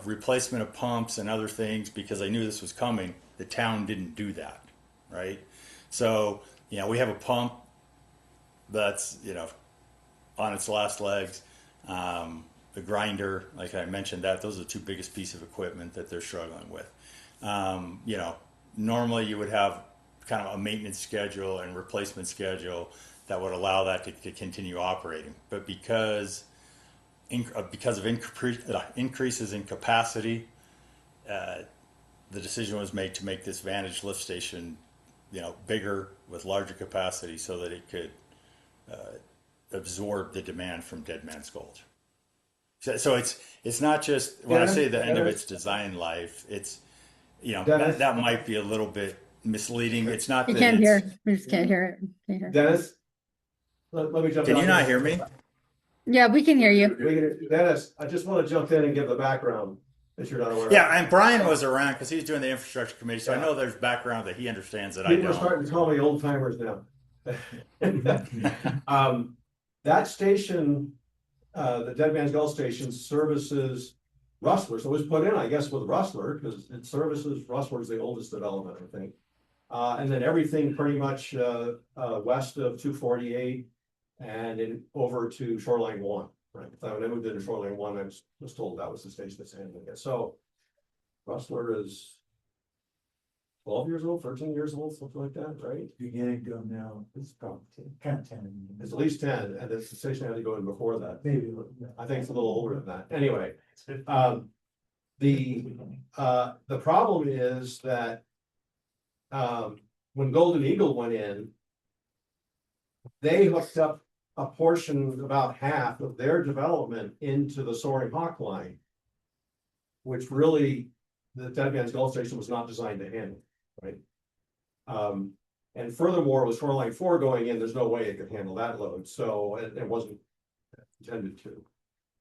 replacement of pumps and other things, because I knew this was coming, the town didn't do that, right? So, we have a pump that's, on its last legs. The grinder, like I mentioned, those are the two biggest pieces of equipment that they're struggling with. Normally you would have kind of a maintenance schedule and replacement schedule that would allow that to continue operating. But because of increases in capacity, the decision was made to make this Vantage lift station, bigger with larger capacity so that it could absorb the demand from Dead Man's Gulch. So it's not just when I say the end of its design life, it's that might be a little bit misleading. It's not You that can't it's, hear, we just can't hear it. Can't hear. Dennis? Let me jump in. Can you not hear me? Yeah, we can hear you. Dennis, I just want to jump in and give the background that you're not aware of. Yeah, and Brian was around because he's doing the infrastructure committee, so I know there's background that he understands that I People are don't. starting to call me old timers now. That station, the Dead Man's Gulch station services Rustler, so it was put in, I guess, with Rustler, because it services, Rustler's the oldest development, I think. And then everything pretty much west of 248 and over to Shoreline 1, right? When I moved into Shoreline 1, I was told that was the station that's handling it. So Rustler is 12 years old, 13 years old, something like that, right? Beginning to go now, it's probably kind of 10. It's at least 10, and the station had to go in before that. Maybe a little bit. I think it's a little older than that. Anyway, the problem is that when Golden Eagle went in, they hooked up a portion, about half of their development into the Soaring Hawk line, which really the Dead Man's Gulch station was not designed to handle, right? And furthermore, with Shoreline 4 going in, there's no way it could handle that load, so it wasn't intended to.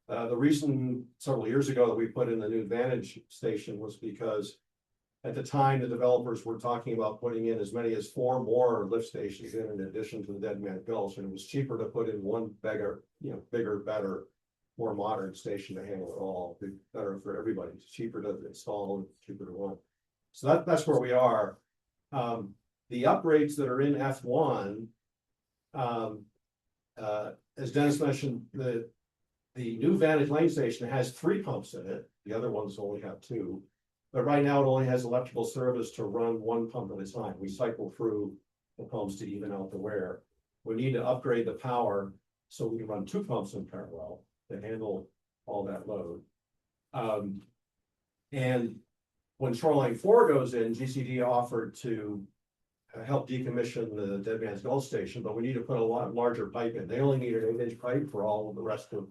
The reason several years ago that we put in the new Vantage station was because at the time, the developers were talking about putting in as many as 4 more lift stations in addition to the Dead Man's Gulch, and it was cheaper to put in one bigger, better, more modern station to handle it all, better for everybody. It's cheaper to install and cheaper to run. So that's where we are. The upgrades that are in F1, as Dennis mentioned, the new Vantage Lane station has 3 pumps in it. The other ones only have 2. But right now it only has electrical service to run 1 pump at a time. We cycle through the pumps to even out the wear. We need to upgrade the power so we can run 2 pumps in parallel to handle all that load. And when Shoreline 4 goes in, GCD offered to help decommission the Dead Man's Gulch station, but we need to put a lot larger pipe in. They only need an 8-inch pipe for all of the rest of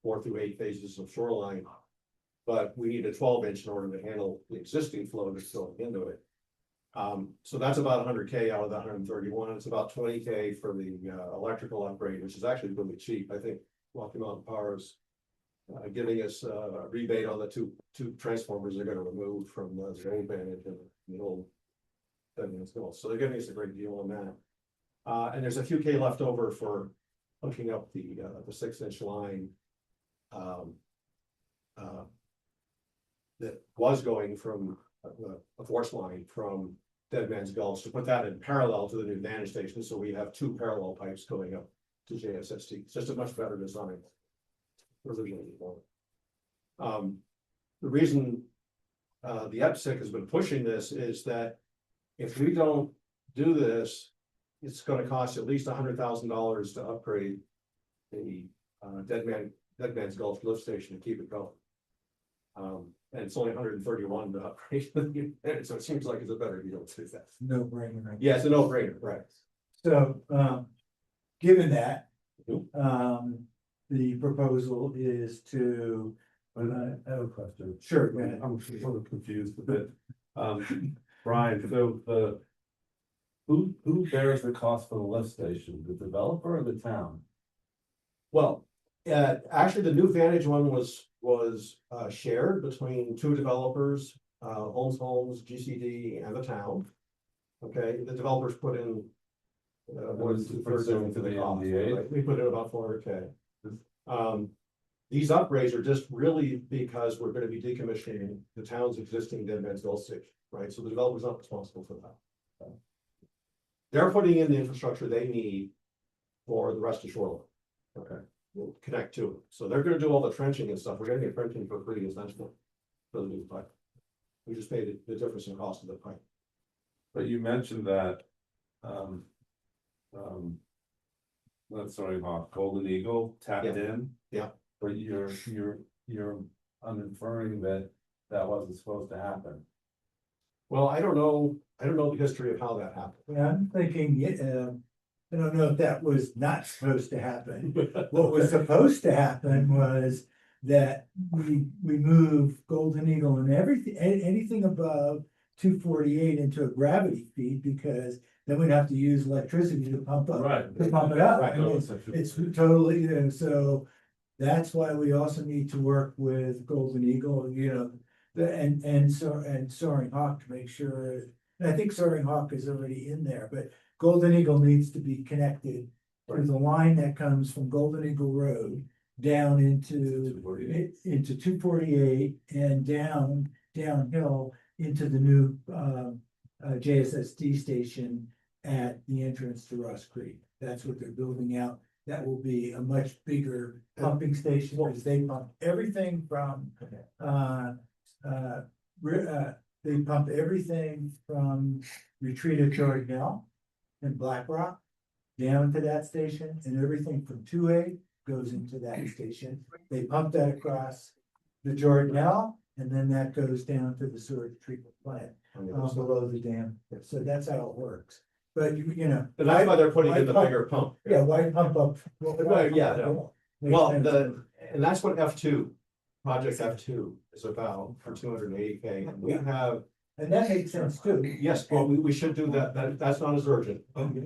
4 through 8 phases of Shoreline. But we need a 12-inch in order to handle the existing flow that's going into it. So that's about 100K out of the 131. It's about 20K for the electrical upgrade, which is actually really cheap. I think Rocky Mountain Power is giving us a rebate on the two transformers they're going to remove from the old Vantage and the old Dead Man's Gulch. So they're giving us a great deal on that. And there's a few K left over for hooking up the 6-inch line. That was going from a force line from Dead Man's Gulch to put that in parallel to the new Vantage station. So we have 2 parallel pipes going up to JSST. It's just a much better design. Originally, the reason the EPSIC has been pushing this is that if we don't do this, it's going to cost at least $100,000 to upgrade the Dead Man's Gulch lift station to keep it going. And it's only 131 to upgrade, so it seems like it's a better deal to do that. No brainer. Right? Yeah, it's a no brainer, right? So, given that, the proposal is to. I have a question. Sure, go ahead. I'm sort of confused a bit. Brian, so who bears the cost for the lift station, the developer or the town? Well, actually, the new Vantage one was shared between 2 developers, Holmes, GCD, and the town. Okay, the developers put in more than 2/3 into the cost. Right? We put in about 400K. These upgrades are just really because we're going to be decommissioning the town's existing Dead Man's Gulch station, right? So the developer's not responsible for that. They're putting in the infrastructure they need for the rest of Shoreline. Okay. We'll connect to it. So they're going to do all the trenching and stuff. We're going to get trenching for free essentially for the new pipe. We just paid the difference in cost of the pipe. But you mentioned that, that's sorry, Golden Eagle tapped Yeah. in. Yeah. But you're I'm inferring that that wasn't supposed to happen. Well, I don't know the history of how that happened. Well, I'm thinking, I don't know if that was not supposed to happen. What was supposed to happen was that we move Golden Eagle and everything, anything above 248 into a gravity feed, because then we'd have to use electricity to pump up, to pump it up. Right. I mean, it's totally, so that's why we also need to work with Golden Eagle, and Soaring Hawk to make sure. And I think Soaring Hawk is already in there, but Golden Eagle needs to be connected to the line that comes from Golden Eagle Road down into 248 and downhill into the new JSSD station at the entrance to Ross Creek. That's what they're building out. That will be a much bigger pumping station, because they pump everything from they pump everything from Retreat at Jordan Hill and Black Rock down to that station, and everything from 2A goes into that station. They pump that across the Jordan Hill, and then that goes down to the sewage treatment plant below the dam. So that's how it works. But you know. And that's why they're putting in the bigger pump. Yeah, why pump up? Yeah, no. Well, and that's what F2, Project F2 is about for 280K. And we have. And that makes sense too. Yes, well, we should do that. That's not as urgent. But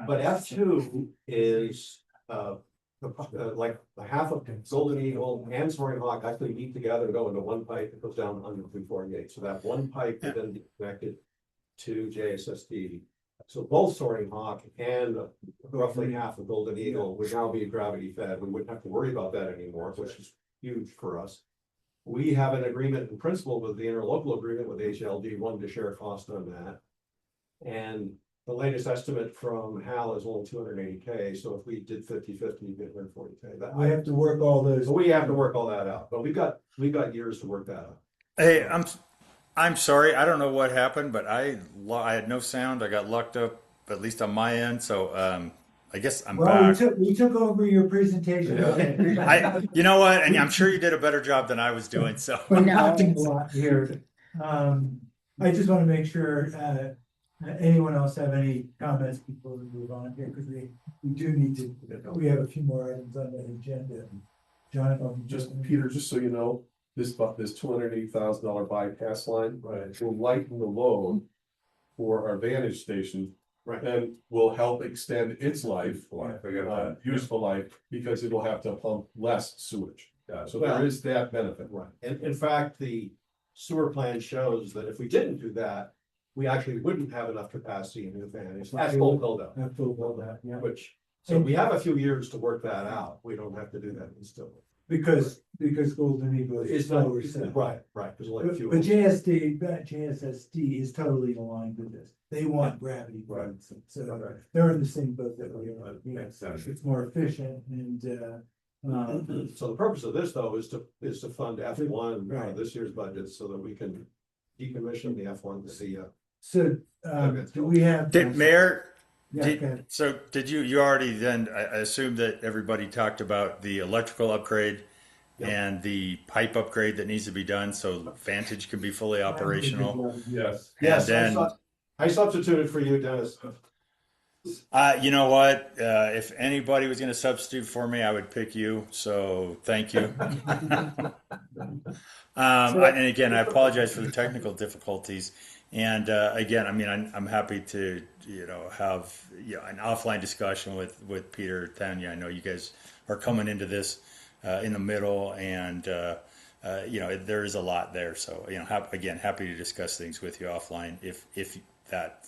F2 is, like the half of Golden Eagle and Soaring Hawk actually meet together and go into one pipe that goes down under 348. So that one pipe would then be connected to JSSD. So both Soaring Hawk and roughly half of Golden Eagle would now be gravity fed. We wouldn't have to worry about that anymore, which is huge for us. We have an agreement in principle with the interlocal agreement with HLD1 to share cost on that. And the latest estimate from Hal is only 280K. So if we did 50-50, you get 140K. We have to work all those. We have to work all that out, but we've got years to work that out. Hey, I'm sorry. I don't know what happened, but I had no sound. I got locked up, at least on my end. So I guess I'm back. We took over your presentation. You know what? And I'm sure you did a better job than I was doing. So here. I just want to make sure, anyone else have any comments before we move on here? Because we do need to, we have a few more items on the agenda. Jonathan, Peter, just so you know, this $280,000 bypass line will lighten the load for our Vantage station. Right. And will help extend its life, useful life, because it'll have to pump less sewage. So there is that benefit. Right. And in fact, the sewer plan shows that if we didn't do that, we actually wouldn't have enough capacity in New Vantage. That's full build out. Yeah. So we have a few years to work that out. We don't have to do that instantly. Because Golden Eagle is slower. Right. There's only a few. But JSSD is totally aligned with this. They want gravity. Right. So they're in the same boat that we are. It's more efficient and, so the purpose of this though is to fund F1 this year's budget so that we can decommission the F1 to see. So do we have? Mayor? Yeah, Did you already then, I assume that everybody talked about the electrical upgrade and the pipe upgrade that needs to be done so Vantage can be fully operational? Yes. Yes, then, I substituted for you, Dennis. You know what? If anybody was going to substitute for me, I would pick you. So thank you. And again, I apologize for the technical difficulties. And again, I mean, I'm happy to have an offline discussion with Peter, Tanya. I know you guys are coming into this in the middle, and there is a lot there. So happy to discuss things with you offline if that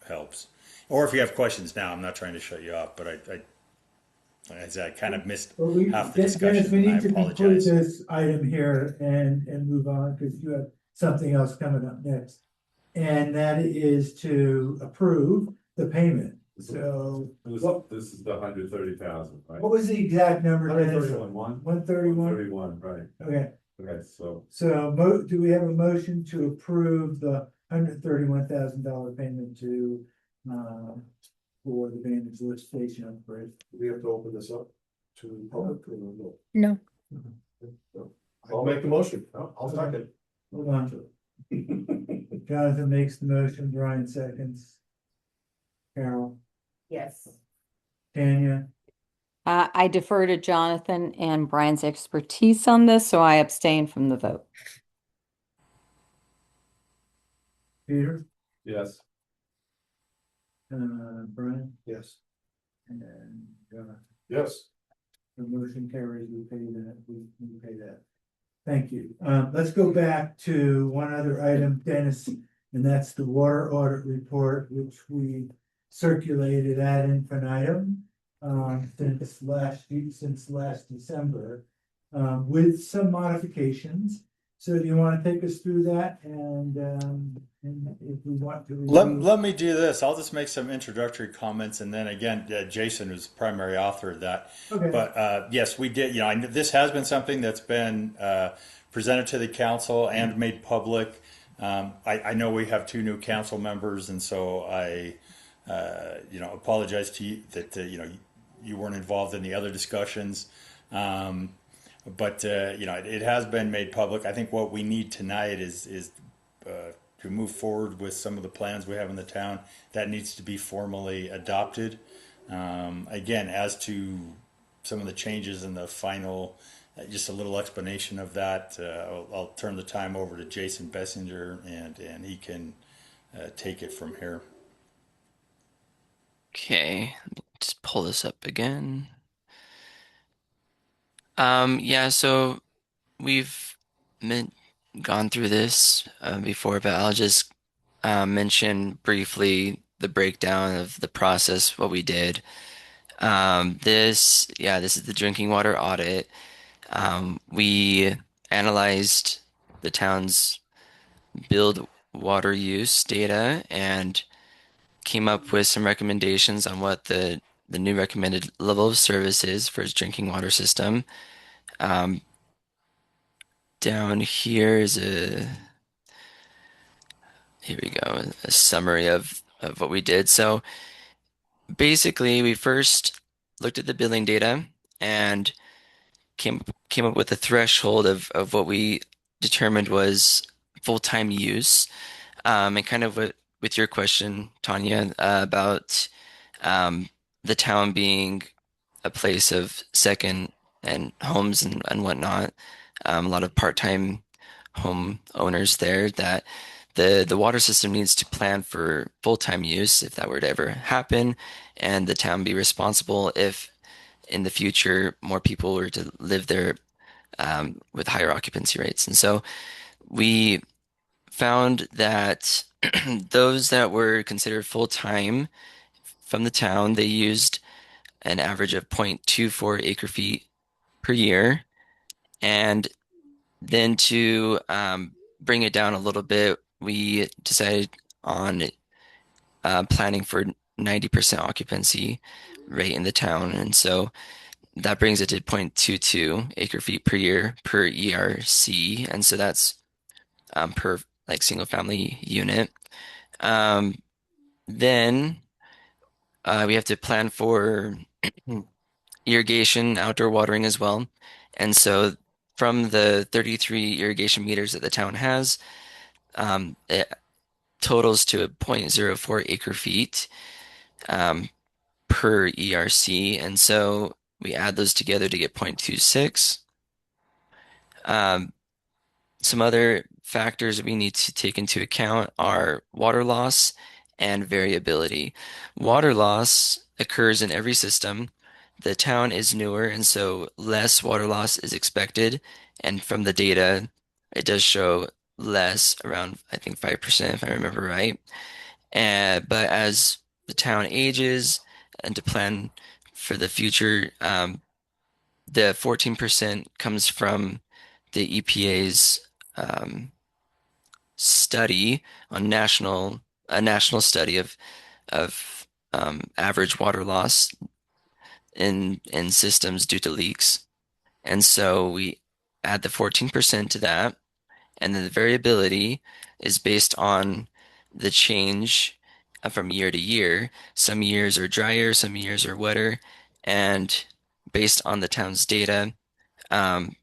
helps, or if you have questions now. I'm not trying to shut you off, but I kind of missed half the discussion. Dennis, we need to conclude this item here and move on because you have something else coming up next. And that is to approve the payment. So this is the 130,000, right? What was the exact number? 131. 131. 131, right? Okay. Okay, so do we have a motion to approve the $131,000 payment to, for the Vantage lift station upgrade. Do we have to open this up to the public or no? No. I'll make the motion. I'll second. Hold on to it. Jonathan makes the motion, Brian seconds. Carol, Yes. Tanya, I defer to Jonathan and Brian's expertise on this, so I abstain from the vote. Peter, Yes. Brian, Yes. and Jonathan. Yes. The motion carries, we pay that, we pay that. Thank you. Let's go back to one other item, Dennis, and that's the water audit report, which we circulated ad infinitum since last December, with some modifications. So do you want to take us through that? And if we want to review- Let me do this. I'll just make some introductory comments, and then again, Jason was the primary author of that. Okay. But yes, we did. This has been something that's been presented to the council and made public. I know we have 2 new council members, and so I, apologize to you that you weren't involved in the other discussions. But it has been made public. I think what we need tonight is to move forward with some of the plans we have in the town. That needs to be formally adopted. Again, as to some of the changes in the final, just a little explanation of that. I'll turn the time over to Jason Bessinger, and he can take it from here. Okay, let me just pull this up again. Yeah, so we've gone through this before, but I'll just mention briefly the breakdown of the process, what we did. This is the drinking water audit. We analyzed the town's billed water use data and came up with some recommendations on what the new recommended level of service is for its drinking water system. Down here is here we go, a summary of what we did. So basically, we first looked at the billing data and came up with a threshold of what we determined was full-time use. And kind of with your question, Tanya, about the town being a place of second and homes and whatnot. A lot of part-time home owners there, that the water system needs to plan for full-time use if that were to ever happen, and the town be responsible if in the future more people were to live there with higher occupancy rates. And so we found that those that were considered full-time from the town, they used an average of 0.24 acre feet per year. And then to bring it down a little bit, we decided on planning for 90% occupancy rate in the town. And so that brings it to 0.22 acre feet per year per ERC. And so that's per like single family unit. Then we have to plan for irrigation, outdoor watering as well. And so from the 33 irrigation meters that the town has, it totals to 0.04 acre feet per ERC. And so we add those together to get 0.26. Some other factors we need to take into account are water loss and variability. Water loss occurs in every system. The town is newer, and so less water loss is expected. And from the data, it does show less, around, I think, 5%, if I remember right. But as the town ages and to plan for the future, the 14% comes from the EPA's study on a national study of average water loss in systems due to leaks. And so we add the 14% to that, and then the variability is based on the change from year to year. Some years are drier, some years are wetter, and based on the town's data, um,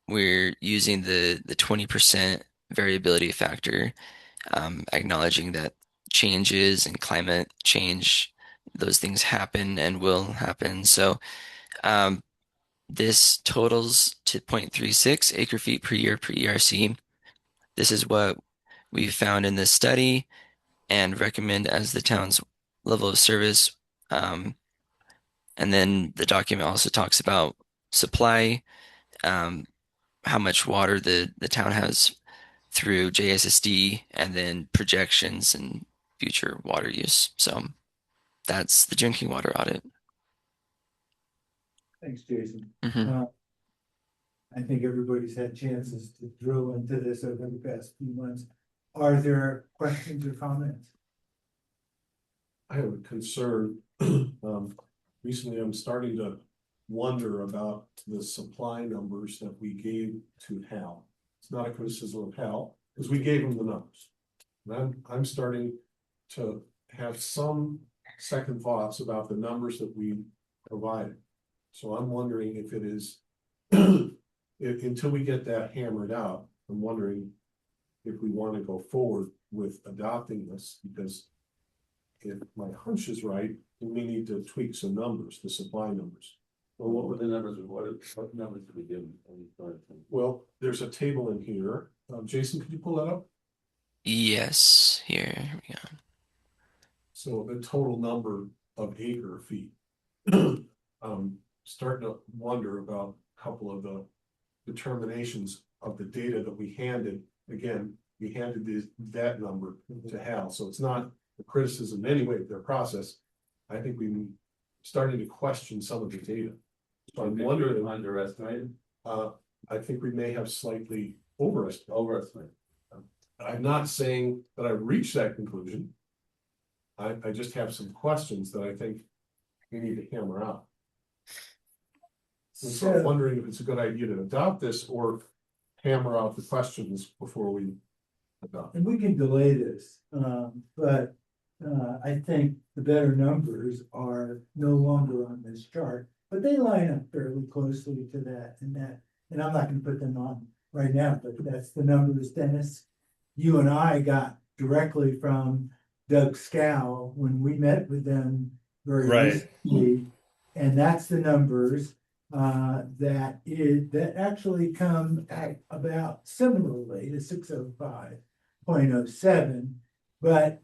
we're using the 20% variability factor, acknowledging that changes and climate change, those things happen and will happen. So um, this totals to 0.36 acre feet per year per ERC. This is what we found in this study and recommend as the town's level of service. And then the document also talks about supply, um, how much water the town has through JSSD, and then projections and future water use. So that's the drinking water audit. Thanks, Jason. Mhm. I think everybody's had chances to drill into this over the past few months. Are there questions or comments? I have a concern. Recently, I'm starting to wonder about the supply numbers that we gave to Hal. It's not a criticism of Hal, because we gave him the numbers. And I'm starting to have some second thoughts about the numbers that we provided. So I'm wondering if it is, until we get that hammered out, I'm wondering if we want to go forward with adopting this, because if my hunch is right, we may need to tweak some numbers, the supply numbers. Well, what were the numbers? What numbers did we give? Well, there's a table in here. Jason, could you pull that up? Yes, here we go. So the total number of acre feet. Starting to wonder about a couple of the determinations of the data that we handed. Again, we handed that number to Hal, so it's not a criticism in any way of their process. I think we're starting to question some of the data. So I'm wondering, underestimated. I think we may have slightly overestimated. I'm not saying that I've reached that conclusion. I just have some questions that I think we need to hammer out. So I'm wondering if it's a good idea to adopt this or hammer out the questions before we adopt. And we can delay this, but I think the better numbers are no longer on this chart, but they line up fairly closely to that and that. And I'm not gonna put them on right now, but that's the numbers, Dennis, you and I got directly from Doug Scow when we met with them very Right. recently. And that's the numbers that actually come at about similarly to 605.07, but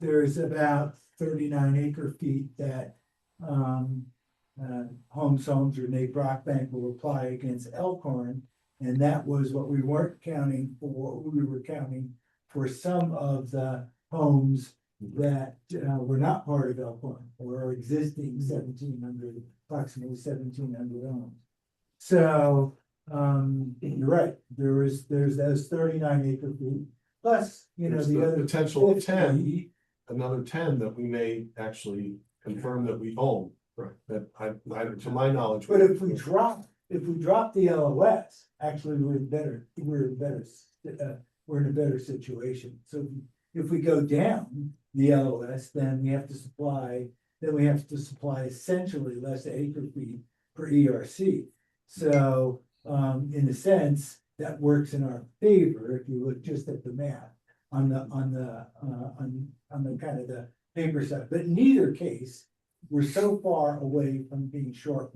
there's about 39 acre feet that Homes or Nate Brockbank will apply against Elkhorn. And that was what we weren't counting for. We were counting for some of the homes that were not part of Elkhorn or existing 1,700, approximately 1,700 homes. So you're right. There's those 39 acre feet plus, There's the other potential 50. 10, another 10 that we may actually confirm that we own. Right. That I to my knowledge. But if we drop the LOS, actually we're in a better situation. So if we go down the LOS, then we have to supply essentially less acre feet per ERC. So in a sense, that works in our favor if you look just at the math on the kind of the paper side. But in either case, we're so far away from being short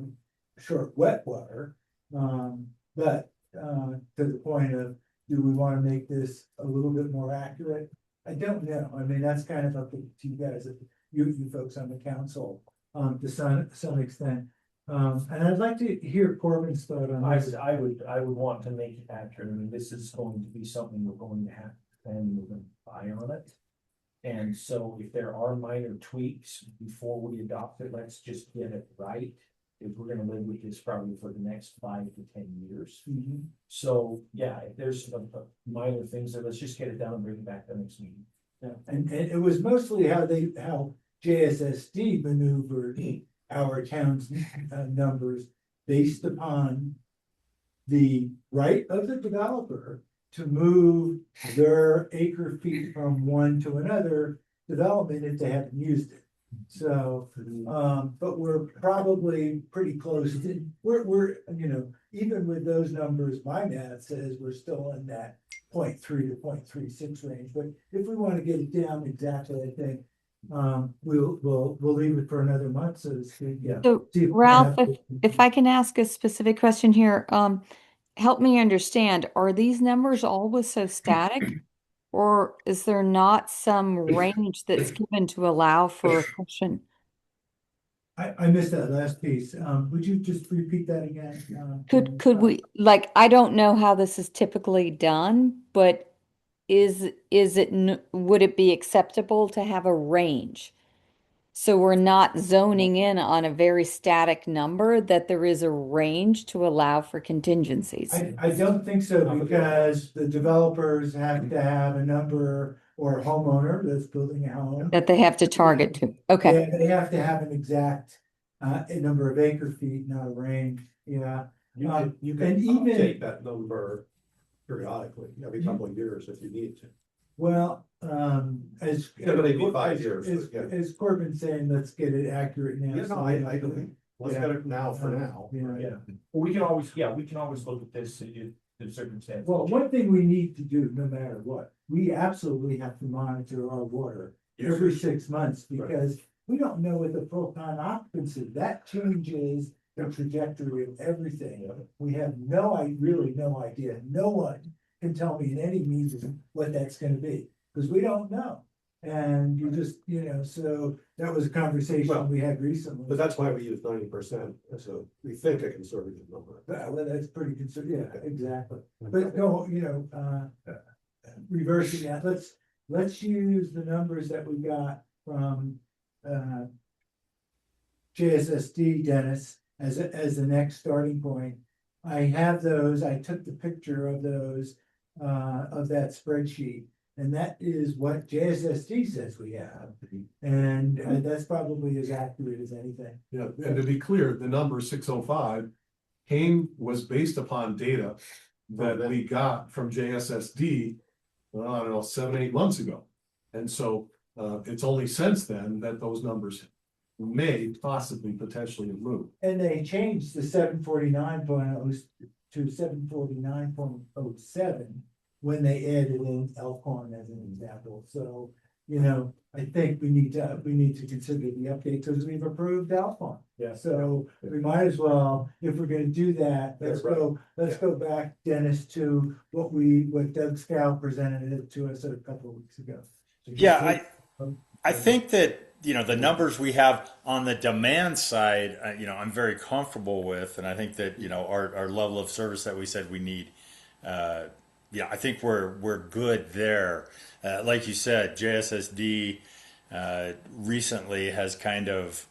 wet water. But to the point of, do we want to make this a little bit more accurate? I don't know. I mean, that's kind of up to you guys, you folks on the council, to some extent. And I'd like to hear Corbin's thought on this. I would want to make it accurate. I mean, this is going to be something we're going to have to spend, we're going to buy on it. And so if there are minor tweaks before we adopt it, let's just get it right. If we're gonna live with this probably for the next 5 to 10 years. Mhm. So, yeah, if there's a minor things, then let's just get it done and bring it back the next meeting. Yeah, and it was mostly how JSSD maneuvered our town's numbers based upon the right of the developer to move their acre feet from one to another development if they haven't used it. So, but we're probably pretty close to, we're, you know, even with those numbers, my math says we're still in that 0.3 to 0.36 range, but if we want to get it down exactly, I think, we'll leave it for another month, so to speak, yeah. So See if we Ralph, have- if I can ask a specific question here, help me understand, are these numbers always so static? Or is there not some range that's given to allow for a cushion? I missed that last piece. Would you just repeat that again? Could we, like, I don't know how this is typically done, but would it be acceptable to have a range? So we're not zoning in on a very static number, that there is a range to allow for contingencies. I don't think so, because the developers have to have a number, or a homeowner that's building a home. That they have to target to. Okay. They have to have an exact a number of acre feet, not a range, yeah. You And can even- update that number periodically, every couple of years if you need to. Well, as. Typically 5 years, yeah. As Corbin's saying, let's get it accurate now. Yeah, no, I agree. Let's get it now for now. Yeah. Well, we can always look at this in the circumstances. Well, one thing we need to do, no matter what, we absolutely have to monitor our water every 6 months, because we don't know what the full-time occupancy, that changes the trajectory of everything. We have really no idea. No one can tell me in any meeting what that's gonna be, because we don't know. And you just, you know, so that was a conversation we had recently. But that's why we use 90%, so we think a conservative number. Well, that's pretty conservative, yeah, exactly. But no, you know, reversing that, let's use the numbers that we got from JSSD, Dennis, as the next starting point. I have those, I took the picture of those, of that spreadsheet, and that is what JSSD says we have. And that's probably as accurate as anything. Yeah, and to be clear, the number 605 was based upon data that we got from JSSD, well, I don't know, 7-8 months ago. And so it's only since then that those numbers may possibly potentially have moved. And they changed the 749.0 to 749.07 when they added in Elkhorn as an example. So, you know, I think we need to consider the update, because we've approved Elkhorn. Yeah. So we might as well, if we're gonna do that, let's go back, Dennis, to what Doug Scow presented it to us a couple of weeks ago. Yeah, I think that, you know, the numbers we have on the demand side, you know, I'm very comfortable with, and I think that, you know, our level of service that we said we need, yeah, I think we're good there. Like you said, JSSD recently has kind of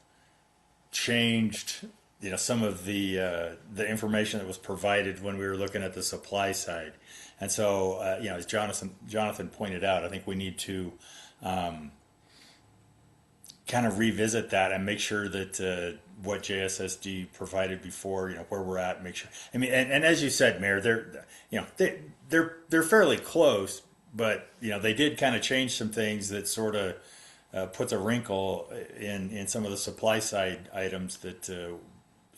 changed, you know, some of the information that was provided when we were looking at the supply side, and so you know, as Jonathan pointed out, I think we need to kind of revisit that and make sure that what JSSD provided before, you know, where we're at, make sure. I mean, and as you said, Mayor, they're fairly close, but you know, they did kind of change some things that sort of puts a wrinkle in some of the supply side items that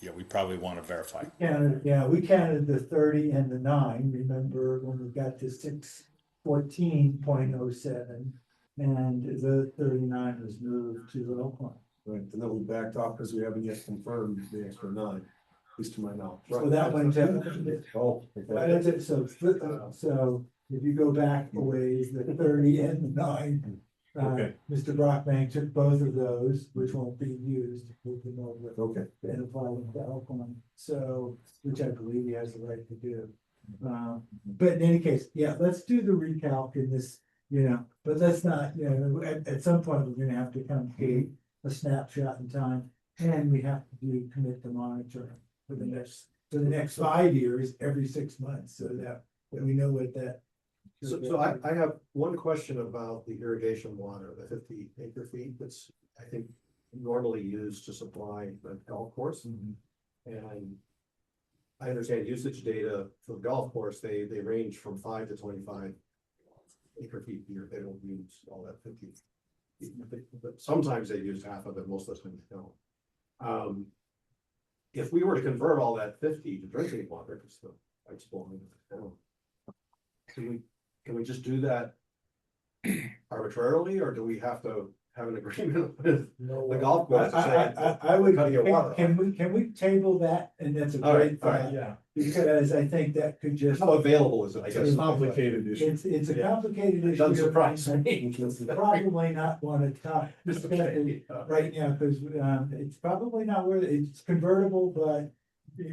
you know, we probably want to verify. We counted the 30 and the 9. Remember when we got to 614.07, and the 39 was moved to Elkhorn. Right, and then we backed off because we haven't yet confirmed the extra 9, at least to my knowledge. So that went to. Oh, That's it. So if you go back a ways, the 30 and the 9. Okay. Mr. Brockbank took both of those, which won't be used, moved them over. Okay. And apply them to Elkhorn, so, which I believe he has the right to do. But in any case, yeah, let's do the recalc in this, you know, but let's not, you know, at some point, we're gonna have to kind of create a snapshot in time, and we have to commit to monitoring for the next 5 years, every 6 months, so that we know what that. So I have one question about the irrigation water, the 50 acre feet that's, I think, normally used to supply the golf course. And I understand usage data for the golf course, they range from 5 to 25 acre feet here. They don't use all that 50. But sometimes they use half of it, most of the time they don't. If we were to convert all that 50 to drinking water, because the pipes blowing down, can we just do that arbitrarily, or do we have to have an agreement with the golf course to say? I would, cut your water can we table that? And that's a All right, great all right, thought, Yeah, because I think that could just. How available is it? I guess it's a complicated issue. It's a complicated issue. Doesn't surprise me. Probably not want to talk right now, because it's probably not worth it. It's convertible, but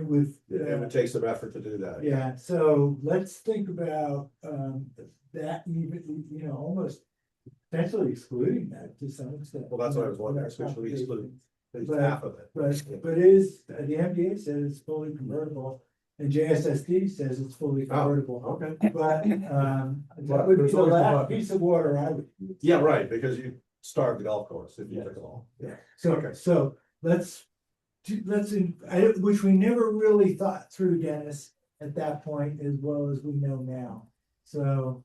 with. It would take some effort to do that. Yeah, so let's think about that, even, almost potentially excluding that to some extent. Well, that's what I was wondering, especially exclude at least half of it. But the MDA says it's fully convertible, and JSSD says it's fully convertible. Okay. But that would be the last piece of water I would. use. Yeah, right, because you starve the golf course if you took it all. Yeah, so, Okay. so which we never really thought through, Dennis, at that point, as well as we know now. So,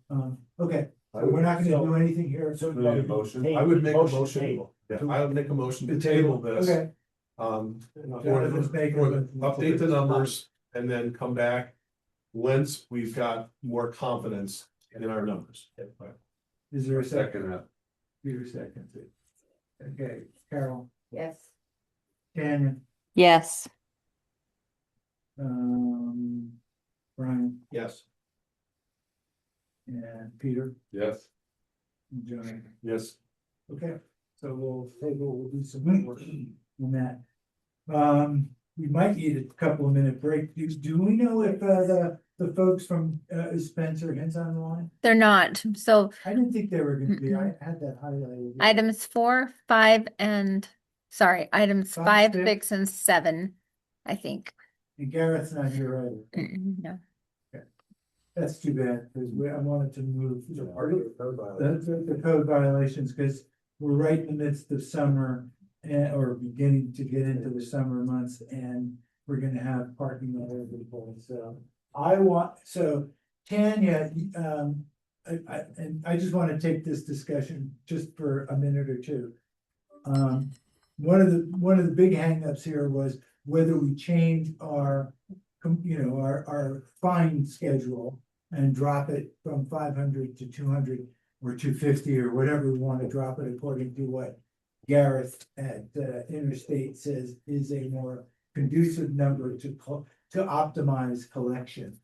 okay, so we're not gonna do anything here. So we need a motion. I would make a motion. Yeah, I would make a motion to table this. Okay. For update the numbers and then come back once we've got more confidence in our numbers. Is there a second? Second, Peter seconds it. Okay, Carol, Yes. Tanya, Yes. Brian, Yes. and Peter, yes. and Johnny. Yes. Okay, so we'll do some work on that. We might need a couple of minute break. Do we know if the folks from Spencer Hens on the line? They're not. So I didn't think they were gonna be. I had that highlighted. items 4, 5, and items 5, 5, 6, and 7, I think. And Garrett's not here either. No. That's too bad, because I wanted to move. Part of the code violation. The code violations, because we're right in the midst of summer or beginning to get into the summer months, and we're gonna have parking all over the place, so Tanya, I just want to take this discussion just for a minute or two. One of the big hangups here was whether we change our fine schedule and drop it from 500 to 200 or 250 or whatever we want to drop it according to what Gareth at Interstate says is a more conducive number to optimize collection.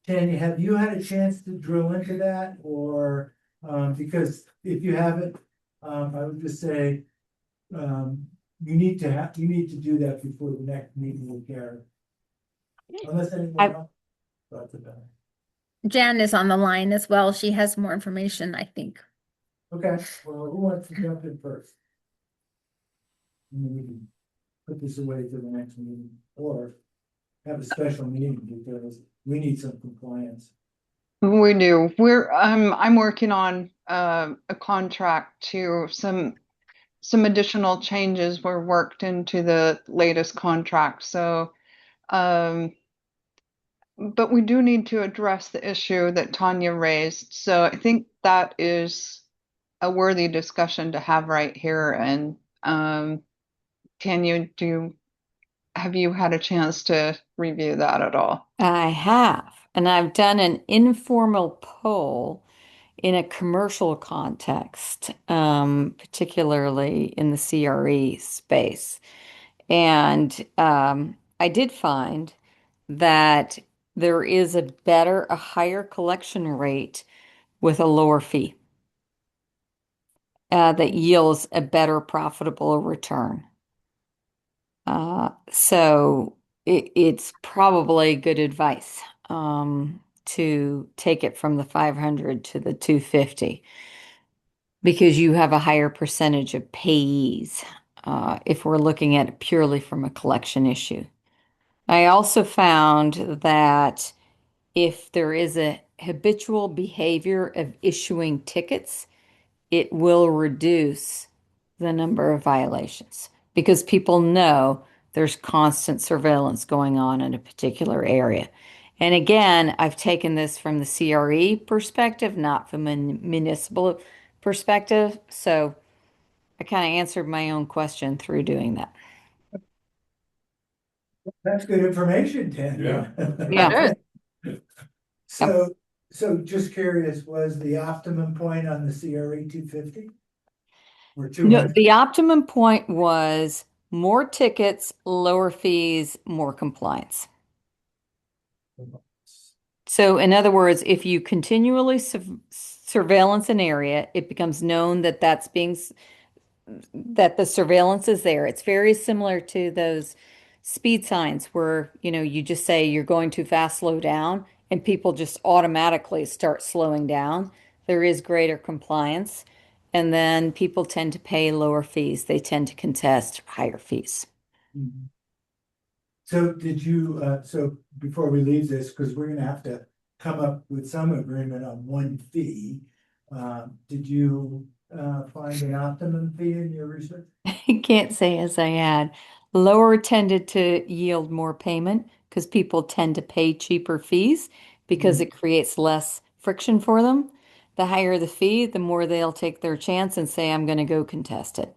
Tanya, have you had a chance to drill into that, or because if you haven't, I would just say you need to do that before the next meeting with Gareth. Unless anyone else thought about it. Jan is on the line as well. She has more information, I think. Okay, well, who wants to jump in first? And then we can put this away to the next meeting, or have a special meeting, because we need some compliance. We do. I'm working on a contract to some additional changes were worked into the latest contract. So, but we do need to address the issue that Tanya raised. So I think that is a worthy discussion to have right here. And have you had a chance to review that at all? I have, and I've done an informal poll in a commercial context, particularly in the CRE space. And I did find that there is a higher collection rate with a lower fee that yields a better profitable return. So it's probably good advice to take it from the 500 to the 250 because you have a higher percentage of payees if we're looking at it purely from a collection issue. I also found that if there is a habitual behavior of issuing tickets, it will reduce the number of violations because people know there's constant surveillance going on in a particular area. And again, I've taken this from the CRE perspective, not from a municipal perspective. So I kind of answered my own question through doing that. That's good information, Ted. Yeah. Yeah. So, so just curious, was the optimum point on the CRE 250? Or No, 200? the optimum point was more tickets, lower fees, more compliance. So in other words, if you continually surveillance an area, it becomes known that that the surveillance is there. It's very similar to those speed signs where, you just say you're going too fast, slow down, and people just automatically start slowing down. There is greater compliance, and then people tend to pay lower fees. They tend to contest higher fees. Mhm. So did you, so before we leave this, because we're gonna have to come up with some agreement on one fee. Did you find an optimum fee in your research? I can't say as I had. Lower tended to yield more payment because people tend to pay cheaper fees because it creates less friction for them. The higher the fee, the more they'll take their chance and say, I'm going to go contest it.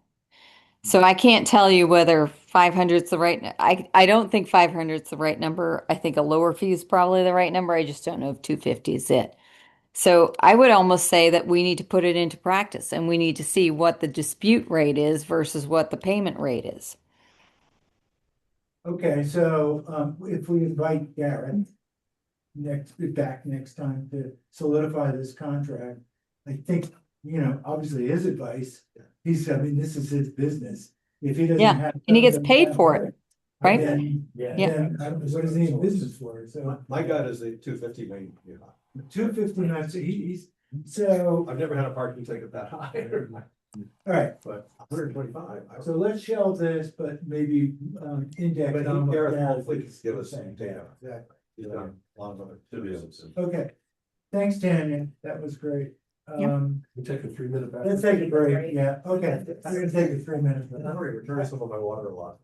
So I can't tell you whether 500 is the right. I don't think 500 is the right number. I think a lower fee is probably the right number. I just don't know if 250 is it. So I would almost say that we need to put it into practice and we need to see what the dispute rate is versus what the payment rate is. Okay, so if we invite Garrett back next time to solidify this contract, I think, obviously his advice, I mean, this is his business. If he doesn't Yeah, have. and he gets something paid down for the it, right? Then, Yeah. what is he in business for? So My gut is the 250 may, yeah. 250 knots, so, I've never had a parking ticket that high. all right, But 125. so let's shelve this, but maybe index. But on what Gareth that hopefully is can give us saying. some data. Exactly. He's done a lot of other. Should be able to. Okay, thanks, Tanya, that was great. We take a 3-minute back. Let's take a break, yeah, okay, we're gonna take a 3 minute. I'm gonna return some of my water a lot.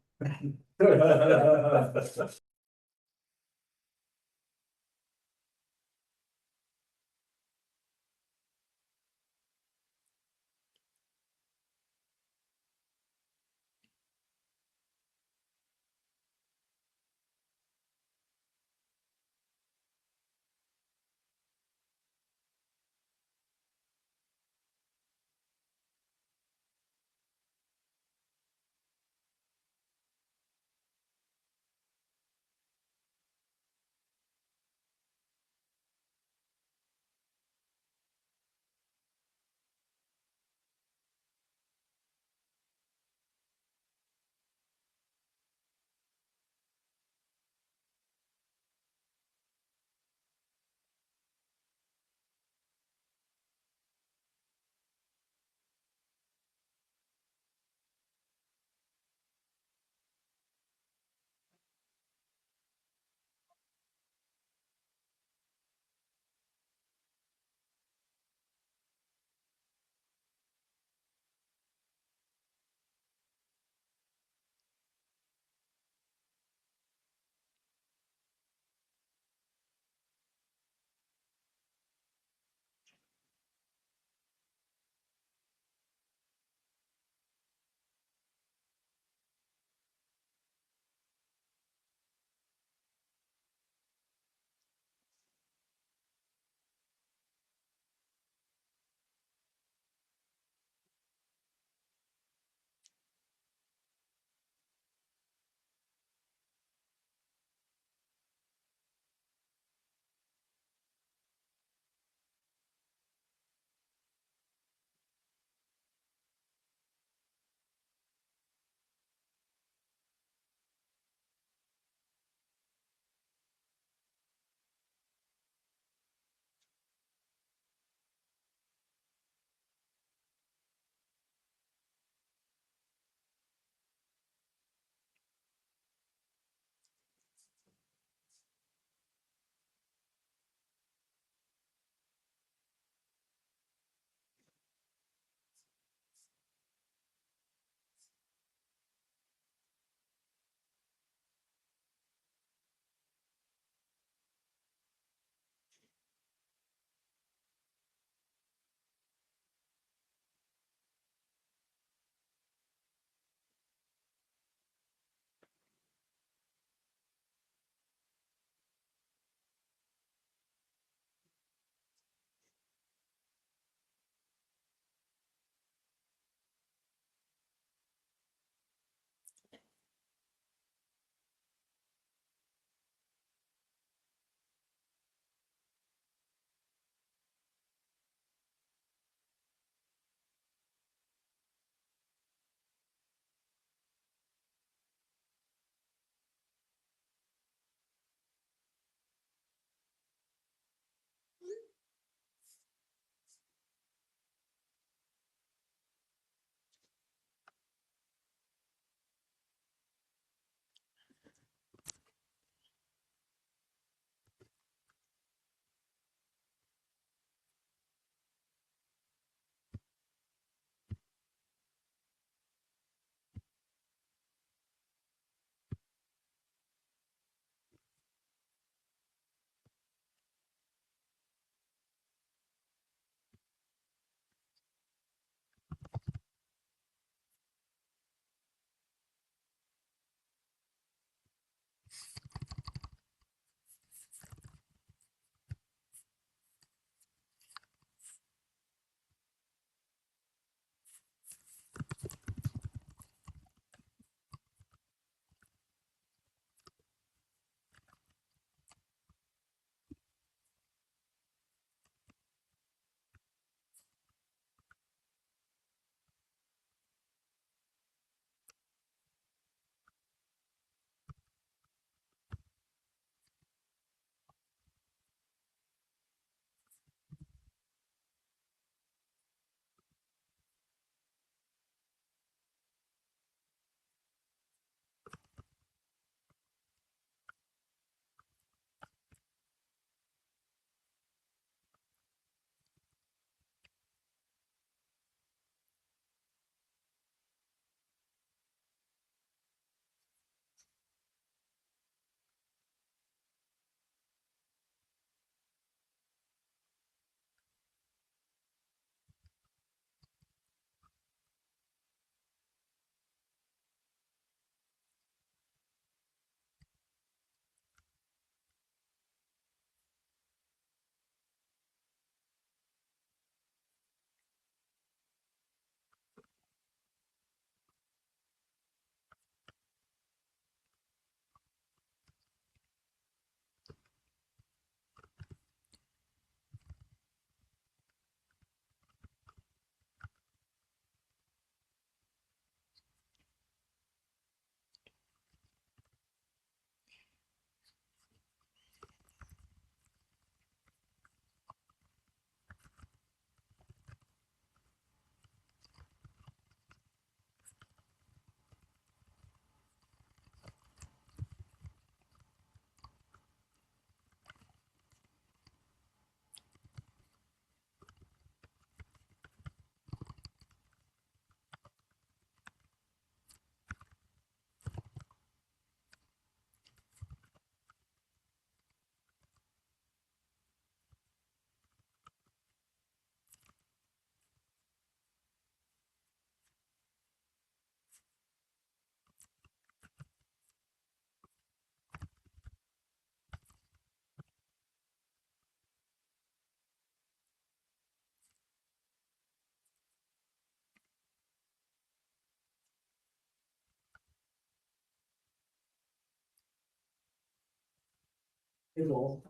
table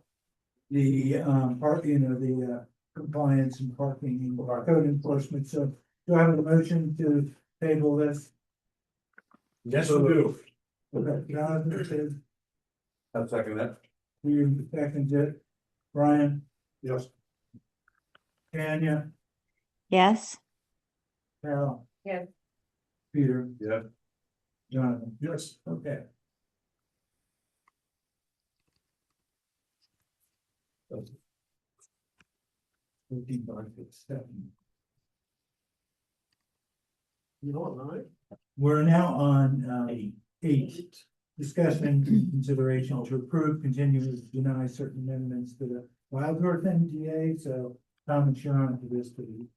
the part, the compliance and parking code enforcement. So do I have a motion to table this? Yes, we do. Okay, Jonathan says, I'm second that. you second it. Brian, Yes. Tanya, Yes. Carol. Yes. Peter, Yeah. Jonathan. Yes. Okay. We're now on eight. Discussion and consideration to approve, continue, or deny certain amendments to the Wild Earth MDA. So comments you're on to this, please.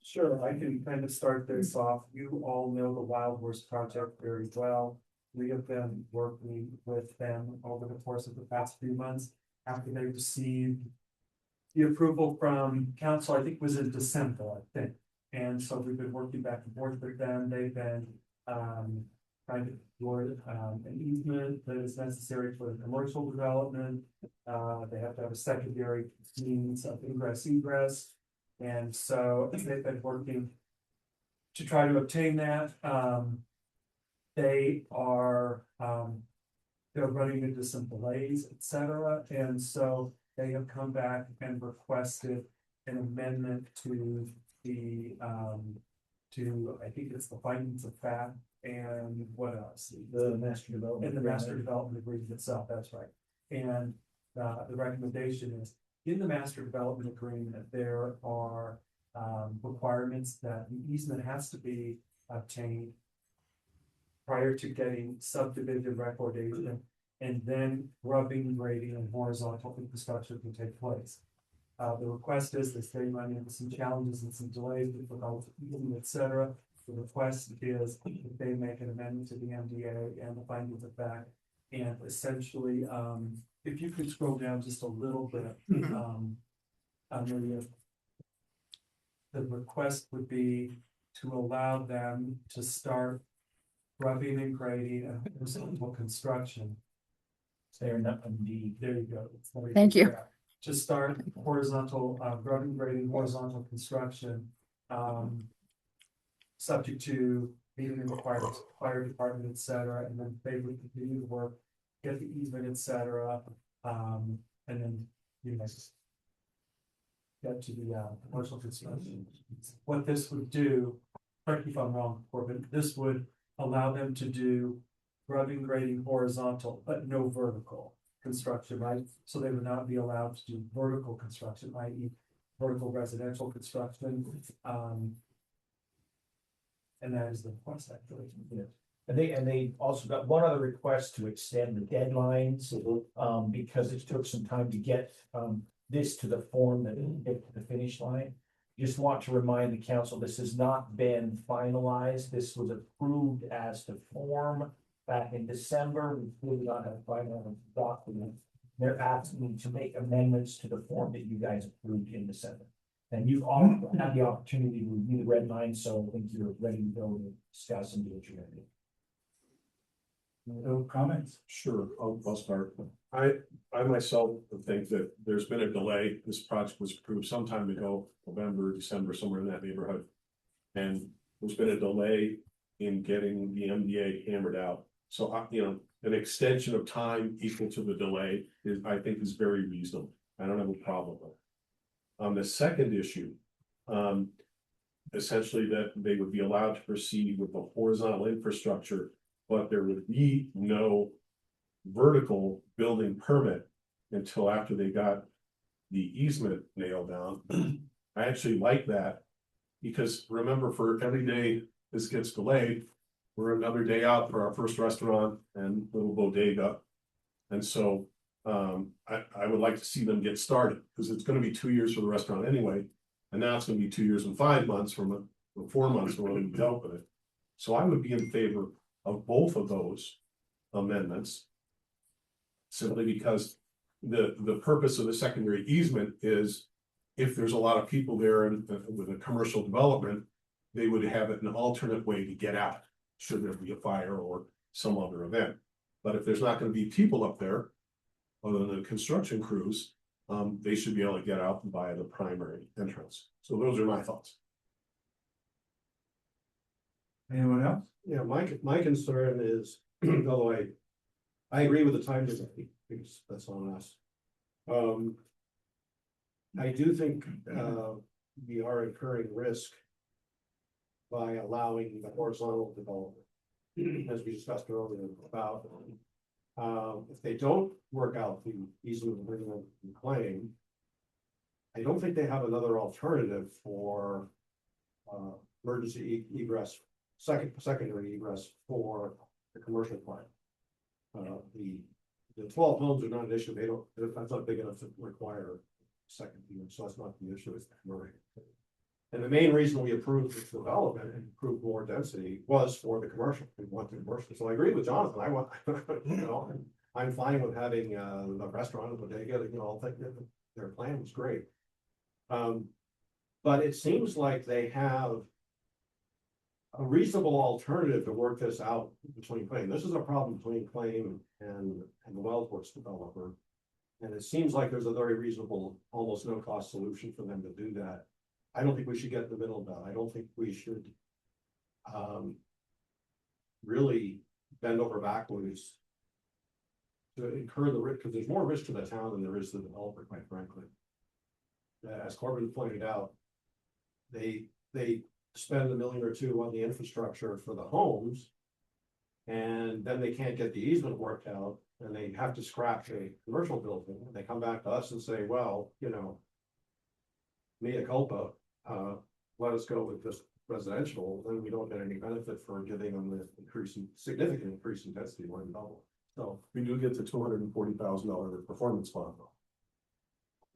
Sure, I can kind of start this off. You all know the Wild Horse Project very well. We have been working with them over the course of the past few months after they received the approval from council, I think it was in December, I think. And so we've been working back and forth with them. They've been trying to explore an easement that is necessary for the commercial development. They have to have a secondary means of ingress egress. And so they've been working to try to obtain that. They are they're running into some delays, et cetera. And so they have come back and requested an amendment to the I think it's the findings of fact and what else? The master development. And the master development agreement itself, that's right. And the recommendation is in the master development agreement, there are requirements that the easement has to be obtained prior to getting subdivision recordation, and then grubbing, grading, and horizontal infrastructure can take place. The request is that they run into some challenges and some delays with regards to easement, et cetera. The request is that they make an amendment to the MDA and the findings of fact. And essentially, if you could scroll down just a little bit, Maria, the request would be to allow them to start grubbing and grading and horizontal construction. There, indeed. There you go. Thank you. To start horizontal, grubbing, grading, horizontal construction, subject to meeting the requirements, fire department, et cetera, and then they would continue to work, get the easement, et cetera, and then, get to the, commercial construction. What this would do, correct me if I'm wrong, Corbin, this would allow them to do grubbing, grading, horizontal, but no vertical construction, right? So they would not be allowed to do vertical construction, i.e. vertical residential construction. And that is the request actually. And they also got one other request to extend the deadlines, because it took some time to get, this to the form that get to the finish line. Just want to remind the council, this has not been finalized. This was approved as the form back in December. We did not have a final document. They're asking me to make amendments to the form that you guys approved in December. And you've all had the opportunity to review the red line, so I think you're ready to go and discuss and do what you're gonna do. No comments? Sure, I'll start. I myself think that there's been a delay. This project was approved some time ago, November, December, somewhere in that neighborhood. And there's been a delay in getting the MDA hammered out. So, an extension of time equal to the delay is, I think, is very reasonable. I don't have a problem with it. On the second issue, essentially that they would be allowed to proceed with the horizontal infrastructure, but there would be no vertical building permit until after they got the easement nailed down. I actually like that, because remember, for every day this gets delayed, we're another day out for our first restaurant and little bodega. And so I would like to see them get started, because it's going to be 2 years for the restaurant anyway. And now it's going to be 2 years and 5 months from 4 months when we open it. So I would be in favor of both of those amendments. Simply because the purpose of the secondary easement is, if there's a lot of people there and with a commercial development, they would have it an alternate way to get out, should there be a fire or some other event. But if there's not going to be people up there, other than the construction crews, they should be able to get out via the primary entrance. So those are my thoughts. Anyone else? Yeah, my concern is, although I agree with the time delay, because that's on us. I do think, we are incurring risk by allowing the horizontal development, as we discussed earlier about, if they don't work out the easement agreement claim, I don't think they have another alternative for, emergency egress, secondary egress for the commercial part. The 12 homes are not an issue. That's not big enough to require second unit, so that's not the issue. It's the commercial. And the main reason we approved this development and approved more density was for the commercial. We want the commercial. So I agree with Jonathan. I want, you know, I'm fine with having a restaurant and bodega. You know, I think that their plan was great. But it seems like they have a reasonable alternative to work this out between claim. This is a problem between claim and the Wellports developer. And it seems like there's a very reasonable, almost no cost solution for them to do that. I don't think we should get in the middle of that. I don't think we should really bend over backwards to incur the risk, because there's more risk to the town than there is to the developer, quite frankly. As Corbin pointed out, they spend $1 million or $2 million on the infrastructure for the homes, and then they can't get the easement worked out, and they have to scrap a commercial building. They come back to us and say, well, you know, mea culpa, let us go with this residential, then we don't get any benefit for giving them the significant increase in density, more than double. So we do get the $240,000 performance bond though.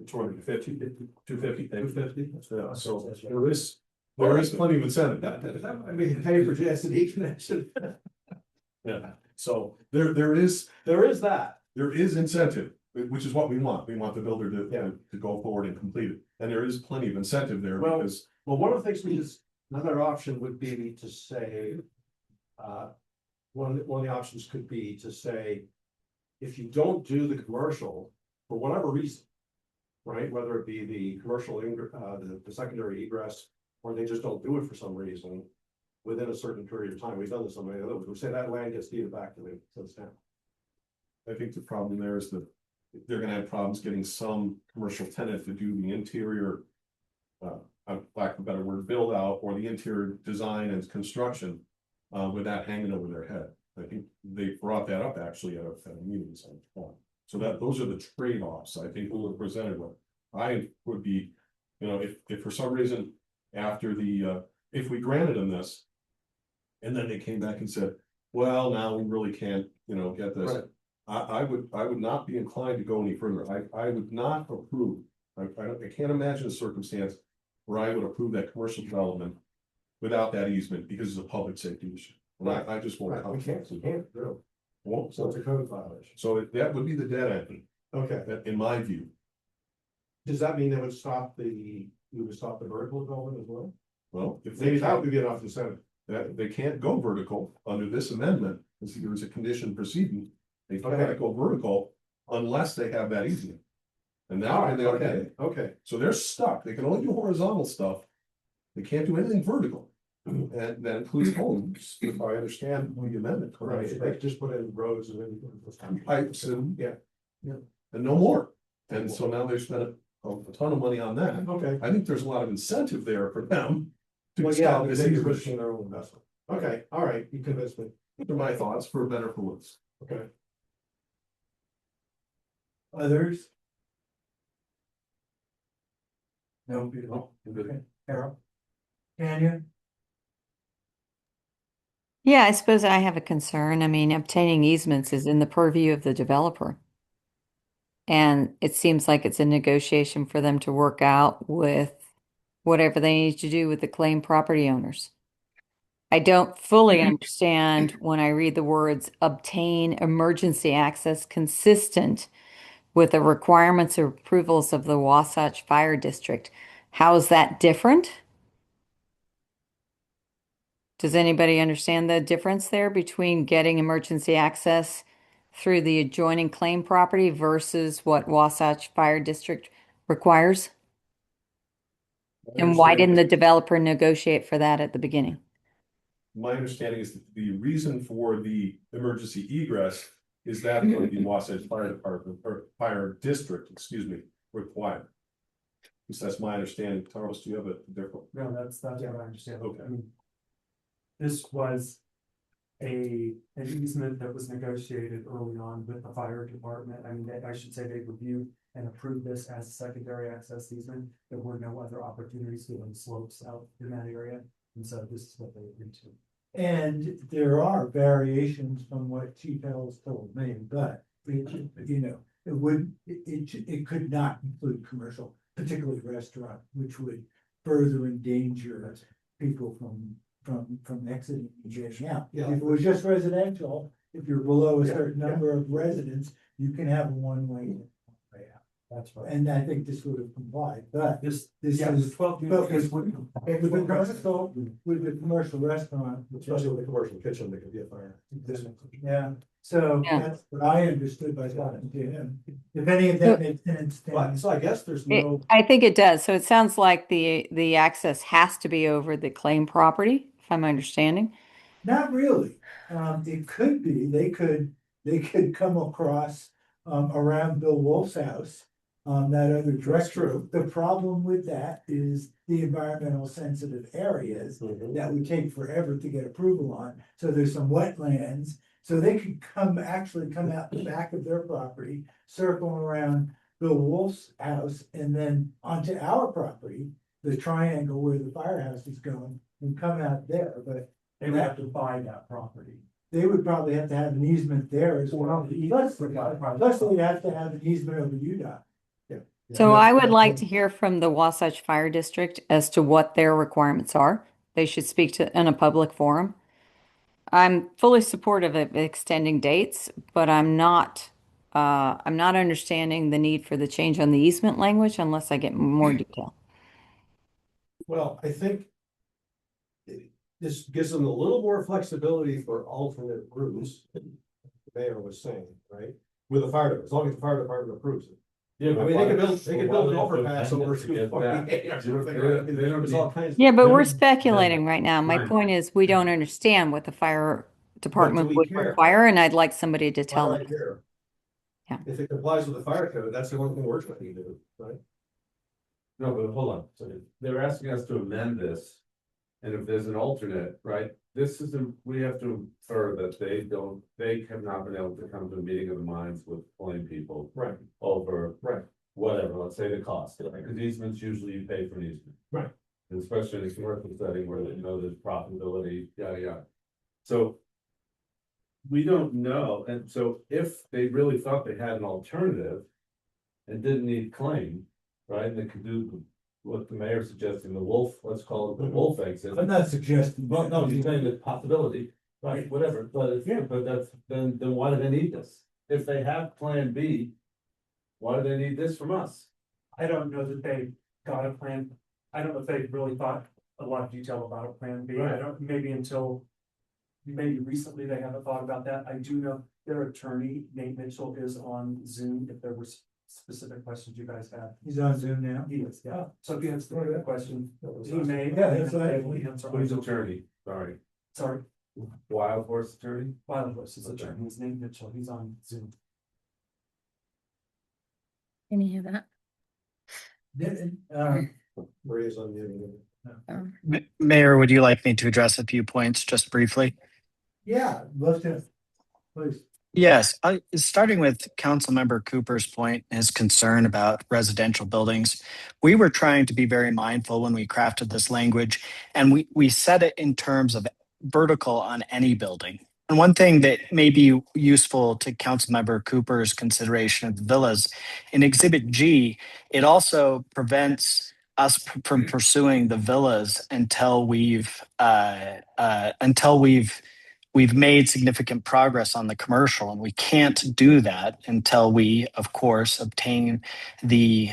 250, 250. Yeah, so there is plenty of incentive. I mean, pay for density connection. Yeah, so there is that. There is incentive, which is what we want. We want the builder to go forward and complete it. And there is plenty of incentive there because. Well, one of the things another option would be to say, one of the options could be to say, if you don't do the commercial, for whatever reason, right, whether it be the commercial, the secondary egress, or they just don't do it for some reason, within a certain period of time, we've done this on many others, we say that land gets deeded back to the town. I think the problem there is that they're gonna have problems getting some commercial tenant to do the interior, lack of a better word, build out, or the interior design and construction, with that hanging over their head. I think they brought that up actually at a meeting. So those are the trade-offs I think we were presented with. I would be, you know, if for some reason after if we granted them this, and then they came back and said, well, now we really can't, you know, get this. Right. I would not be inclined to go any further. I would not approve. I can't imagine a circumstance where I would approve that commercial development without that easement because it's a public safety issue. Right. I just won't. Right. We can't do. Won't. So it's a code violation. So that would be the dead end. Okay. In my view. Does that mean they would stop the vertical development as well? Well, if maybe that would be enough incentive. That they can't go vertical under this amendment, because there was a condition proceeding. They can't go vertical unless they have that easement. And that way they are getting. Okay. So they're stuck. They can only do horizontal stuff. They can't do anything vertical. And that includes homes, if I understand the amendment correctly. Right. They could just put in roads and then pipes and and no more. And so now they've spent a ton of money on that. Okay. I think there's a lot of incentive there for them. Well, yeah, they're pushing their own investment. Okay, all right, you convinced me. Those are my thoughts, for better or for worse. Okay. Others? No, beautiful. Okay, Carol? Tanya? Yeah, I suppose I have a concern. I mean, obtaining easements is in the purview of the developer. And it seems like it's a negotiation for them to work out with whatever they need to do with the claimed property owners. I don't fully understand when I read the words obtain emergency access consistent with the requirements or approvals of the Wasatch Fire District. How is that different? Does anybody understand the difference there between getting emergency access through the adjoining claim property versus what Wasatch Fire District requires? And why didn't the developer negotiate for that at the beginning? My understanding is that the reason for the emergency egress is that what the Wasatch Fire Department or Fire District, excuse me, require. At least that's my understanding. Charles, do you have a different? No, that's what I understand. Okay. I mean, this was an easement that was negotiated early on with the fire department. I mean, I should say they reviewed and approved this as a secondary access easement. There were no other opportunities to on slopes out in that area. And so this is what they agreed to. And there are variations from what Chief Ellis told me, but it could not include commercial, particularly restaurant, which would further endanger people from exiting and getting out. Yeah. If it was just residential, if you're below a certain number of residents, you can have a one-way in, one-way out. That's right. And I think this would have complied, but This is. is 12 but units. with the commercial restaurant. Especially with a commercial kitchen, there could be a fire. Yeah, so Yeah. that's what I understood by talking to him. If any of that makes sense, then. So I guess there's no, I think it does. So it sounds like the access has to be over the claim property, if I'm understanding. Not really. It could be, they could come across, around Bill Wolf's house. That other direction. The problem with that is the environmental sensitive areas that would take forever to get approval on. So there's some wetlands, so they could actually come out the back of their property, circle around Bill Wolf's house and then onto our property, the triangle where the firehouse is going, and come out there, but They would have to buy that property. they would probably have to have an easement there as well. Plus they'd have to have an easement over UDOT. So I would like to hear from the Wasatch Fire District as to what their requirements are. They should speak to in a public forum. I'm fully supportive of extending dates, but I'm not understanding the need for the change on the easement language unless I get more detail. well, I think this gives them a little more flexibility for alternate routes. The mayor was saying, right? With the fire, as long as the fire department approves it. Yeah, I mean, they could build an overpass over 248 or something. There's all kinds of- Yeah, but we're speculating right now. My point is we don't understand what the fire But department do we would care? require, and I'd like somebody to tell Right us. here. Yeah. If it complies with the fire code, that's the only thing we're trying to do, right? No, but hold on, so they're asking us to amend this. And if there's an alternate, right, we have to infer that they have not been able to come to a meeting of the minds with plain people. Right. Over. Right. Whatever, let's say the cost, because easements usually you pay for an easement. Right. And especially in a commercial setting where there's profitability, yada yada. So. We don't know, and so if they really thought they had an alternative. And didn't need claim, right, and they could do what the mayor's suggesting, the wolf, let's call it the wolf exit. I'm not suggesting. Well, no, he's saying the possibility, right, whatever, but then why do they need this? If they have plan B. Why do they need this from us? I don't know that they got a plan. I don't know if they really thought a lot of detail about a plan B. I don't, maybe recently they haven't thought about that. I do know their attorney, Nate Mitchell, is on Zoom if there was specific questions you guys have. He's on Zoom now. He is, yeah. So if you have a question, he may. Yeah, that's what I- answer. Who's attorney? Sorry, Sorry, Wild Horse attorney? Wild Horses attorney, his name Mitchell, he's on Zoom. Can you hear that? Maria's on the. Mayor, would you like me to address a few points just briefly? Yeah, love to, please. Yes, starting with Councilmember Cooper's point, his concern about residential buildings. We were trying to be very mindful when we crafted this language, and we said it in terms of vertical on any building. And one thing that may be useful to Councilmember Cooper's consideration of the villas, in Exhibit G, it also prevents us from pursuing the villas until we've made significant progress on the commercial, and we can't do that until we, of course, obtain the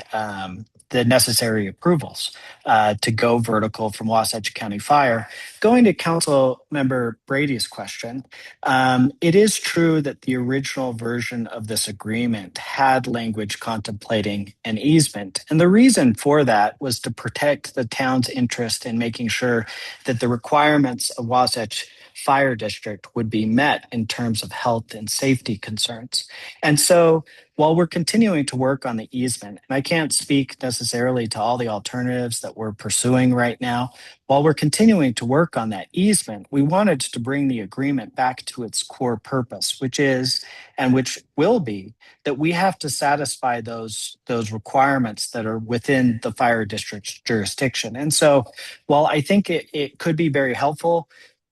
the necessary approvals to go vertical from Wasatch County Fire. Going to Council Member Brady's question, it is true that the original version of this agreement had language contemplating an easement. And the reason for that was to protect the town's interest in making sure that the requirements of Wasatch Fire District would be met in terms of health and safety concerns. And so while we're continuing to work on the easement, and I can't speak necessarily to all the alternatives that we're pursuing right now, while we're continuing to work on that easement, we wanted to bring the agreement back to its core purpose, which is, and which will be, that we have to satisfy those requirements that are within the fire district's jurisdiction. And so while I think it could be very helpful,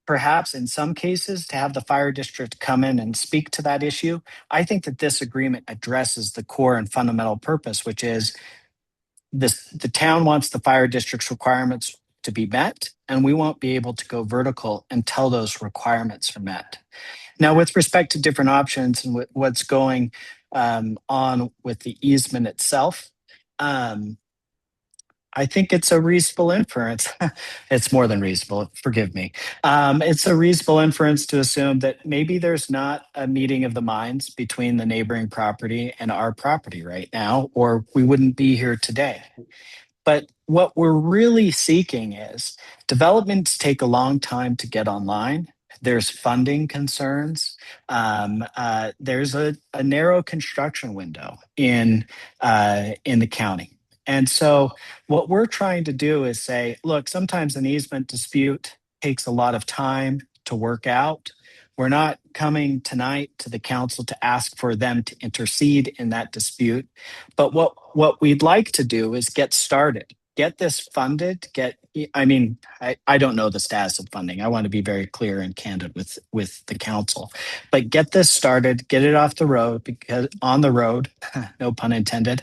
perhaps in some cases, to have the fire district come in and speak to that issue, I think that this agreement addresses the core and fundamental purpose, which is the town wants the fire district's requirements to be met, and we won't be able to go vertical until those requirements are met. Now, with respect to different options and what's going on with the easement itself, I think it's a reasonable inference. It's more than reasonable, forgive me. It's a reasonable inference to assume that maybe there's not a meeting of the minds between the neighboring property and our property right now, or we wouldn't be here today. But what we're really seeking is developments take a long time to get online. There's funding concerns. There's a narrow construction window in the county. And so what we're trying to do is say, look, sometimes an easement dispute takes a lot of time to work out. We're not coming tonight to the council to ask for them to intercede in that dispute. But what we'd like to do is get started, get this funded, I don't know the status of funding. I want to be very clear and candid with the council, but get this started, get it off the road, because on the road, no pun intended,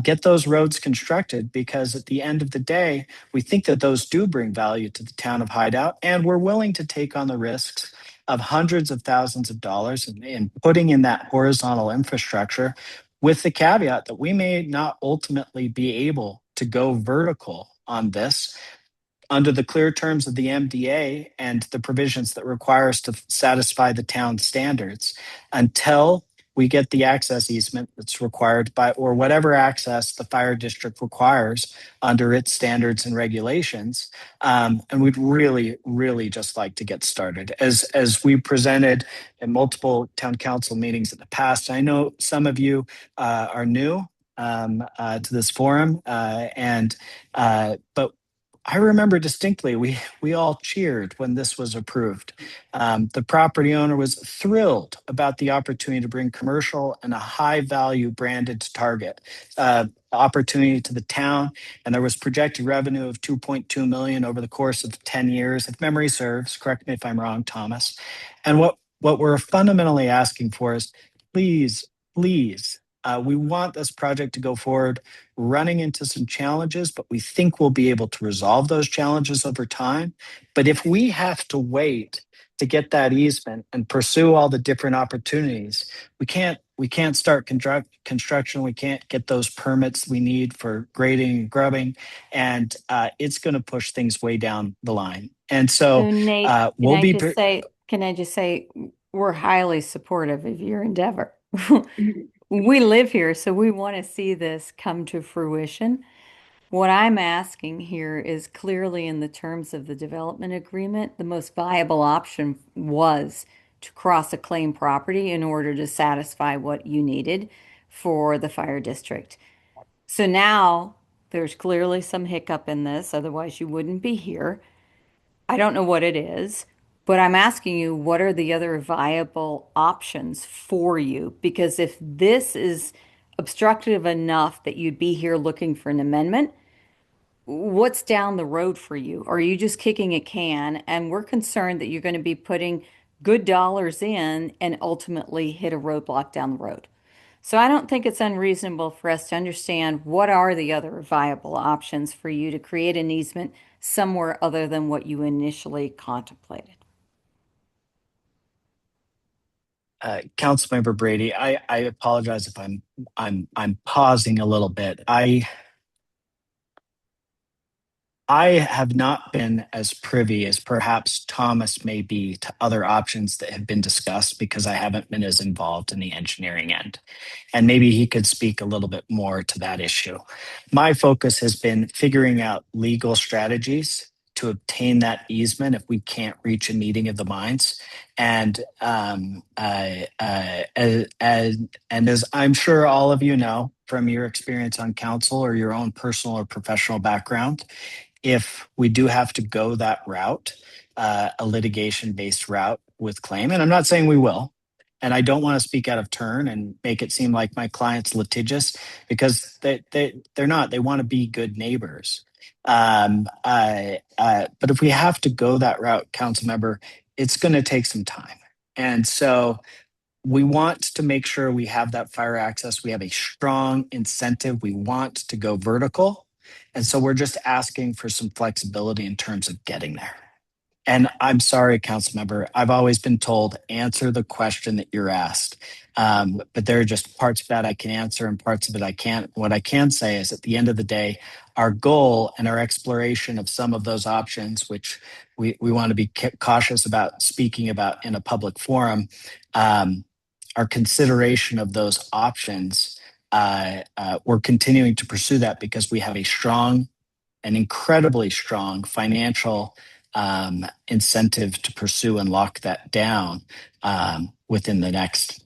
get those roads constructed, because at the end of the day, we think that those do bring value to the town of Hideout, and we're willing to take on the risks of hundreds of thousands of dollars in putting in that horizontal infrastructure, with the caveat that we may not ultimately be able to go vertical on this under the clear terms of the MDA and the provisions that require us to satisfy the town standards until we get the access easement that's required by, or whatever access the fire district requires under its standards and regulations. And we'd really, really just like to get started. As we presented in multiple town council meetings in the past, I know some of you are new to this forum, but I remember distinctly, we all cheered when this was approved. The property owner was thrilled about the opportunity to bring commercial and a high value branded target opportunity to the town. And there was projected revenue of 2.2 million over the course of 10 years. If memory serves, correct me if I'm wrong, Thomas. And what we're fundamentally asking for is, please, we want this project to go forward, running into some challenges, but we think we'll be able to resolve those challenges over time. But if we have to wait to get that easement and pursue all the different opportunities, we can't start construction. We can't get those permits we need for grading and grubbing, and it's going to push things way down the line. And so Nate, we'll be. can I just say, we're highly supportive of your endeavor. We live here, so we want to see this come to fruition. What I'm asking here is clearly in the terms of the development agreement, the most viable option was to cross a claim property in order to satisfy what you needed for the fire district. So now there's clearly some hiccup in this, otherwise you wouldn't be here. I don't know what it is, but I'm asking you, what are the other viable options for you? Because if this is obstructive enough that you'd be here looking for an amendment, what's down the road for you? Are you just kicking a can? And we're concerned that you're going to be putting good dollars in and ultimately hit a roadblock down the road. So I don't think it's unreasonable for us to understand what are the other viable options for you to create an easement somewhere other than what you initially contemplated. Councilmember Brady, I apologize if I'm pausing a little bit. I have not been as privy as perhaps Thomas may be to other options that have been discussed because I haven't been as involved in the engineering end. And maybe he could speak a little bit more to that issue. My focus has been figuring out legal strategies to obtain that easement if we can't reach a meeting of the minds. And as I'm sure all of you know from your experience on council or your own personal or professional background, if we do have to go that route, a litigation based route with claim, and I'm not saying we will, and I don't want to speak out of turn and make it seem like my client's litigious because they're not. They want to be good neighbors. But if we have to go that route, council member, it's going to take some time. And so we want to make sure we have that fire access. We have a strong incentive. We want to go vertical. And so we're just asking for some flexibility in terms of getting there. And I'm sorry, council member, I've always been told answer the question that you're asked. But there are just parts of that I can answer and parts of it I can't. What I can say is at the end of the day, our goal and our exploration of some of those options, which we want to be cautious about speaking about in a public forum, our consideration of those options, we're continuing to pursue that because we have an incredibly strong financial incentive to pursue and lock that down within the next,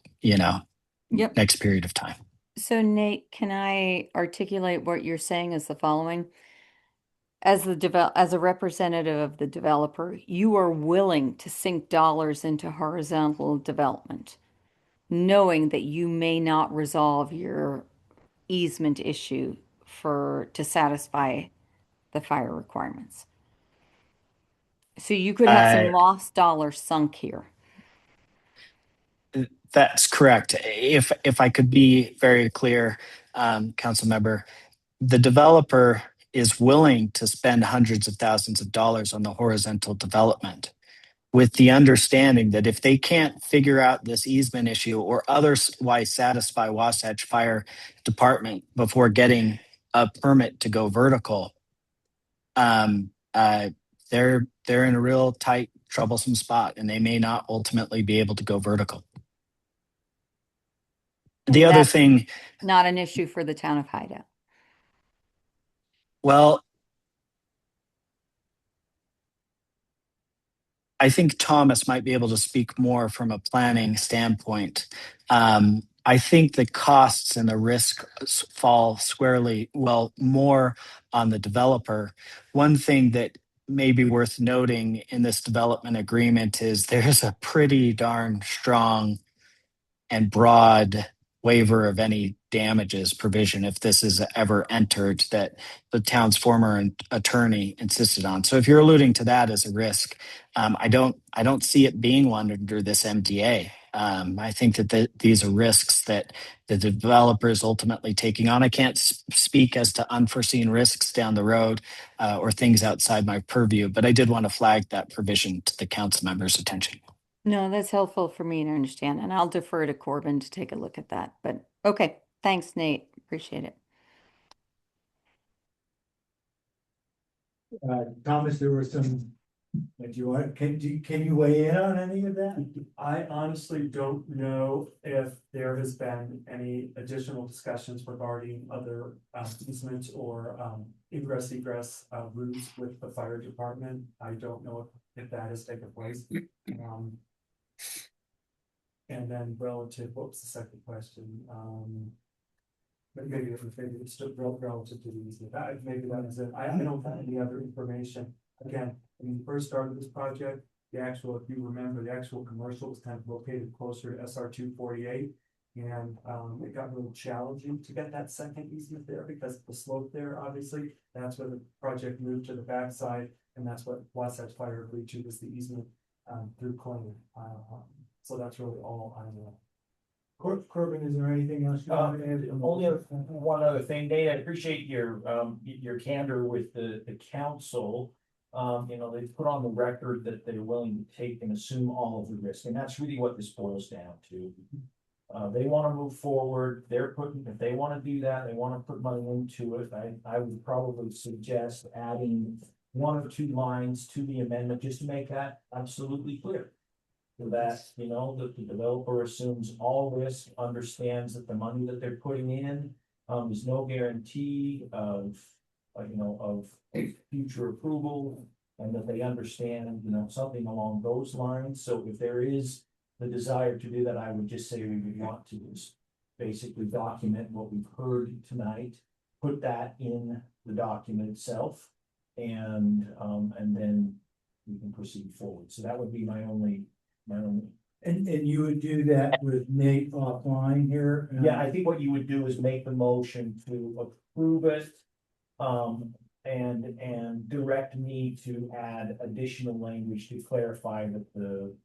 next period of time. So Nate, can I articulate what you're saying as the following? As a representative of the developer, you are willing to sink dollars into horizontal development, knowing that you may not resolve your easement issue to satisfy the fire requirements. So you could have some lost dollars sunk here. That's correct. If I could be very clear, council member, the developer is willing to spend hundreds of thousands of dollars on the horizontal development with the understanding that if they can't figure out this easement issue or otherwise satisfy Wasatch Fire Department before getting a permit to go vertical, they're in a real tight, troublesome spot, and they may not ultimately be able to go vertical. The other thing, not an issue for the town of Hideout. Well, I think Thomas might be able to speak more from a planning standpoint. I think the costs and the risk fall squarely, more on the developer. One thing that may be worth noting in this development agreement is there's a pretty darn strong and broad waiver of any damages provision if this is ever entered that the town's former attorney insisted on. So if you're alluding to that as a risk, I don't see it being one under this MDA. I think that these are risks that the developer is ultimately taking on. I can't speak as to unforeseen risks down the road or things outside my purview, but I did want to flag that provision to the council members' attention. No, that's helpful for me to understand, and I'll defer to Corbin to take a look at that. But okay, thanks, Nate. Appreciate it. Thomas, there were some, can you weigh in on any of that? I honestly don't know if there has been any additional discussions regarding other easements or egress routes with the fire department. I don't know if that has taken place. And then relative, what was the second question? But maybe it's still relative to the easement. Maybe that is it. I don't have any other information. Again, when you first started this project, if you remember, the actual commercial was kind of located closer to SR 248. And it got a little challenging to get that second easement there because of the slope there, obviously. That's where the project moved to the backside, and that's what Wasatch Fire agreed to was the easement through Clinton. So that's really all I know. Corbin, is there anything else you want to add? Only one other thing, Nate, I appreciate your candor with the council. They put on the record that they're willing to take and assume all of the risk, and that's really what this boils down to. They wanna move forward, if they wanna do that, they wanna put money into it, I would probably suggest adding one or two lines to the amendment, just to make that absolutely clear. So that, that the developer assumes all risk, understands that the money that they're putting in, is no guarantee of, of future approval. And that they understand, something along those lines, so if there is the desire to do that, I would just say we would want to just basically document what we've heard tonight, put that in the document itself, and then we can proceed forward. So that would be my only. And you would do that with Nate offline here? Yeah, I think what you would do is make the motion to approve it. And direct me to add additional language to clarify that the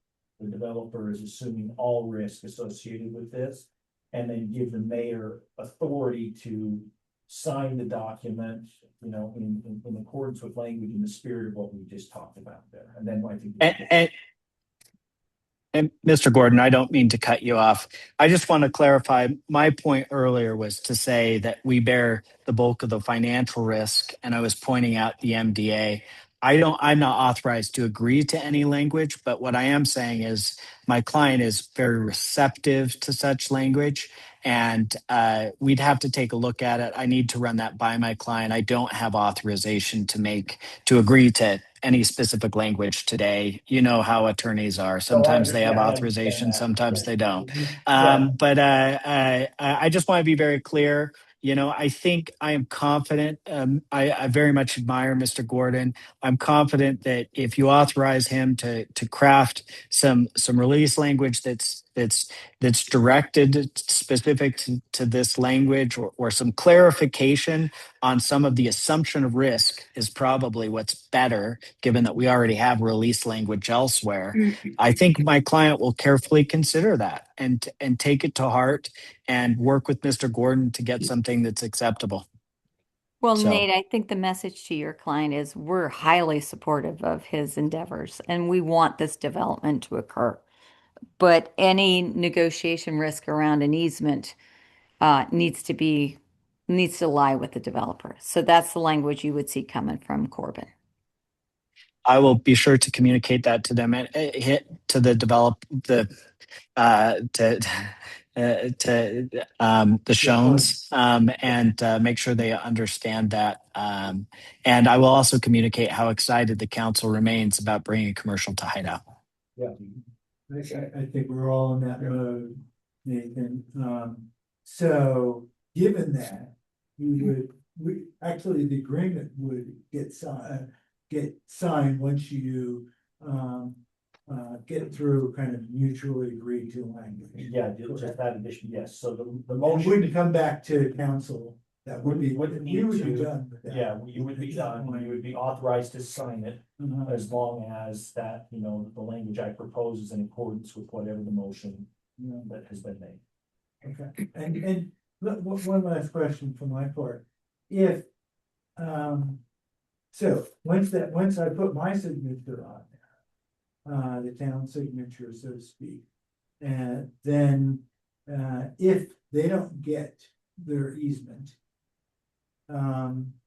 developer is assuming all risk associated with this. And then give the mayor authority to sign the document, in accordance with language in the spirit of what we just talked about there. And then I think. And Mr. Gordon, I don't mean to cut you off. I just want to clarify, my point earlier was to say that we bear the bulk of the financial risk, and I was pointing out the MDA. I'm not authorized to agree to any language, but what I am saying is my client is very receptive to such language, and we'd have to take a look at it. I need to run that by my client. I don't have authorization to agree to any specific language today. You know how attorneys are. Sometimes they have authorization, sometimes they don't. But I just want to be very clear. I think I am confident. I very much admire Mr. Gordon. I'm confident that if you authorize him to craft some release language that's directed specific to this language, or some clarification on some of the assumption of risk, is probably what's better, given that we already have release language elsewhere. I think my client will carefully consider that and take it to heart and work with Mr. Gordon to get something that's acceptable. Well, Nate, I think the message to your client is we're highly supportive of his endeavors and we want this development to occur. But any negotiation risk around an easement needs to lie with the developer. So that's the language you would see coming from Corbin. I will be sure to communicate that to them and to the the Shones, and make sure they understand that. And I will also communicate how excited the council remains about bringing commercial to Hideout. Yeah. I think we're all in that mode, Nathan. So given that, actually the agreement would get signed once you get through kind of mutually agreed to language. Yeah, just that addition, yes. So the It motion. wouldn't come back to council. That would be, Wouldn't we need would be to. done with that. Yeah, you would be done, you would be authorized to sign it, as long as that, the language I propose is in accordance with whatever the motion that has been made. Okay, and one last question from my part. If, so once I put my signature on there, the town signature, so to speak, and then, if they don't get their easement,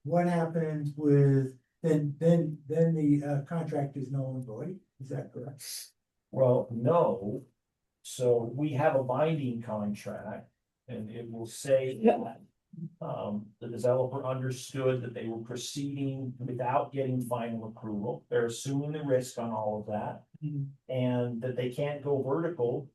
what happens with, then the contract is null and void, is that correct? Well, no. So we have a binding contract, and it will say that the developer understood that they were proceeding without getting final approval. They're assuming the risk on all of that, and that they can't go vertical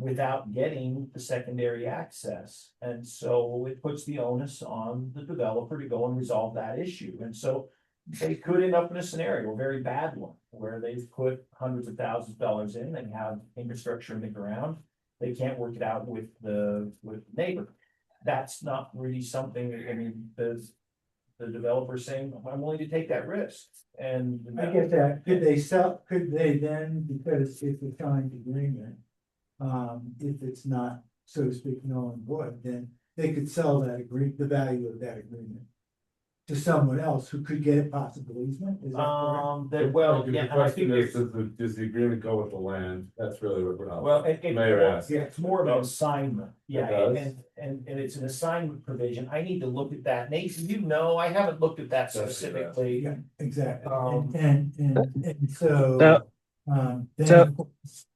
without getting the secondary access. And so it puts the onus on the developer to go and resolve that issue. And so they could end up in a scenario, a very bad one, where they've put hundreds of thousands of dollars in, they have infrastructure in the ground. They can't work it out with the neighbor. That's not really something, the developer saying, I'm willing to take that risk. And I get that. Could they then, because it's a signed agreement, if it's not, so to speak, null and void, then they could sell that the value of that agreement to someone else who could get a possible easement, is that correct? Well, The yeah, and I question think is, does the agreement go with the land? That's really what we're. well, Mayor asked. yeah, it's more of an assignment, yeah, It does? and it's an assignment provision, I need to look at that, Nathan, you know, I haven't looked at that specifically. Yeah, exactly, Um, and so, then So- of course,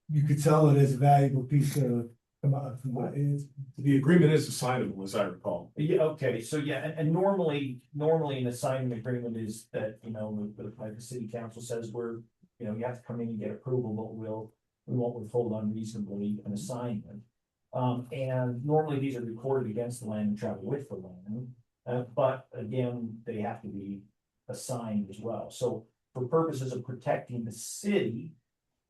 you could sell it as a valuable piece of, from what is. The agreement is assignable, as I recall. Yeah, okay, so yeah, and normally an assignment agreement is that, you know, like the city council says, you know, you have to come in and get approval, but we won't withhold unreasonably an assignment. And normally these are recorded against the land and travel with the land, but again, they have to be assigned as well. So for purposes of protecting the city,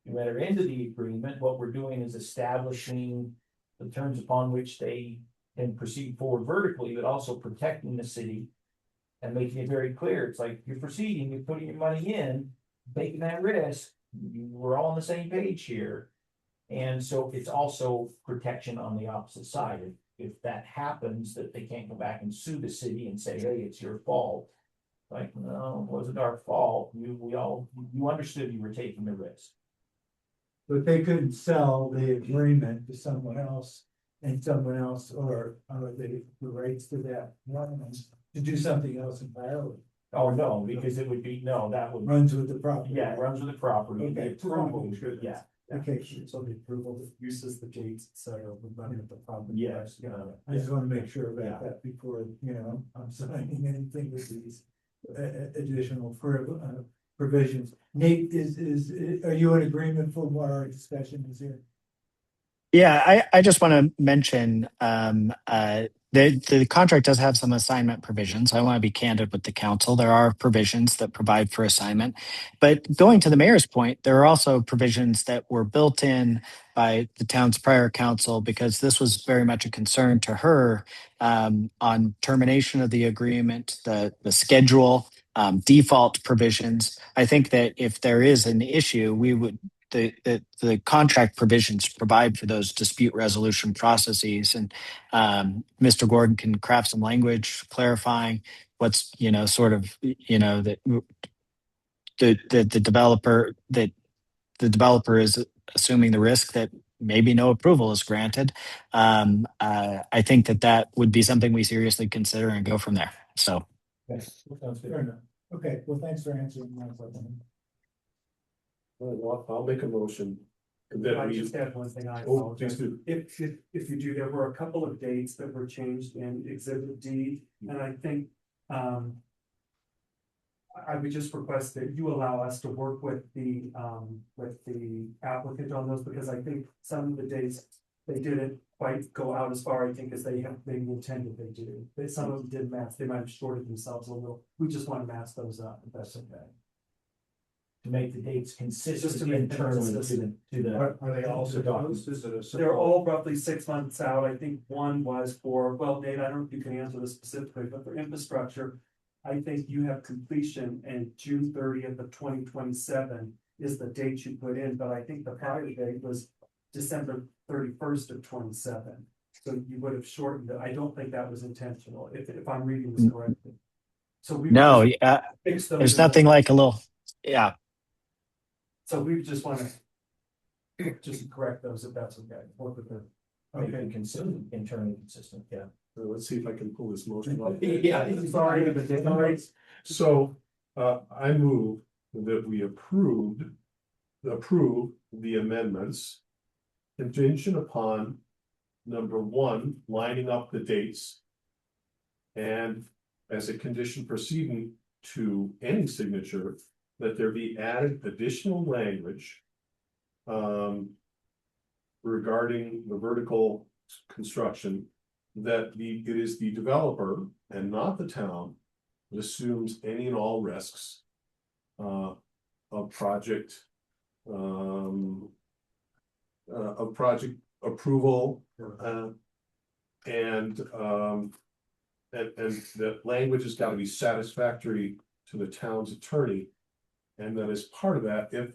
no matter into the agreement, what we're doing is establishing the terms upon which they can proceed forward vertically, but also protecting the city and making it very clear. It's like you're proceeding, you're putting your money in, taking that risk. We're all on the same page here. And so it's also protection on the opposite side. If that happens, that they can't go back and sue the city and say, hey, it's your fault. Like, no, it wasn't our fault. You understood you were taking the risk. But they couldn't sell the agreement to someone else and someone else, or the rights to that land to do something else entirely. Oh, no, because it would be, no, that would, Runs with the property. yeah, it runs with the property. Okay. The approval, yeah. Okay, So the approval, the uses, the dates, et cetera, would run with the property. Yes, I just wanna make sure about that before, I'm signing anything with these additional provisions. Nate, are you in agreement for what our discussion is here? Yeah, I just want to mention the contract does have some assignment provisions. I want to be candid with the council. There are provisions that provide for assignment. But going to the mayor's point, there are also provisions that were built in by the town's prior council because this was very much a concern to her on termination of the agreement, the schedule, default provisions. I think that if there is an issue, we would the contract provisions provide for those dispute resolution processes, and Mr. Gordon can craft some language clarifying what's sort of that the developer is assuming the risk that maybe no approval is granted. I think that would be something we seriously consider and go from there. So. Fair enough. Okay, well, thanks for answering my question. Well, I'll make a motion. I just add one thing, I Oh, please apologize. do. If you do, there were a couple of dates that were changed in Exhibit D, and I think, I would just request that you allow us to work with the applicant on those, because I think some of the dates, they didn't quite go out as far, I think, as they intended they do. But some of them did match, they might have shorted themselves a little. We just want to match those up, if that's okay. To make the dates consistent Just to make them internally consistent. to the. Are they all supposed? Is it a? They're all roughly 6 months out. I think one was for, well, Nate, I don't know if you can answer this specifically, but for infrastructure, I think you have completion and June 30th of 2027 is the date you put in, but I think the prior date was December 31st of 27. So you would have shortened it. I don't think that was intentional, if I'm reading this correctly. So we. No, Fix those there's in the- nothing like a little, yeah. So we just want to just correct those if that's okay. Work with them. Okay, consistent, internally consistent, yeah. Let's see if I can pull this motion off. Yeah, sorry, but they don't write. So, I move that we approve the amendments contingent upon number one, lining up the dates. And as a condition proceeding to any signature, that there be added additional language regarding the vertical construction, that it is the developer and not the town that assumes any and all risks of project approval, and that language has got to be satisfactory to the town's attorney. And that as part of that, if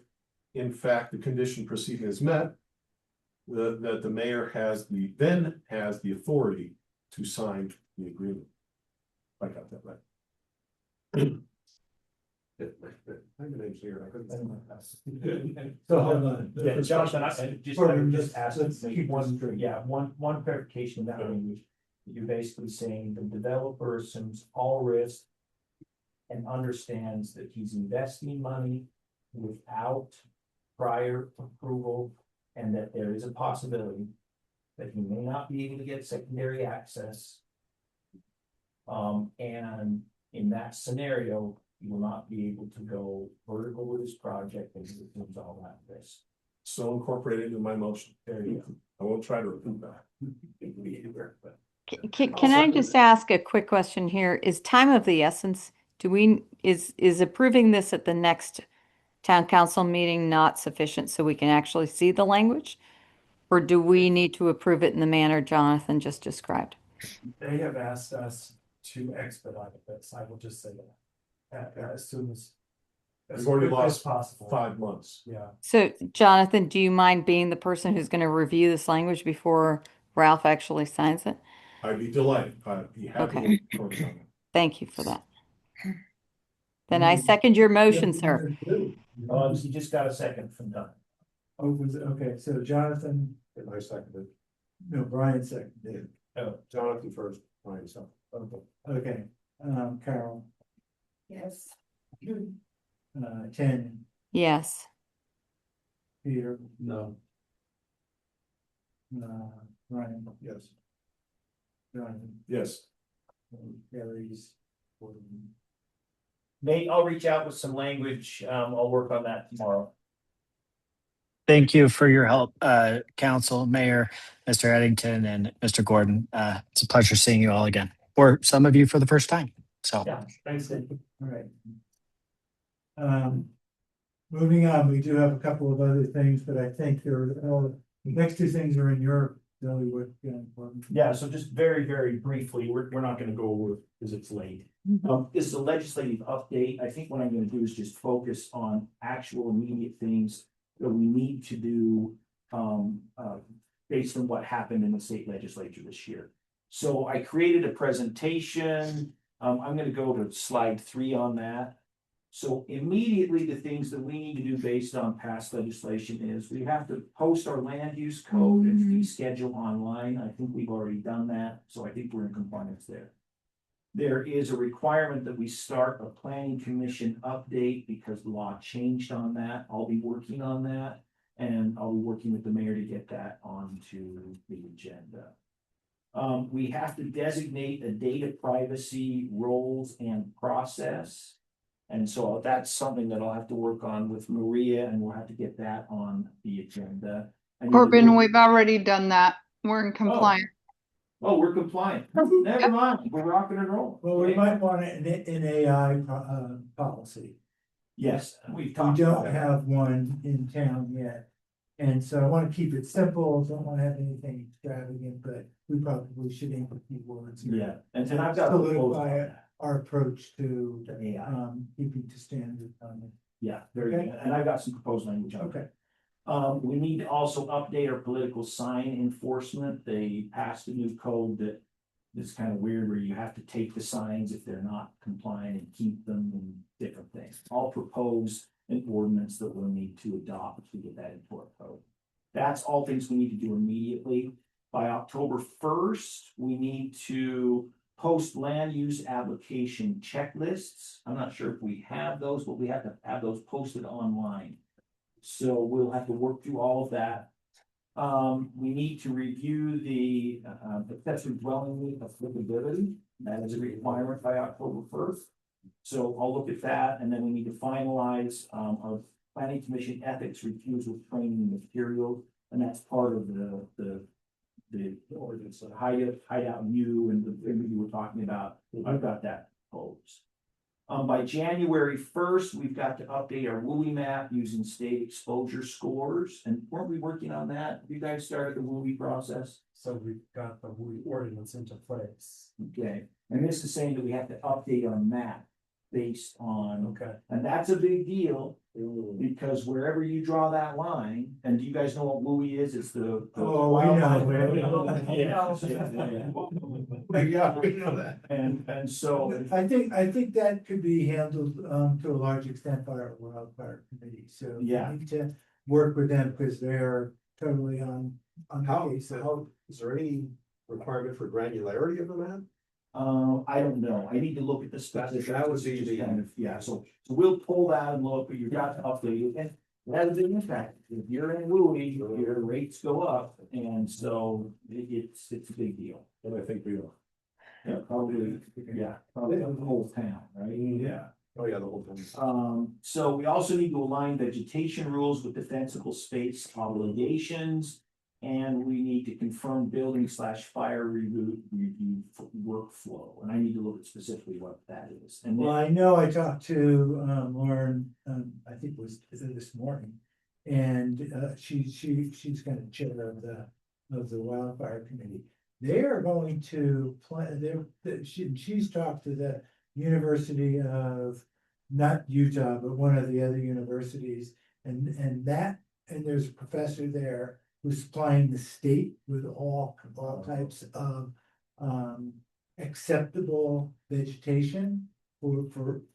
in fact the condition proceeding is met, that the mayor then has the authority to sign the agreement. I got that right. I'm an engineer, I couldn't. So hold on. Yeah, Jonathan, I just, Or I would let's- just ask, let's maybe keep this one, straight. yeah, one clarification of that language. You're basically saying the developer assumes all risk and understands that he's investing money without prior approval, and that there is a possibility that he may not be able to get secondary access. And in that scenario, he will not be able to go vertical with his project, and he assumes all that risk. So incorporated into my motion. There you go. I won't try to repeat that. Can I just ask a quick question here? Is time of the essence? Is approving this at the next town council meeting not sufficient so we can actually see the language? Or do we need to approve it in the manner Jonathan just described? They have asked us to expedite this, I will just say that, as soon as. We've already quick as lost possible. 5 months. Yeah, So Jonathan, do you mind being the person who's going to review this language before Ralph actually signs it? I'd be delighted. I'd be happy. Okay. to work on it. Thank you for that. Then I second your motion, sir. You just got a second from Don. Oh, was it, okay, so Jonathan, And I seconded, no, Brian seconded. Jonathan first, Brian second. Okay, Carol, Yes. Tanya, Yes. Peter, No. Brian, Yes. Jonathan, Yes. Carrie's. Nate, I'll reach out with some language. I'll work on that tomorrow. Thank you for your help, Council, Mayor, Mr. Eddington, and Mr. Gordon. It's a pleasure seeing you all again, or some of you for the first time. So, Yeah, thanks, Nate. All right. Moving on, we do have a couple of other things, but I think the next two things are in your belly with. Yeah, so just very, very briefly, we're not gonna go over because it's late. This is a legislative update. I think what I'm gonna do is just focus on actual immediate things that we need to do based on what happened in the state legislature this year. So I created a presentation. I'm gonna go to slide 3 on that. So immediately, the things that we need to do based on past legislation is we have to post our land use code and fee schedule online. I think we've already done that, so I think we're in compliance there. There is a requirement that we start a planning commission update because the law changed on that. I'll be working on that, and I'll be working with the mayor to get that onto the agenda. We have to designate a data privacy roles and process. And so that's something that I'll have to work on with Maria, and we'll have to get that on the agenda. Corbin, we've already done that. We're in compliance. Oh, we're compliant. Never mind, we're rocking and rolling. Well, we might want an AI policy. Yes, we've We talked about don't that. have one in town yet. And so I want to keep it simple, don't want to have anything extravagant, but we probably should aim for keywords. Yeah, and I've got. a proposal on Solidify that. our approach to The AI. keeping to standard on it. Yeah, very Okay. good. And I've got some proposed language on it. Okay. We need to also update our political sign enforcement. They passed a new code that is kind of weird where you have to take the signs if they're not compliant and keep them and different things. I'll propose an ordinance that we'll need to adopt to get that into our code. That's all things we need to do immediately. By October 1st, we need to post land use application checklists. I'm not sure if we have those, but we have to have those posted online. So we'll have to work through all of that. We need to review the accessory dwelling unit applicability. That is a requirement by October 1st. So I'll look at that, and then we need to finalize our planning commission ethics reviews with training material, and that's part of the ordinance, so hideout U and the thing that you were talking about. I've got that proposed. By January 1st, we've got to update our WUI map using state exposure scores. And weren't we working on that? You guys started the WUI process? so we've got the ordinance into place. Okay, and this is saying that we have to update our map based on, Okay. and that's a big deal. Because wherever you draw that line, and do you guys know what WUI is? It's the. Oh, we know. Yeah, we know that. And so, I think that could be handled, to a large extent by our wildfire committee, so. Yeah. We need to work with them because they're totally on the How, case. how, is there any requirement for granularity of the map? I don't know, I need to look at the specifics. That would be Just the- kind of- Yeah, so we'll pull that and look, but you've got to update it, and that is an impact. If you're in WUI, your rates go up, and so it's a big deal. And I think we are. Yeah, probably the whole town, right? Yeah. Oh, yeah, the whole thing. So we also need to align vegetation rules with defensible space obligations. And we need to confirm building/fire review workflow, and I need to look at specifically what that is. And Well, then, I know I talked to, Lauren, I think it was this morning. And, she's kind of chair of the wildfire committee. They are going to plan, she's talked to the University of, not Utah, but one of the other universities. And there's a professor there who's supplying the state with all types of, acceptable vegetation for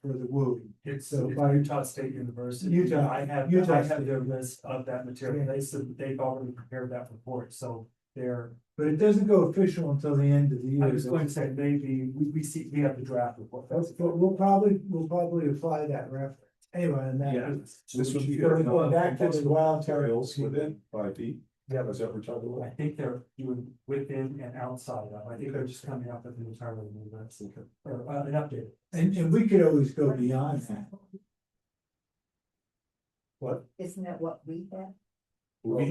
the wood. It's So it's by Utah State University. Utah- I have Utah their State. list of that material. They said they've already prepared that report, so they're. But it doesn't go official until the end of the year. I was going to say, maybe, we have the draft report. But we'll probably apply that reference. Anyway, and that. Yeah. This would be. Going back to the wildfire. Materials within 5 feet. Yeah, Is that what we're talking I about? think they're doing within and outside of, I think they're just coming up with an entirely new list, or an update. And we could always go beyond that. What? Isn't that what we had? We Was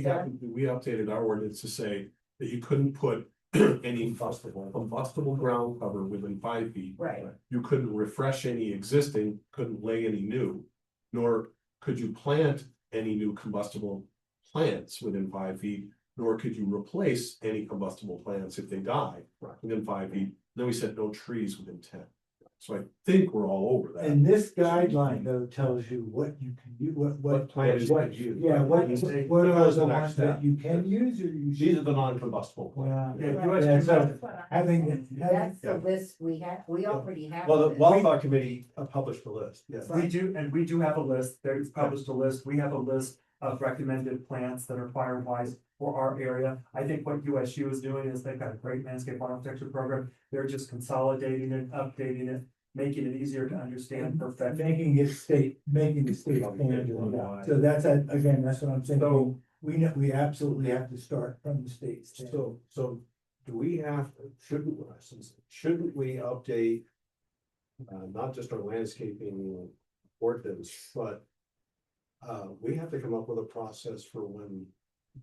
that- we updated our ordinance to say that you couldn't put any combustible ground cover within 5 feet. Right. You couldn't refresh any existing, couldn't lay any new, nor could you plant any new combustible plants within 5 feet, nor could you replace any combustible plants if they die within 5 feet. Then we said no trees within 10. So I think we're all over that. And this guideline though tells you what you can do, what plants what- you can use. Yeah, what are That's the the next ones step. that you can use or you These are should? the non-combustible plants. Yeah, so having. That's the list we have, we already have. Well, the this. wildfire committee published the list, yes. We do, and we do have a list, there's published a list, we have a list of recommended plants that are fire wise for our area. I think what USU is doing is they've got a great landscape architecture program, they're just consolidating it, updating it, making it easier to understand, perfect. Making the state standard. So that's, again, that's what I'm saying. So- We absolutely have to start from the state standard. So do we have, shouldn't we update? Not just our landscaping ordinance, but. We have to come up with a process for when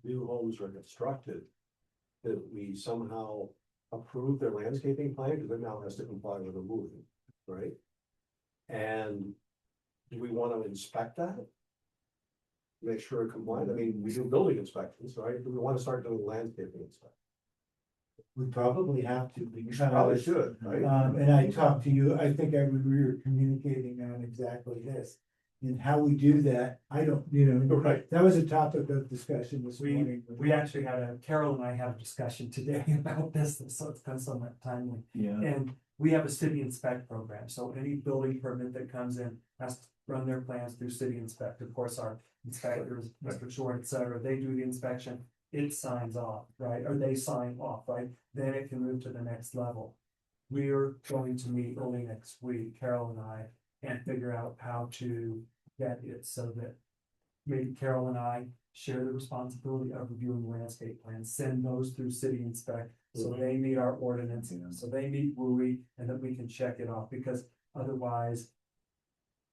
new homes are constructed. That we somehow approve their landscaping plan, because it now has to comply with the movie, right? And do we want to inspect that? Make sure it complies, I mean, we do building inspections, right? Do we want to start doing landscaping inspections? We probably have to Probably because, should, right? and I talked to you, I think we were communicating on exactly this. And how we do that, I don't, Right. that was a topic of discussion this morning. We actually Carol and I had a discussion today about this, so it's been somewhat timely. yeah, And we have a city inspect program, so any building permit that comes in has to run their plans through city inspect. Of course, our inspectors, Mr. Short, et cetera, they do the inspection, it signs off, right, or they sign off, right? Then it can move to the next level. We're going to meet early next week, Carol and I, and figure out how to get it so that maybe Carol and I share the responsibility of reviewing landscape plans, send those through city inspect. So they meet our ordinance, so they meet WUI, and then we can check it off, because otherwise.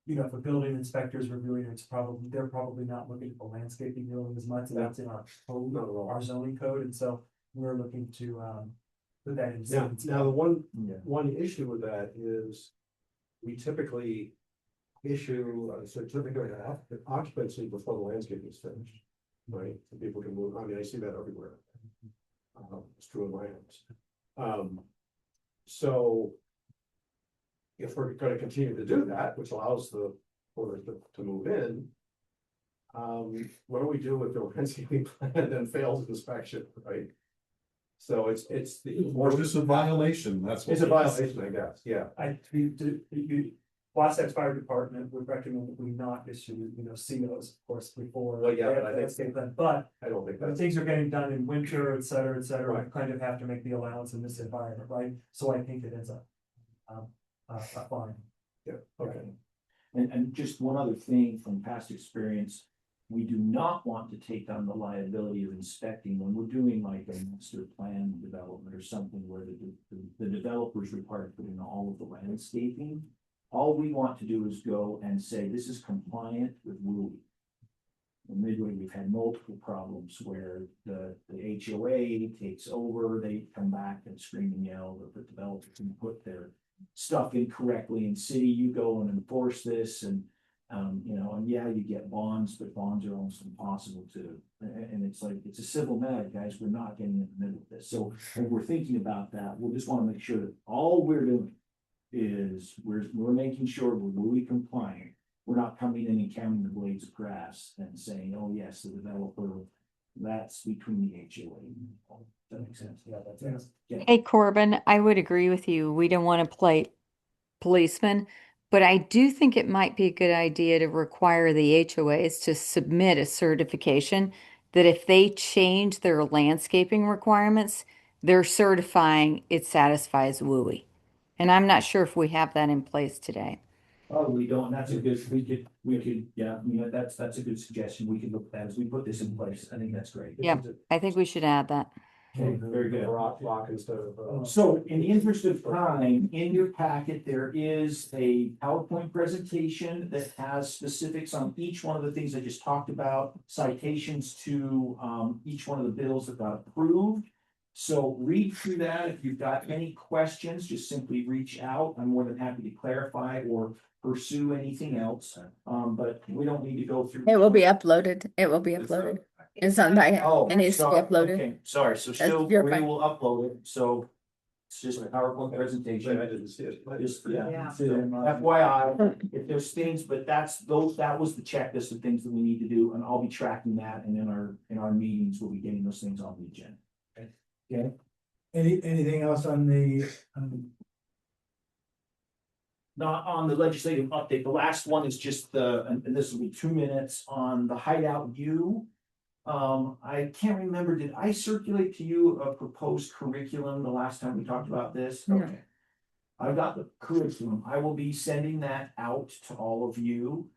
If a building inspector is reviewing, they're probably not looking at the landscaping nearly as much, that's in our code, our zoning code, and so we're looking to, put that in. Now, the one issue with that is. We typically issue a certificate of occupancy before the landscaping is finished. Right, so people can move, I mean, I see that everywhere. It's true in my house. So. if we're gonna continue to do that, which allows the owners to move in. What do we do if the landscaping plan then fails inspection, right? So it's the. Or is this a violation? That's what. It's a violation, I guess, yeah. Wasatch Fire Department would recommend that we not issue, COs, of course, before. Well, yeah, they have but I think- landscape plan. But I don't think when that's. things are getting done in winter, et cetera, we Right. kind of have to make the allowance in this environment, right? So I think it is a fine. Yeah, okay. And just one other thing from past experience, we do not want to take on the liability of inspecting when we're doing like a master plan development or something where the developer is required to put in all of the landscaping. All we want to do is go and say, this is compliant with WUI. In Midway, we've had multiple problems where the HOA takes over, they come back and scream and yell that the developer can put their stuff incorrectly. In city, you go and enforce this and, and yeah, you get bonds, but bonds are almost impossible to, and it's like, it's a civil matter, guys, we're not getting in the middle of this. So when we're thinking about that, we'll just want to make sure that all we're doing is we're making sure we're WUI compliant. We're not coming in and counting the blades of grass and saying, oh, yes, the developer, that's between the HOA. That makes sense. Yeah, that's sense. Yeah. Hey, Corbin, I would agree with you. We don't want to play policeman, but I do think it might be a good idea to require the HOAs to submit a certification that if they change their landscaping requirements, they're certifying it satisfies WUI. And I'm not sure if we have that in place today. Oh, we don't, that's a good, we could, yeah, that's a good suggestion. We could look at that as we put this in place. I think that's great. Yep, I think we should add that. Okay, very good. Rock instead of. So in the interest of time, in your packet, there is a PowerPoint presentation that has specifics on each one of the things I just talked about, citations to each one of the bills that got approved. So read through that. If you've got any questions, just simply reach out. I'm more than happy to clarify or pursue anything else. But we don't need to go through. It will be uploaded. It will be uploaded. It's on my, Oh, it needs to be sorry. uploaded. Okay, sorry, so still, we you're fine. will upload it, so it's just a PowerPoint presentation. I didn't see it. Just, yeah, Yeah. so FYI, if there's things, but that was the checklist of things that we need to do, and I'll be tracking that, and in our meetings, we'll be getting those things on the agenda. Okay? Anything else on the, Not on the legislative update, the last one is just and this will be 2 minutes on the Hideout U. I can't remember, did I circulate to you a proposed curriculum the last time we talked about this? No. Okay. I've got the curriculum. I will be sending that out to all of you.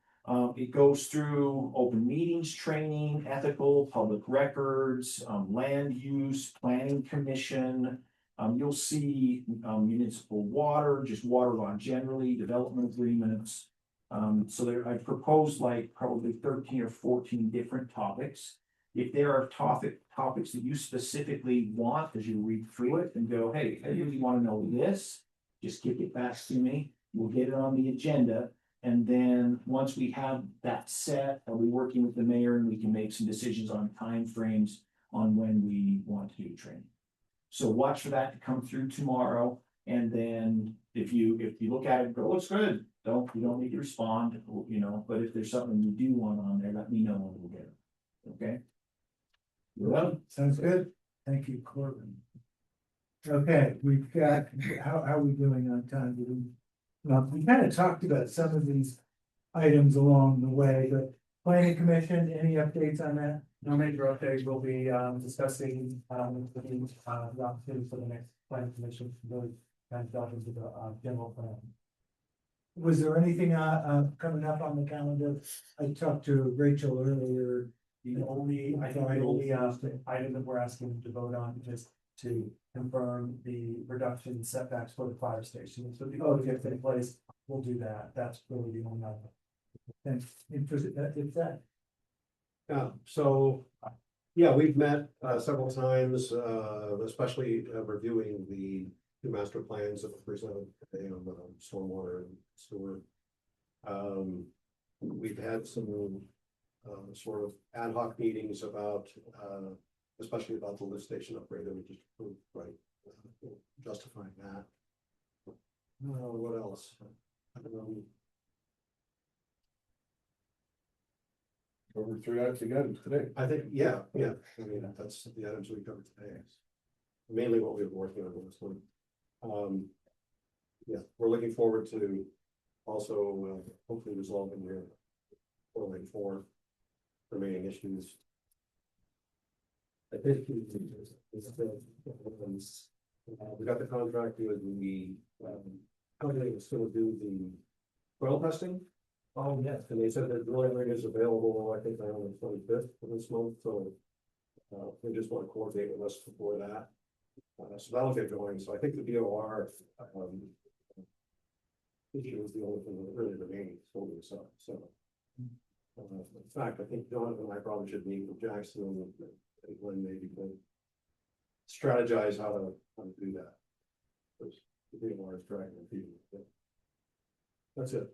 It goes through open meetings training, ethical, public records, land use, planning commission. You'll see municipal water, just water law generally, development agreements. So there, I've proposed like probably 13 or 14 different topics. If there are topics that you specifically want as you read through it and go, hey, I really want to know this, just kick it back to me. We'll get it on the agenda. And then once we have that set, I'll be working with the mayor and we can make some decisions on timeframes on when we want to do training. So watch for that to come through tomorrow. And then if you look at it and go, looks good, you don't need to respond, but if there's something you do want on there, let me know and we'll get it. Okay? Well, sounds good. Thank you, Corbin. Okay, we've got, how are we doing on time? We kind of talked about some of these items along the way, but planning commission, any updates on that? No major updates. We'll be discussing the opportunity for the next planning commission to really kind of delve into the general plan. Was there anything coming up on the calendar? I talked to Rachel earlier. The only item that we're asking to vote on is to confirm the reduction in setbacks for the fire station. So if the vote gets in place, we'll do that. That's really the only item. Thanks. It's that. Yeah, we've met several times, especially reviewing the two master plans that were presented today on stormwater and sewer. We've had some sort of ad hoc meetings about, especially about the lift station upgrade that we just approved, right? Justifying that. What else? Over 3 items again today. I think, yeah, I mean, that's the items we covered today. Mainly what we were working on this one. Yeah, we're looking forward to also hopefully resolving your 4 remaining issues. I think we got the contract with the company that's gonna do the soil testing. Oh, yes. And they said that drilling rig is available, I think, on the 25th of this month, so. They just want to coordinate with us before that. So that'll get going, so I think the DOR. Issue is the only thing that really remains holding us up, so. In fact, I think Jonathan and I probably should meet with Jackson and Glenn maybe to strategize how to do that. Because the DOR is dragging the people. That's it.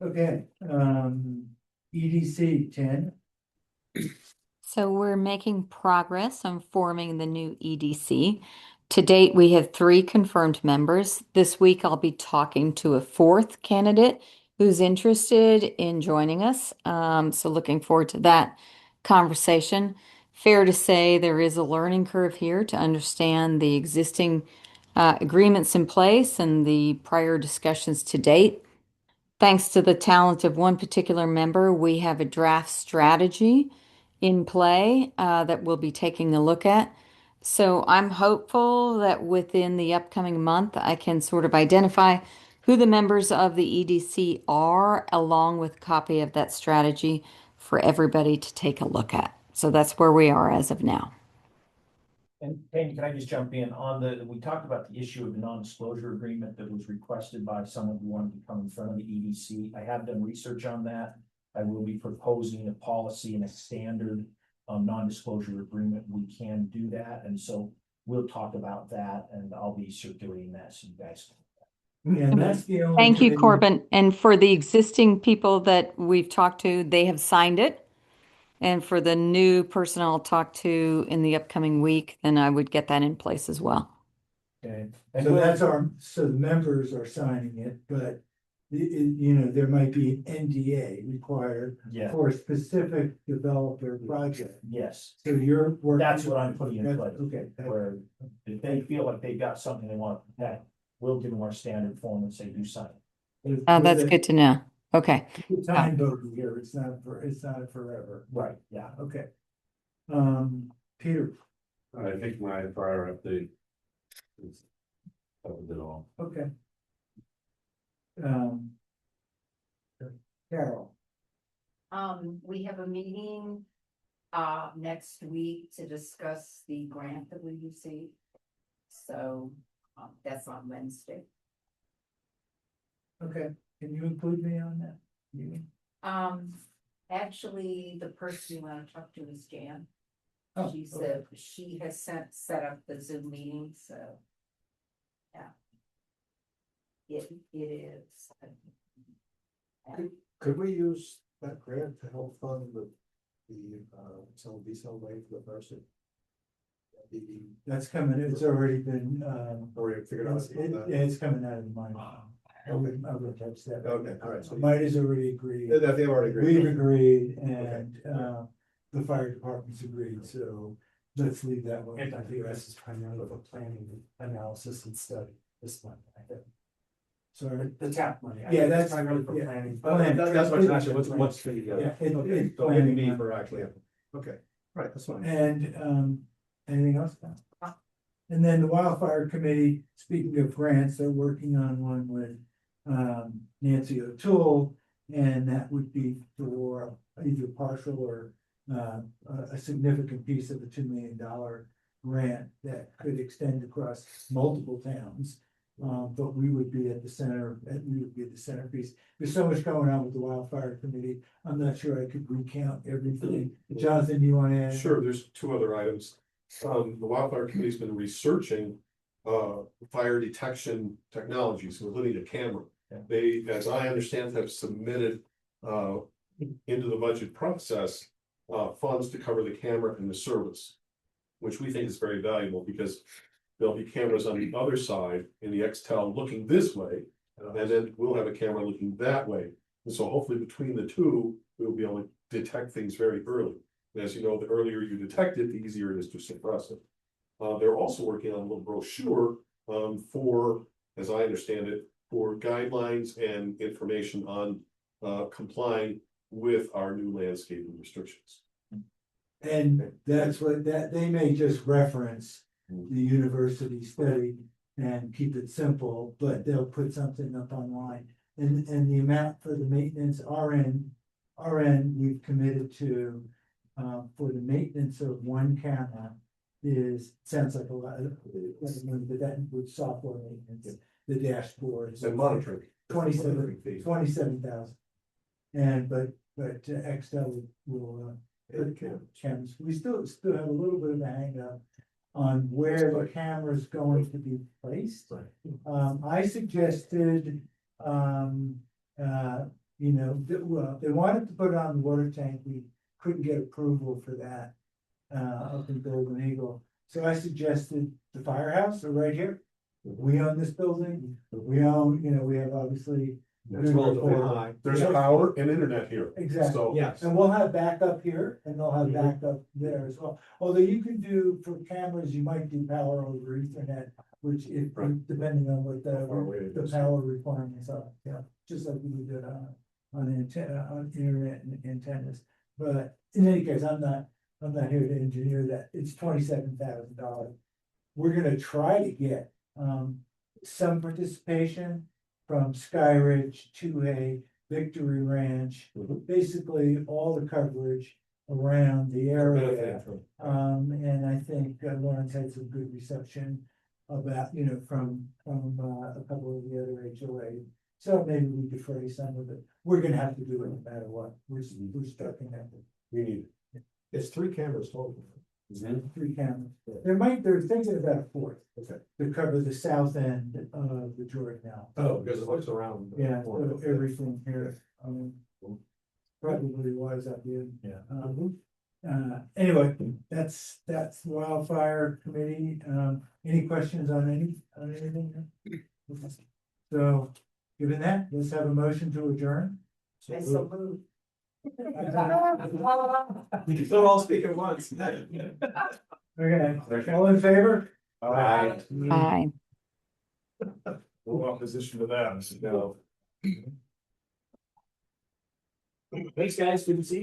Okay, EDC 10. So we're making progress on forming the new EDC. To date, we have 3 confirmed members. This week, I'll be talking to a 4th candidate who's interested in joining us. So looking forward to that conversation. Fair to say there is a learning curve here to understand the existing agreements in place and the prior discussions to date. Thanks to the talent of one particular member, we have a draft strategy in play that we'll be taking a look at. So I'm hopeful that within the upcoming month, I can sort of identify who the members of the EDC are, along with a copy of that strategy for everybody to take a look at. So that's where we are as of now. And Penny, can I just jump in on we talked about the issue of the non-disclosure agreement that was requested by someone who wanted to come in front of the EDC. I have done research on that. I will be proposing a policy and a standard non-disclosure agreement. We can do that. And so we'll talk about that and I'll be circulating that so you guys can. And that's the only. Thank you, thing- Corbin. And for the existing people that we've talked to, they have signed it. And for the new person I'll talk to in the upcoming week, then I would get that in place as well. Okay. So so the members are signing it, but there might be an NDA required Yeah. for a specific developer project. Yes. So you're working. That's what I'm putting in That's- place. Okay. Where if they feel like they've got something they want to protect, we'll give them our standard form and say, you sign it. That's good to know. Okay. Time bogey here, it's not forever. Right, yeah. Okay. Peter, I think my prior update is covered it all. okay. Carol, We have a meeting next week to discuss the grant that we received. So that's on Wednesday. okay, can you include me on that meeting? Actually, the person you want to talk to is Jan. Oh, She okay. said she has set up the Zoom meeting, so. Yeah. It is. Could we use that grant to help fund the cell B cell lane for the person? That's coming, it's already been, Already figured out. it's coming out of the money. I would touch that. Okay, all right. So Mike has already agreed. they've already agreed. We've agreed and, the fire department's agreed, so let's leave that one. And I think this is primarily for planning analysis and study this month, I think. Sorry. The TAP money. I Yeah, think it's that's primarily for yeah. planning. That's what's actually, what's the, Yeah, okay, it's so maybe planning. me for actually, okay, right, that's fine. And, anything else? And then the wildfire committee, speaking of grants, they're working on one with, Nancy O'Toole. And that would be for either partial or, a significant piece of the $2 million grant that could extend across multiple towns. But we would be at the center, we would be the centerpiece. There's so much going on with the wildfire committee. I'm not sure I could recount everything. Jonathan, do you want to add? Sure, there's 2 other items. The wildfire committee's been researching fire detection technologies, including a camera. They, as I understand, have submitted into the budget process funds to cover the camera and the service, which we think is very valuable because there'll be cameras on the other side in the Xtel looking this way. And then we'll have a camera looking that way. And so hopefully between the two, we'll be able to detect things very early. And as you know, the earlier you detect it, the easier it is to suppress it. They're also working on a little brochure for, as I understand it, for guidelines and information on complying with our new landscaping restrictions. And that's what they may just reference the university study and keep it simple, but they'll put something up online. And the amount for the maintenance, RN, we've committed to, for the maintenance of one camera sounds like a lot, but that includes software maintenance, the dashboard. And monitoring. 27,000. And, but Xtel will, cameras, we still have a little bit of a hang up on where the camera's going to be placed. I suggested, well, they wanted to put it on the water tank, we couldn't get approval for that. Up in Golden Eagle, so I suggested the firehouse, so right here. We own this building, we own, we have obviously. That's relatively high. There's power and internet here. Exactly, So, yes, and we'll have backup here, and they'll have backup there as well. Although you can do, for cameras, you might do power over Ethernet, which if, depending on what the power requirements are, yeah, just like we did on internet and antennas. But in any case, I'm not here to engineer that, it's $27,000. We're gonna try to get some participation from Skyridge to a Victory Ranch, basically all the coverage around the area. And I think Lawrence had some good reception about, from a couple of the other HOA. So maybe we defray some of it. We're gonna have to do it no matter what. We're stuck in that. we need, it's 3 cameras total. 3 cameras. They're thinking about a 4th. Okay. To cover the south end of the Jordan now. Oh, because it looks around. Yeah, so everything here, probably was up here. Yeah. Anyway, that's wildfire committee. Any questions on anything? So, given that, let's have a motion to adjourn. I so moved. We can all speak at once. Okay, all in favor? Aye. Aye. We're in opposition to that, so. Thanks, guys. Good to see you.